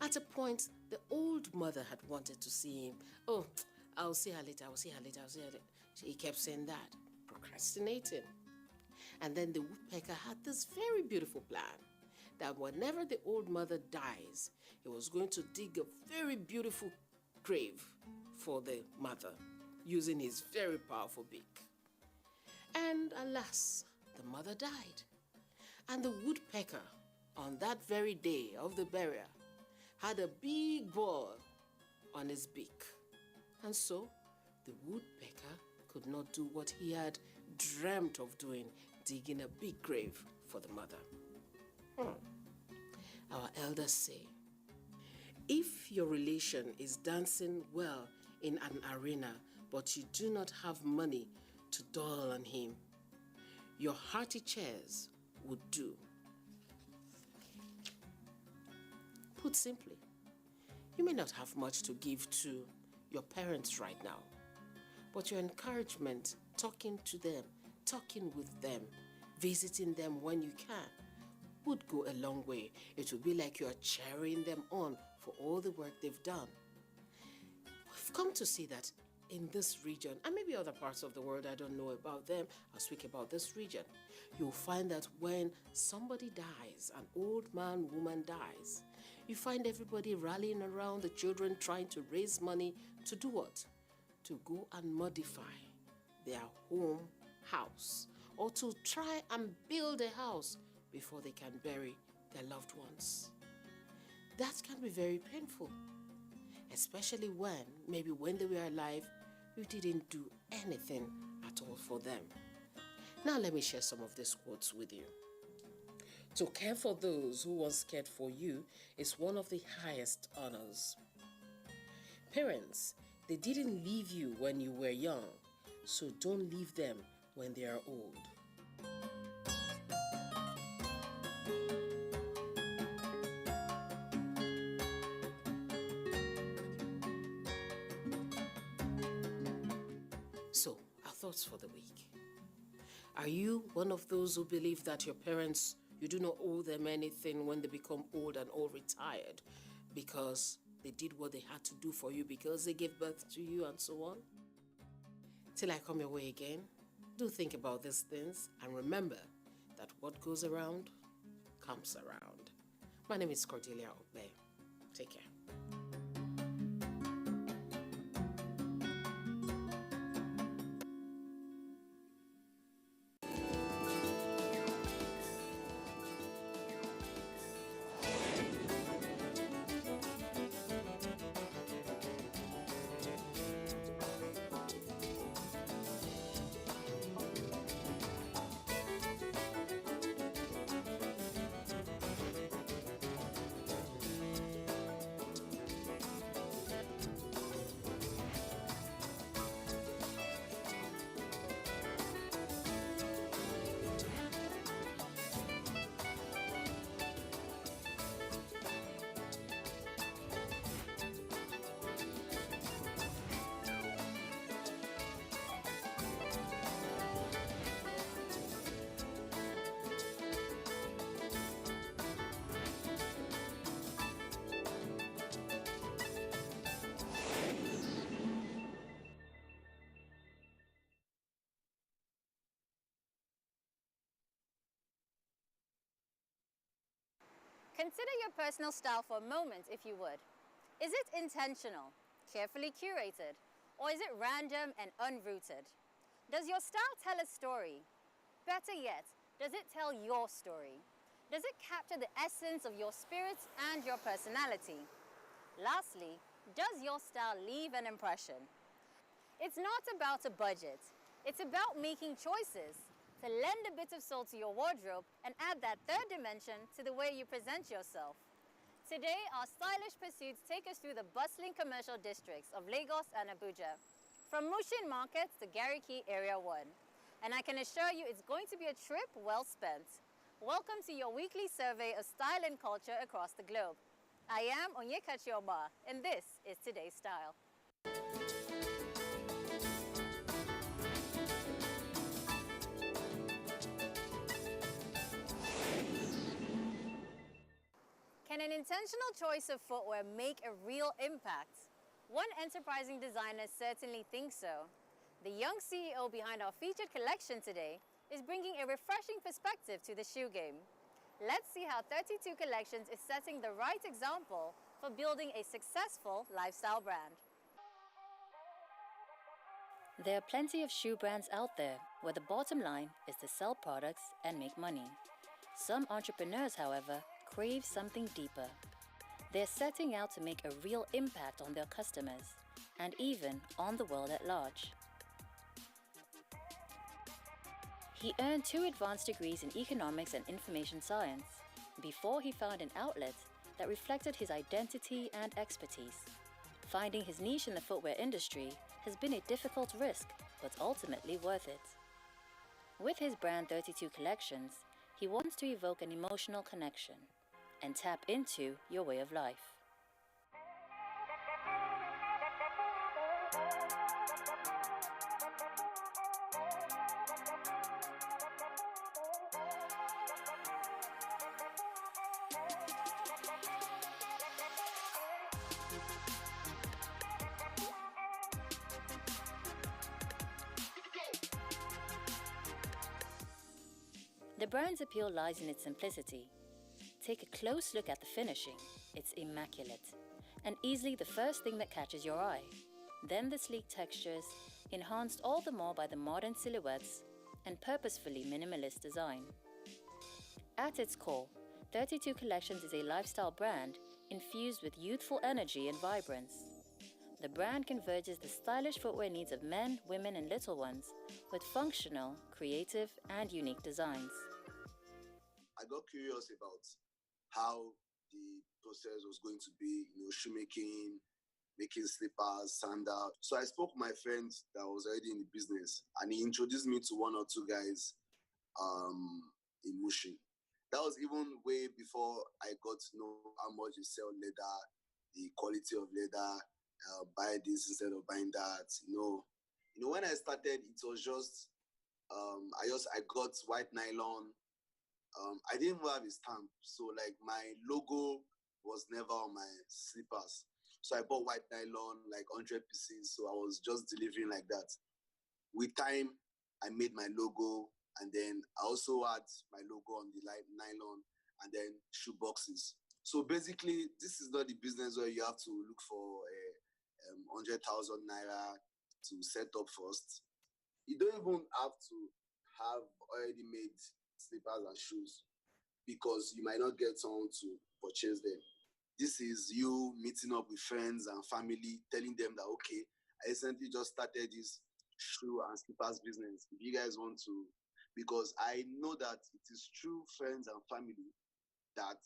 At a point, the old mother had wanted to see him. Oh, I'll see her later, I'll see her later, I'll see her later. He kept saying that, procrastinating. And then the woodpecker had this very beautiful plan that whenever the old mother dies, he was going to dig a very beautiful grave for the mother using his very powerful beak. And alas, the mother died. And the woodpecker, on that very day of the burial, had a big ball on his beak. And so, the woodpecker could not do what he had dreamt of doing, digging a big grave for the mother. Our elders say, if your relation is dancing well in an arena, but you do not have money to dole on him, your hearty cheers would do. Put simply, you may not have much to give to your parents right now, but your encouragement, talking to them, talking with them, visiting them when you can, would go a long way. It would be like you are cheering them on for all the work they've done. We've come to see that in this region, and maybe other parts of the world, I don't know about them, I'll speak about this region. You'll find that when somebody dies, an old man, woman dies, you find everybody rallying around the children trying to raise money to do what? To go and modify their home house, or to try and build a house before they can bury their loved ones. That can be very painful, especially maybe when they were alive, you didn't do anything at all for them. Now let me share some of these quotes with you. To care for those who once cared for you is one of the highest honors. Parents, they didn't leave you when you were young, so don't leave them when they are old. So, our thoughts for the week. Are you one of those who believe that your parents, you do not owe them anything when they become old and all retired because they did what they had to do for you because they gave birth to you and so on? Till I come your way again, do think about these things and remember that what goes around comes around. My name is Cordelia Ogbe. Take care. Consider your personal style for a moment, if you would. Is it intentional, carefully curated, or is it random and unrooted? Does your style tell a story? Better yet, does it tell your story? Does it capture the essence of your spirit and your personality? Lastly, does your style leave an impression? It's not about a budget. It's about making choices to lend a bit of soul to your wardrobe and add that third dimension to the way you present yourself. Today, our stylish pursuits take us through the bustling commercial districts of Lagos and Abuja, from Mushin Market to Gariki Area 1. And I can assure you it's going to be a trip well spent. Welcome to your weekly survey of style and culture across the globe. I am Onyekachi Oba, and this is Today's Style. Can an intentional choice of footwear make a real impact? One enterprising designer certainly thinks so. The young CEO behind our featured collection today is bringing a refreshing perspective to the shoe game. Let's see how 32 Collections is setting the right example for building a successful lifestyle brand. There are plenty of shoe brands out there where the bottom line is to sell products and make money. Some entrepreneurs, however, crave something deeper. They're setting out to make a real impact on their customers and even on the world at large. He earned 2 advanced degrees in economics and information science before he found an outlet that reflected his identity and expertise. Finding his niche in the footwear industry has been a difficult risk, but ultimately worth it. With his brand 32 Collections, he wants to evoke an emotional connection and tap into your way of life. The brand's appeal lies in its simplicity. Take a close look at the finishing. It's immaculate, and easily the first thing that catches your eye. Then the sleek textures, enhanced all the more by the modern silhouettes and purposefully minimalist design. At its core, 32 Collections is a lifestyle brand infused with youthful energy and vibrance. The brand converges the stylish footwear needs of men, women, and little ones with functional, creative, and unique designs. I got curious about how the process was going to be, shoemaking, making slippers, sandals. So I spoke to my friend that was already in the business, and he introduced me to 1 or 2 guys in Mushin. That was even way before I got to know how much you sell leather, the quality of leather, buy this instead of buying that. When I started, it was just I got white nylon. I didn't even have a stamp, so like my logo was never on my slippers. So I bought white nylon, like 100 pieces. So I was just delivering like that. With time, I made my logo, and then I also had my logo on the light nylon, and then shoe boxes. So basically, this is not the business where you have to look for 100,000 naira to set up first. You don't even have to have already made slippers and shoes because you might not get someone to purchase them. This is you meeting up with friends and family, telling them that, okay, I recently just started this shoe and slippers business. If you guys want to, because I know that it is through friends and family that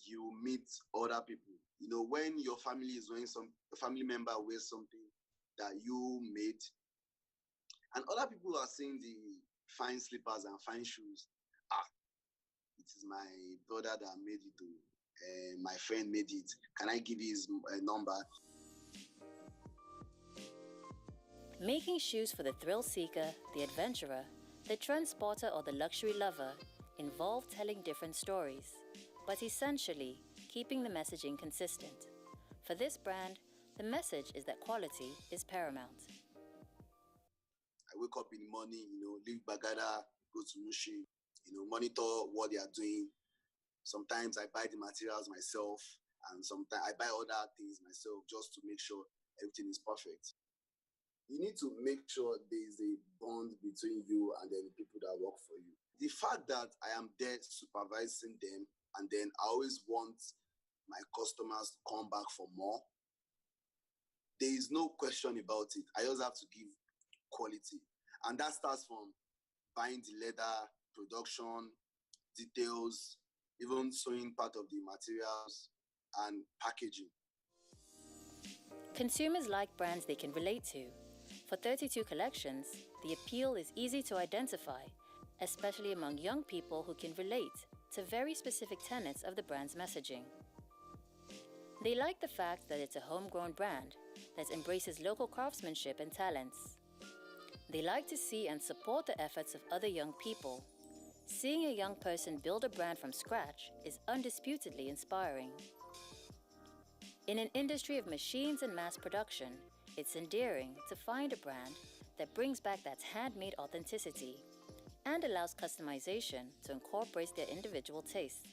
you meet other people. When your family is wearing a family member wears something that you made, and other people are seeing the fine slippers and fine shoes. It is my brother that made it. My friend made it. Can I give you his number? Making shoes for the thrill seeker, the adventurer, the transporter, or the luxury lover involve telling different stories, but essentially keeping the messaging consistent. For this brand, the message is that quality is paramount. I wake up in the morning, leave Bagada, go to Mushin, monitor what they are doing. Sometimes I buy the materials myself, and sometimes I buy other things myself just to make sure everything is perfect. You need to make sure there is a bond between you and then the people that work for you. The fact that I am there supervising them, and then I always want my customers to come back for more, there is no question about it. I just have to give quality. And that starts from buying the leather, production, details, even sewing part of the materials, and packaging. Consumers like brands they can relate to. For 32 Collections, the appeal is easy to identify, especially among young people who can relate to very specific tenets of the brand's messaging. They like the fact that it's a homegrown brand that embraces local craftsmanship and talents. They like to see and support the efforts of other young people. Seeing a young person build a brand from scratch is undisputedly inspiring. In an industry of machines and mass production, it's endearing to find a brand that brings back that handmade authenticity and allows customization to incorporate their individual tastes.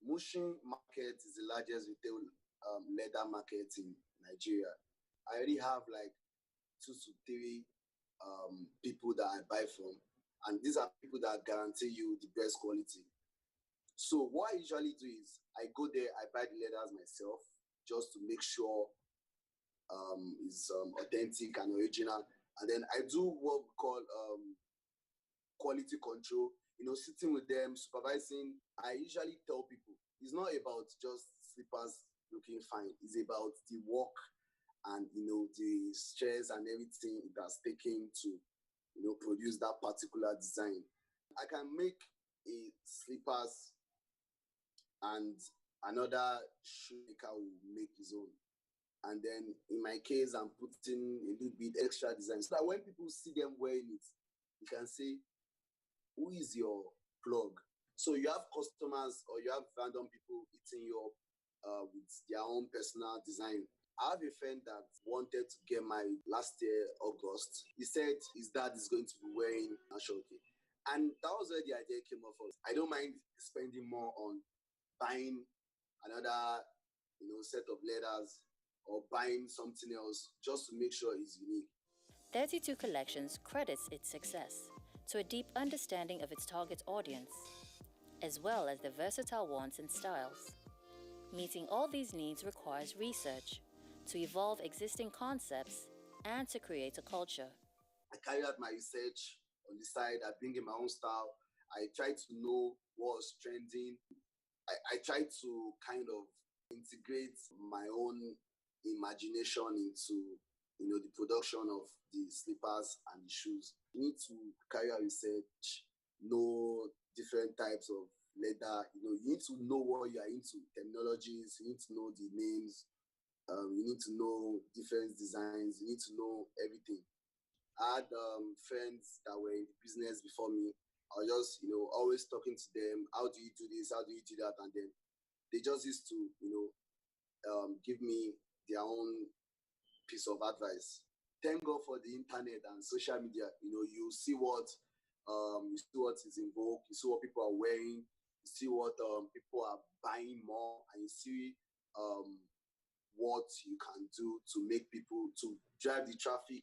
Mushin market is the largest retail leather market in Nigeria. I already have like 2 to 3 people that I buy from, and these are people that guarantee you the best quality. So what I usually do is I go there, I buy the leathers myself just to make sure it's authentic and original. And then I do what we call quality control, sitting with them, supervising. I usually tell people it's not about just slippers looking fine. It's about the work and, the stress and everything it has taken to, produce that particular design. I can make a slippers and another shoemaker will make his own. And then in my case, I'm putting a little bit extra design so that when people see them wearing it, you can say, who is your plug? So you have customers or you have random people eating you up with their own personal design. I have a friend that wanted to get married last year, August. He said his dad is going to be wearing a shorty. And that was where the idea came up from. I don't mind spending more on buying another, set of leathers or buying something else just to make sure it's unique. 32 Collections credits its success to a deep understanding of its target audience, as well as the versatile wants and styles. Meeting all these needs requires research to evolve existing concepts and to create a culture. I carry out my research on the side. I bring in my own style. I try to know what's trending. I try to kind of integrate my own imagination into, the production of the slippers and the shoes. You need to carry out research, know different types of leather. You need to know what you are into, terminologies. You need to know the names. You need to know different designs. You need to know everything. I had friends that were in the business before me. I was just, always talking to them. How do you do this? How do you do that? And then they just used to, give me their own piece of advice. Thank God for the internet and social media. You see what is in vogue. You see what people are wearing. You see what people are buying more, and you see what you can do to make people, to drive the traffic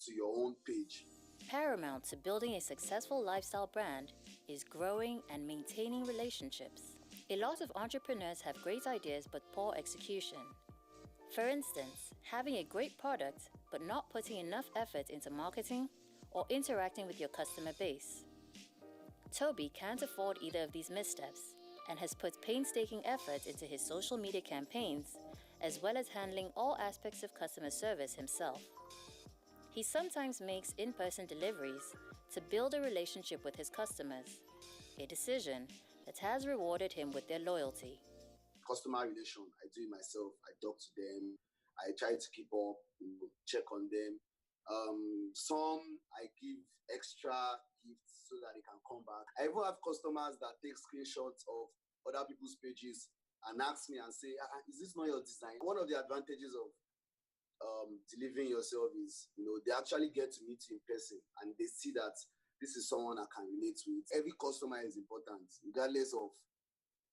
to your own page. Paramount to building a successful lifestyle brand is growing and maintaining relationships. A lot of entrepreneurs have great ideas but poor execution. For instance, having a great product but not putting enough effort into marketing or interacting with your customer base. Toby can't afford either of these missteps and has put painstaking effort into his social media campaigns, as well as handling all aspects of customer service himself. He sometimes makes in-person deliveries to build a relationship with his customers, a decision that has rewarded him with their loyalty. Customer relation, I do it myself. I talk to them. I try to keep up, check on them. Some I give extra gifts so that they can come back. I even have customers that take screenshots of other people's pages and ask me and say, is this not your design? One of the advantages of delivering yourself is, they actually get to meet you in person and they see that this is someone I can relate with. Every customer is important, regardless of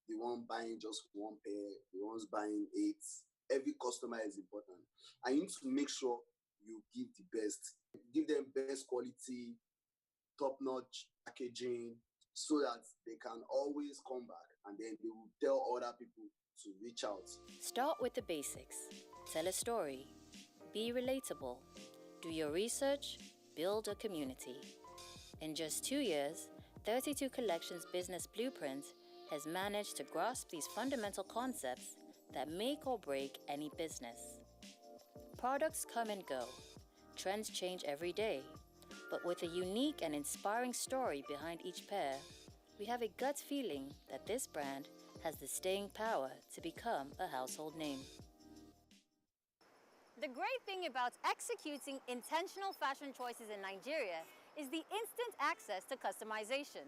the one buying just one pair, the ones buying 8. Every customer is important. And you need to make sure you give the best. Give them best quality, top-notch packaging, so that they can always come back and then they will tell other people to reach out. Start with the basics. Tell a story. Be relatable. Do your research. Build a community. In just 2 years, 32 Collections Business Blueprint has managed to grasp these fundamental concepts that make or break any business. Products come and go. Trends change every day. But with a unique and inspiring story behind each pair, we have a gut feeling that this brand has the staying power to become a household name. The great thing about executing intentional fashion choices in Nigeria is the instant access to customization.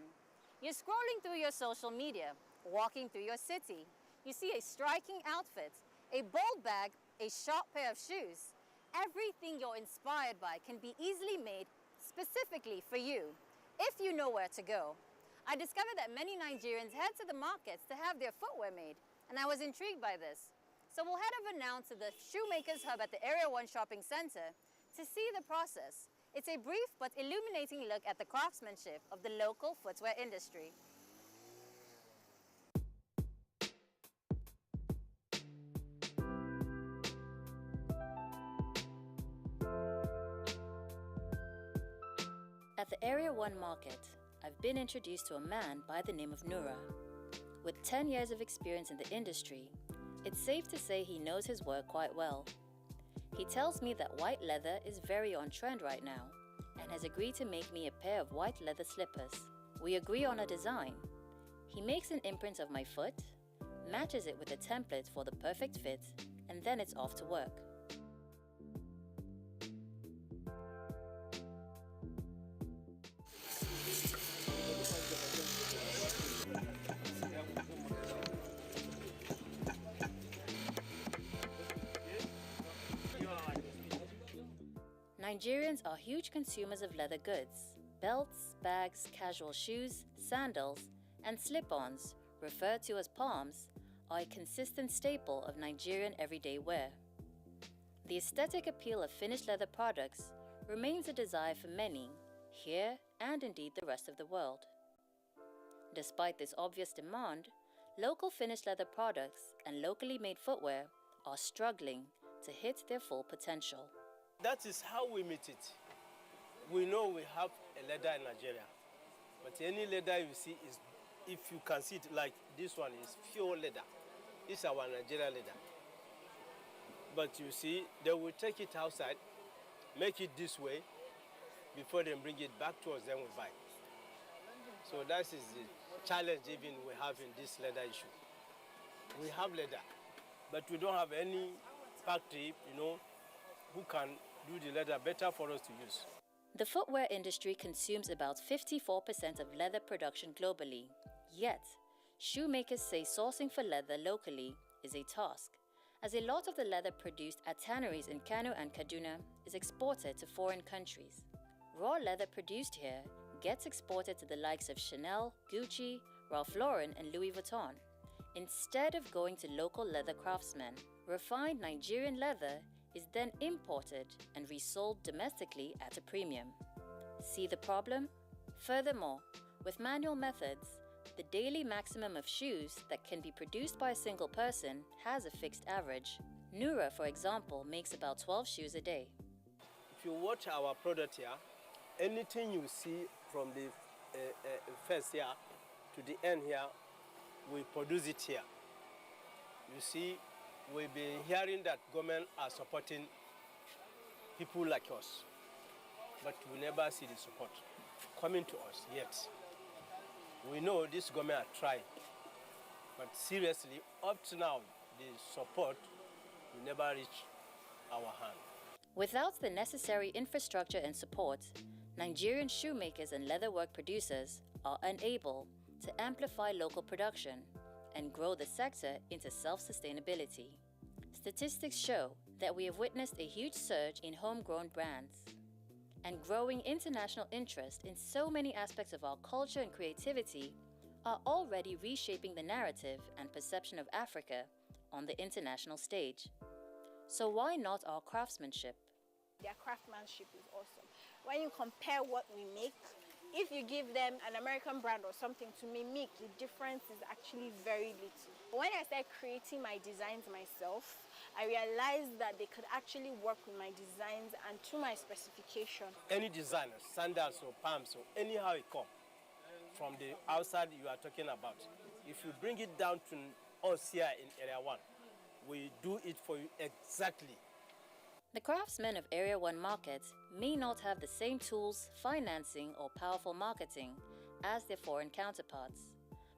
You're scrolling through your social media, walking through your city. You see a striking outfit, a bold bag, a sharp pair of shoes. Everything you're inspired by can be easily made specifically for you, if you know where to go. I discovered that many Nigerians head to the markets to have their footwear made, and I was intrigued by this. So we'll head over now to the Shoemakers Hub at the Area 1 Shopping Center to see the process. It's a brief but illuminating look at the craftsmanship of the local footwear industry. At the Area 1 market, I've been introduced to a man by the name of Nura. With 10 years of experience in the industry, it's safe to say he knows his work quite well. He tells me that white leather is very on trend right now and has agreed to make me a pair of white leather slippers. We agree on a design. He makes an imprint of my foot, matches it with a template for the perfect fit, and then it's off to work. Nigerians are huge consumers of leather goods. Belts, bags, casual shoes, sandals, and slip-ons, referred to as palms, are a consistent staple of Nigerian everyday wear. The aesthetic appeal of finished leather products remains a desire for many, here and indeed the rest of the world. Despite this obvious demand, local finished leather products and locally made footwear are struggling to hit their full potential. That is how we meet it. We know we have a leather in Nigeria, but any leather you see is, if you can see it like this one is pure leather. It's our Nigerian leather. But you see, they will take it outside, make it this way, before they bring it back to us, then we buy. So that is the challenge even we have in this leather issue. We have leather, but we don't have any factory, who can do the leather better for us to use. The footwear industry consumes about 54% of leather production globally. Yet, shoemakers say sourcing for leather locally is a task, as a lot of the leather produced at tanneries in Kano and Kaduna is exported to foreign countries. Raw leather produced here gets exported to the likes of Chanel, Gucci, Ralph Lauren, and Louis Vuitton. Instead of going to local leather craftsmen, refined Nigerian leather is then imported and resold domestically at a premium. See the problem? Furthermore, with manual methods, the daily maximum of shoes that can be produced by a single person has a fixed average. Nura, for example, makes about 12 shoes a day. If you watch our product here, anything you see from the first here to the end here, we produce it here. You see, we've been hearing that government are supporting people like us, but we never see the support coming to us yet. We know this government are trying, but seriously, up to now, the support will never reach our hand. Without the necessary infrastructure and support, Nigerian shoemakers and leatherwork producers are unable to amplify local production and grow the sector into self-sustainability. Statistics show that we have witnessed a huge surge in homegrown brands and growing international interest in so many aspects of our culture and creativity are already reshaping the narrative and perception of Africa on the international stage. So why not our craftsmanship? Their craftsmanship is awesome. When you compare what we make, if you give them an American brand or something to mimic, the difference is actually very little. When I started creating my designs myself, I realized that they could actually work with my designs and to my specification. Any designer, sandals or palms or anyhow it comes, from the outside you are talking about, if you bring it down to us here in Area 1, we do it for you exactly. The craftsmen of Area 1 markets may not have the same tools, financing, or powerful marketing as their foreign counterparts,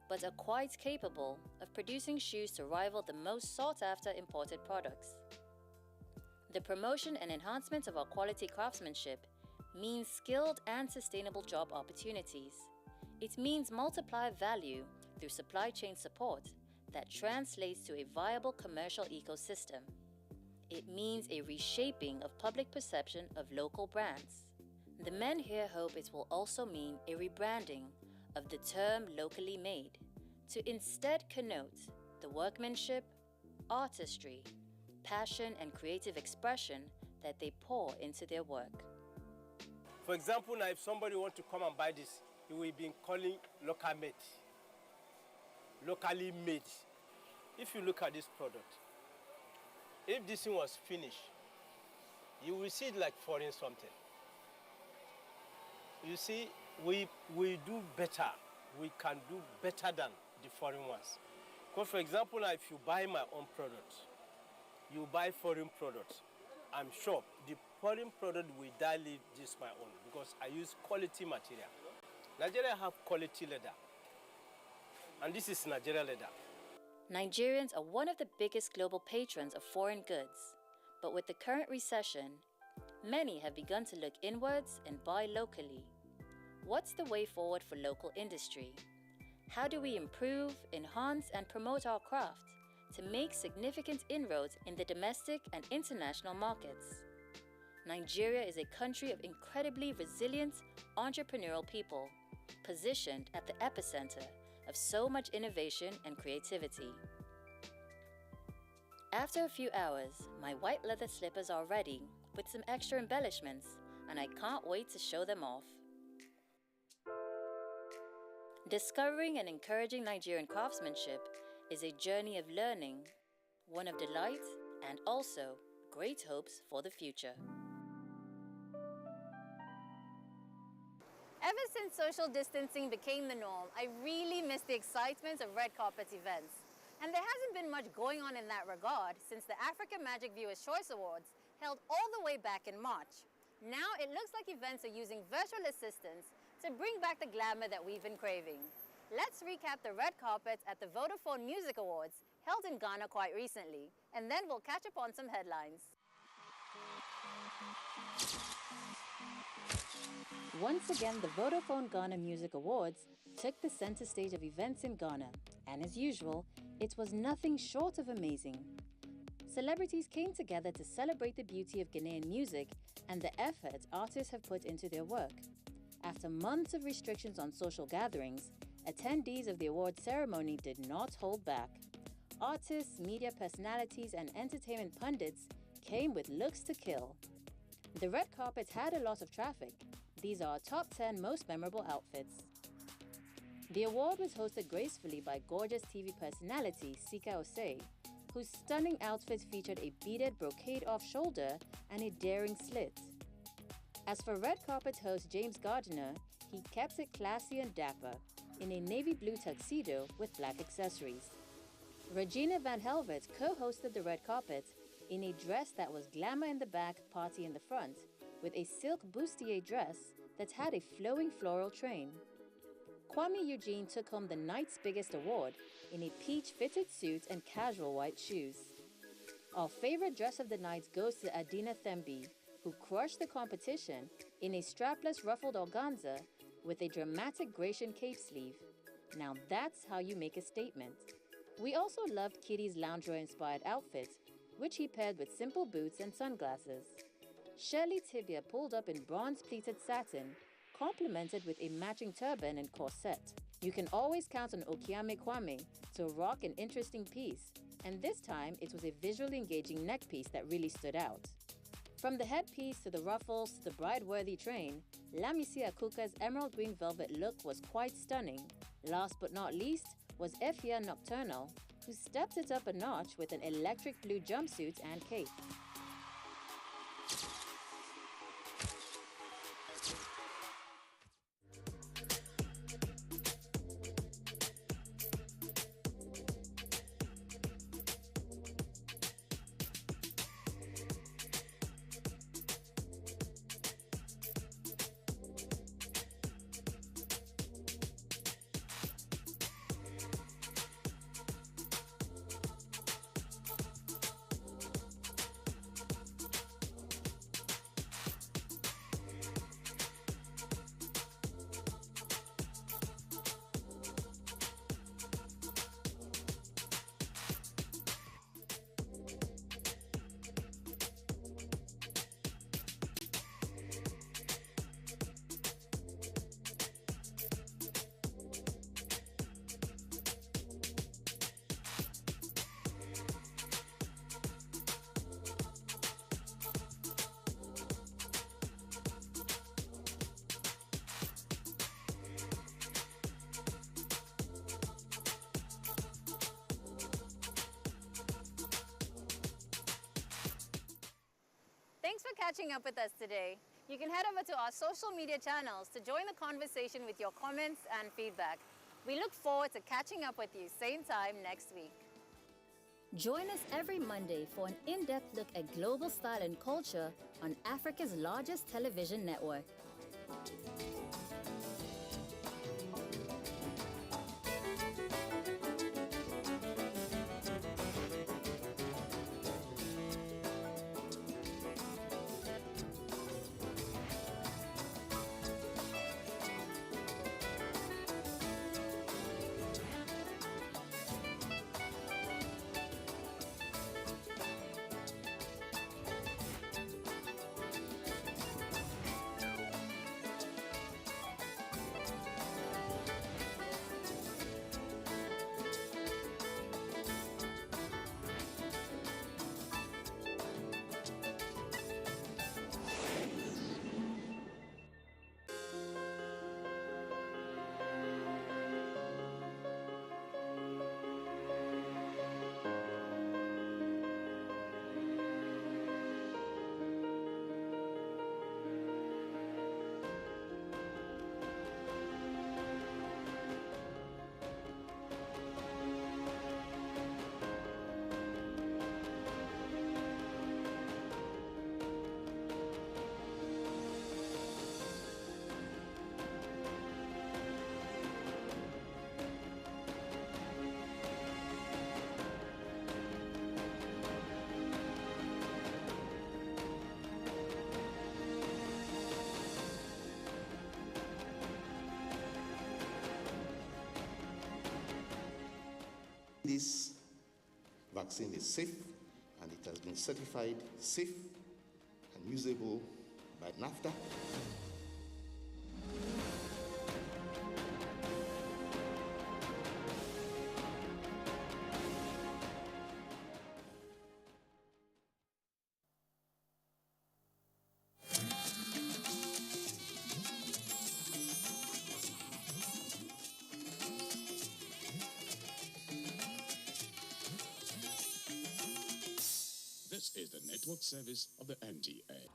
but are quite capable of producing shoes to rival the most sought-after imported products. The promotion and enhancement of our quality craftsmanship means skilled and sustainable job opportunities. It means multiplied value through supply chain support that translates to a viable commercial ecosystem. It means a reshaping of public perception of local brands. The men here hope it will also mean a rebranding of the term locally made to instead connote the workmanship, artistry, passion, and creative expression that they pour into their work. For example, now if somebody wants to come and buy this, he will be calling local made, locally made. If you look at this product, if this thing was finished, you will see it like foreign something. You see, we do better. We can do better than the foreign ones. Because for example, now if you buy my own product, you buy foreign product, I'm sure the foreign product will die leave this my own because I use quality material. Nigeria have quality leather, and this is Nigeria leather. Nigerians are one of the biggest global patrons of foreign goods, but with the current recession, many have begun to look inwards and buy locally. What's the way forward for local industry? How do we improve, enhance, and promote our craft to make significant inroads in the domestic and international markets? Nigeria is a country of incredibly resilient, entrepreneurial people, positioned at the epicenter of so much innovation and creativity. After a few hours, my white leather slippers are ready with some extra embellishments, and I can't wait to show them off. Discovering and encouraging Nigerian craftsmanship is a journey of learning, one of delight, and also great hopes for the future. Ever since social distancing became the norm, I really miss the excitement of red carpet events. And there hasn't been much going on in that regard since the Africa Magic Viewers' Choice Awards held all the way back in March. Now it looks like events are using virtual assistants to bring back the glamour that we've been craving. Let's recap the red carpet at the Vodafone Music Awards held in Ghana quite recently, and then we'll catch up on some headlines. Once again, the Vodafone Ghana Music Awards took the center stage of events in Ghana, and as usual, it was nothing short of amazing. Celebrities came together to celebrate the beauty of Ghanaian music and the effort artists have put into their work. After months of restrictions on social gatherings, attendees of the award ceremony did not hold back. Artists, media personalities, and entertainment pundits came with looks to kill. The red carpet had a lot of traffic. These are our top 10 most memorable outfits. The award was hosted gracefully by gorgeous TV personality Sika Osei, whose stunning outfit featured a beaded brocade off-shoulder and a daring slit. As for red carpet host James Gardiner, he kept it classy and dapper in a navy blue tuxedo with black accessories. Regina Van Helvert co-hosted the red carpet in a dress that was glamour in the back, party in the front, with a silk bustier dress that had a flowing floral train. Kwame Eugene took home the night's biggest award in a peach-fitted suit and casual white shoes. Our favorite dress of the night goes to Adina Thembi, who crushed the competition in a strapless ruffled organza with a dramatic Grecian cape sleeve. Now that's how you make a statement. We also loved Kitty's loungewear-inspired outfit, which he paired with simple boots and sunglasses. Shirley Tibia pulled up in bronze-pleated satin, complemented with a matching turban and corset. You can always count on Okiame Kwame to rock an interesting piece, and this time it was a visually engaging neck piece that really stood out. From the headpiece to the ruffles to the bride-worthy train, Lamisi Akuka's emerald green velvet look was quite stunning. Last but not least was Efia Nocturnal, who stepped it up a notch with an electric blue jumpsuit and cape. Thanks for catching up with us today. You can head over to our social media channels to join the conversation with your comments and feedback. We look forward to catching up with you same time next week. Join us every Monday for an in-depth look at global style and culture on Africa's largest television network. This vaccine is safe and it has been certified safe and usable by NAFTA. This is the network service of the NTA.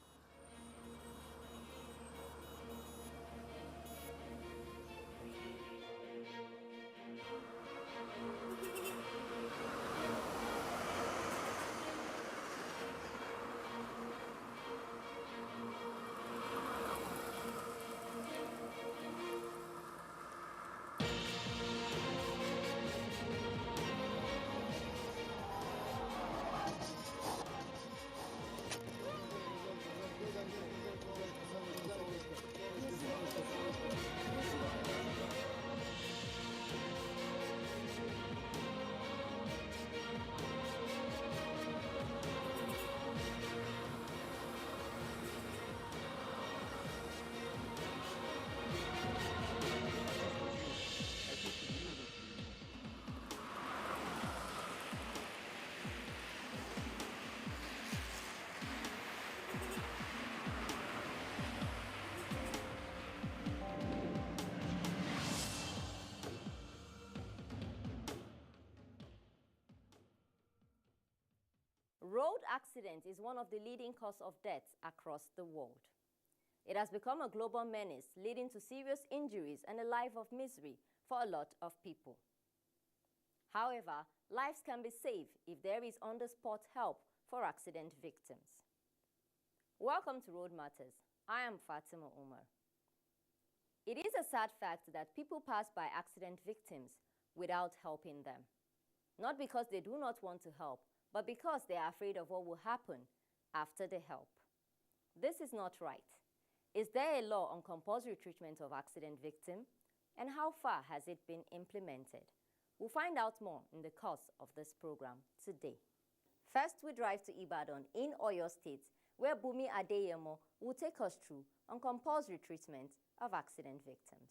accident is one of the leading causes of death across the world. It has become a global menace, leading to serious injuries and a life of misery for a lot of people. However, lives can be saved if there is on-the-spot help for accident victims. Welcome to Road Matters. I am Fatima Umar. It is a sad fact that people pass by accident victims without helping them. Not because they do not want to help, but because they are afraid of what will happen after they help. This is not right. Is there a law on compulsory treatment of accident victims? And how far has it been implemented? We'll find out more in the course of this program today. First, we drive to Ibadan in Oyo State, where Bumi Adeyemo will take us through on compulsory treatment of accident victims.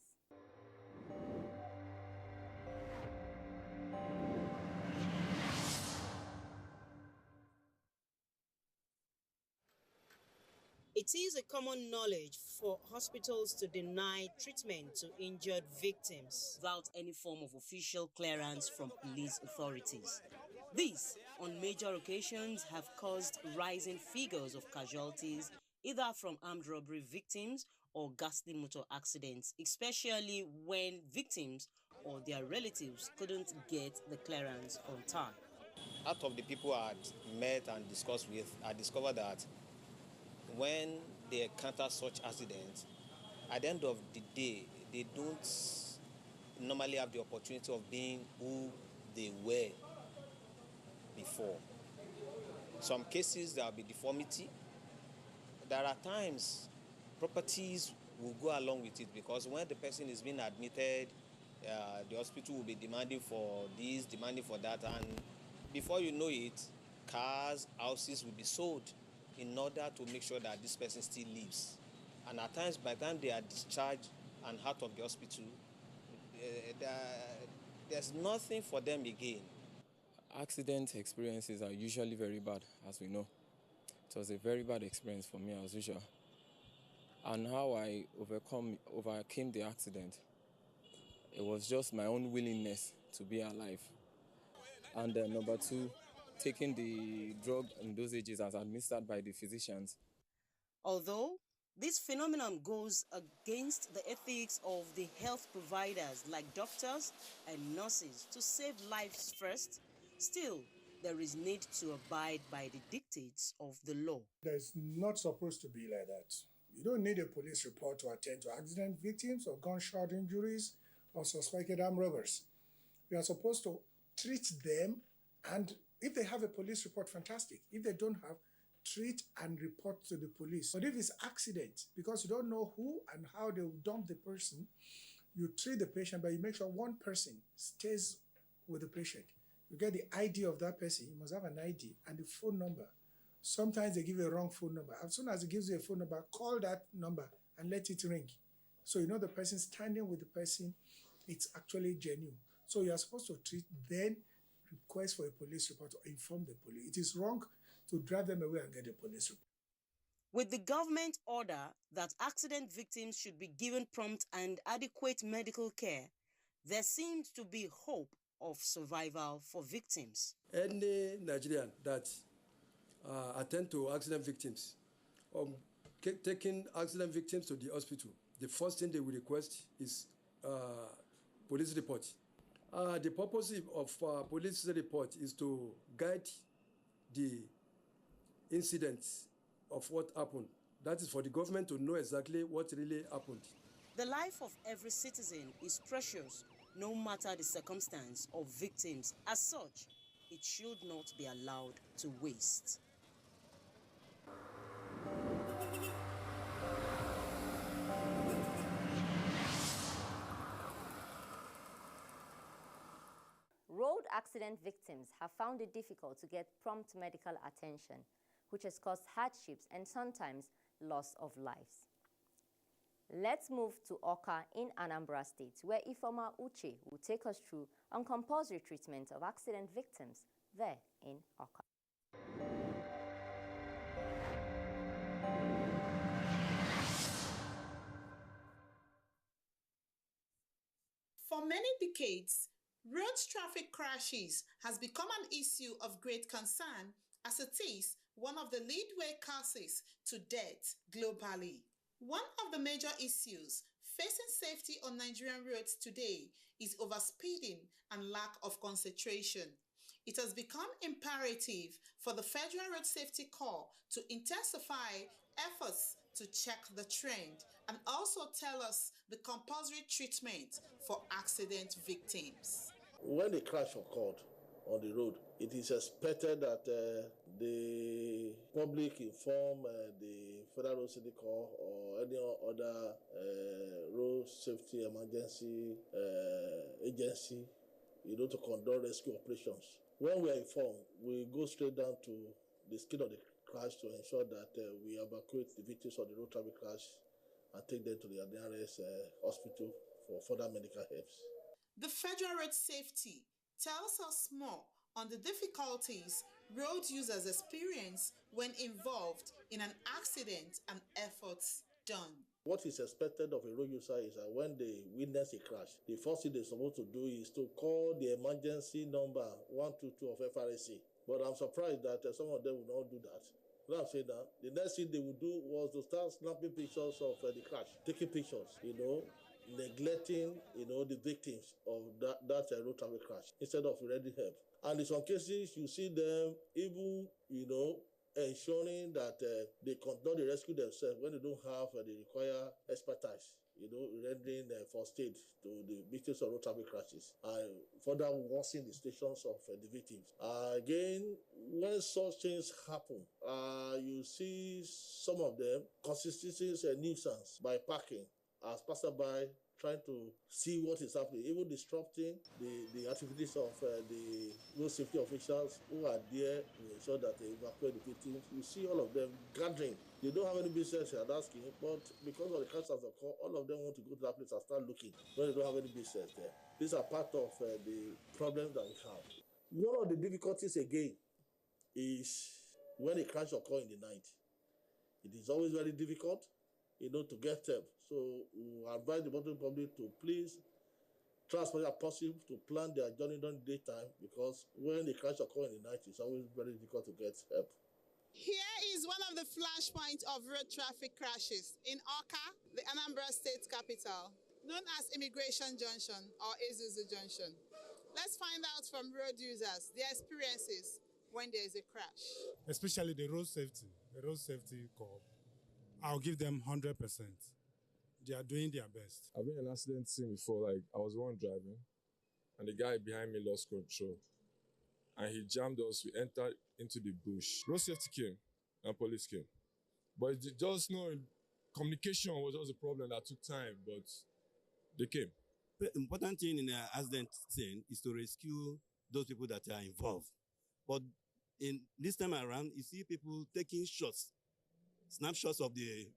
It is a common knowledge for hospitals to deny treatment to injured victims without any form of official clearance from police authorities. These, on major occasions, have caused rising figures of casualties, either from armed robbery victims or ghastly motor accidents, especially when victims or their relatives couldn't get the clearance on time. Out of the people I had met and discussed with, I discovered that when they encounter such accidents, at the end of the day, they don't normally have the opportunity of being who they were before. Some cases there will be deformity. There are times properties will go along with it, because when the person is being admitted, the hospital will be demanding for this, demanding for that, and before you know it, cars, houses will be sold in order to make sure that this person still lives. And at times, by the time they are discharged and out of the hospital, there's nothing for them again. Accident experiences are usually very bad, as we know. It was a very bad experience for me as usual. And how I overcame the accident, it was just my own willingness to be alive. And number two, taking the drug in dosages as administered by the physicians. Although this phenomenon goes against the ethics of the health providers like doctors and nurses to save lives first, still there is need to abide by the dictates of the law. It's not supposed to be like that. You don't need a police report to attend to accident victims or gunshot injuries or suspected armed robbers. We are supposed to treat them, and if they have a police report, fantastic. If they don't have, treat and report to the police. But if it's accident, because you don't know who and how they will dump the person, you treat the patient, but you make sure one person stays with the patient. You get the ID of that person. You must have an ID and the phone number. Sometimes they give you a wrong phone number. As soon as it gives you a phone number, call that number and let it ring. So you know the person standing with the person, it's actually genuine. So you are supposed to treat, then request for a police report or inform the police. It is wrong to drive them away and get a police report. With the government order that accident victims should be given prompt and adequate medical care, there seems to be hope of survival for victims. Any Nigerian that attend to accident victims, taking accident victims to the hospital, the first thing they will request is police report. The purpose of police report is to guide the incidents of what happened. That is for the government to know exactly what really happened. The life of every citizen is precious, no matter the circumstance of victims. As such, it should not be allowed to waste. Road accident victims have found it difficult to get prompt medical attention, which has caused hardships and sometimes loss of lives. Let's move to Oka in Anambra State, where Ifoma Uche will take us through on compulsory treatment of accident victims there in Oka. For many decades, road traffic crashes has become an issue of great concern, as it is one of the leadway causes to death globally. One of the major issues facing safety on Nigerian roads today is overspeeding and lack of concentration. It has become imperative for the Federal Road Safety Corps to intensify efforts to check the trend and also tell us the compulsory treatment for accident victims. When a crash occurred on the road, it is expected that the public inform the Federal Road Safety Corps or any other road safety emergency agency, to conduct rescue operations. When we are informed, we go straight down to the scene of the crash to ensure that we evacuate the victims of the road traffic crash and take them to the nearest hospital for further medical help. The Federal Road Safety tells us more on the difficulties road users experience when involved in an accident and efforts done. What is expected of a road user is that when they witness a crash, the first thing they're supposed to do is to call the emergency number 122 of FRSC. But I'm surprised that some of them will not do that. What I'm saying now, the next thing they would do was to start snapping pictures of the crash, taking pictures, neglecting, the victims of that road traffic crash instead of rendering help. And in some cases, you see them even, ensuring that they conduct the rescue themselves when they don't have the required expertise, rendering first aid to the victims of road traffic crashes and further worsening the situations of the victims. Again, when such things happen, you see some of them constituting a nuisance by parking as passerby trying to see what is happening, even disrupting the activities of the road safety officials who are there to ensure that they evacuate the victims. You see all of them gathering. They don't have any business at asking, but because of the crash of the call, all of them want to go to that place and start looking when they don't have any business there. These are part of the problems that we have. One of the difficulties again is when a crash occurs in the night. It is always very difficult, to get help. So we advise the motoring public to please try as much as possible to plan their journey during the daytime, because when the crash occurs in the night, it's always very difficult to get help. Here is one of the flashpoints of road traffic crashes in Awka, the Anambra State capital, known as Immigration Junction or Ezuzu Junction. Let's find out from road users their experiences when there is a crash. Especially the road safety corps. I'll give them 100%. They are doing their best. I've been in an accident scene before, like I was one driving and the guy behind me lost control and he jammed us. We entered into the bush. Road safety came and police came. But just communication was just a problem that took time, but they came. The important thing in an accident scene is to rescue those people that are involved. But in this time around, you see people taking shots, snapshots of the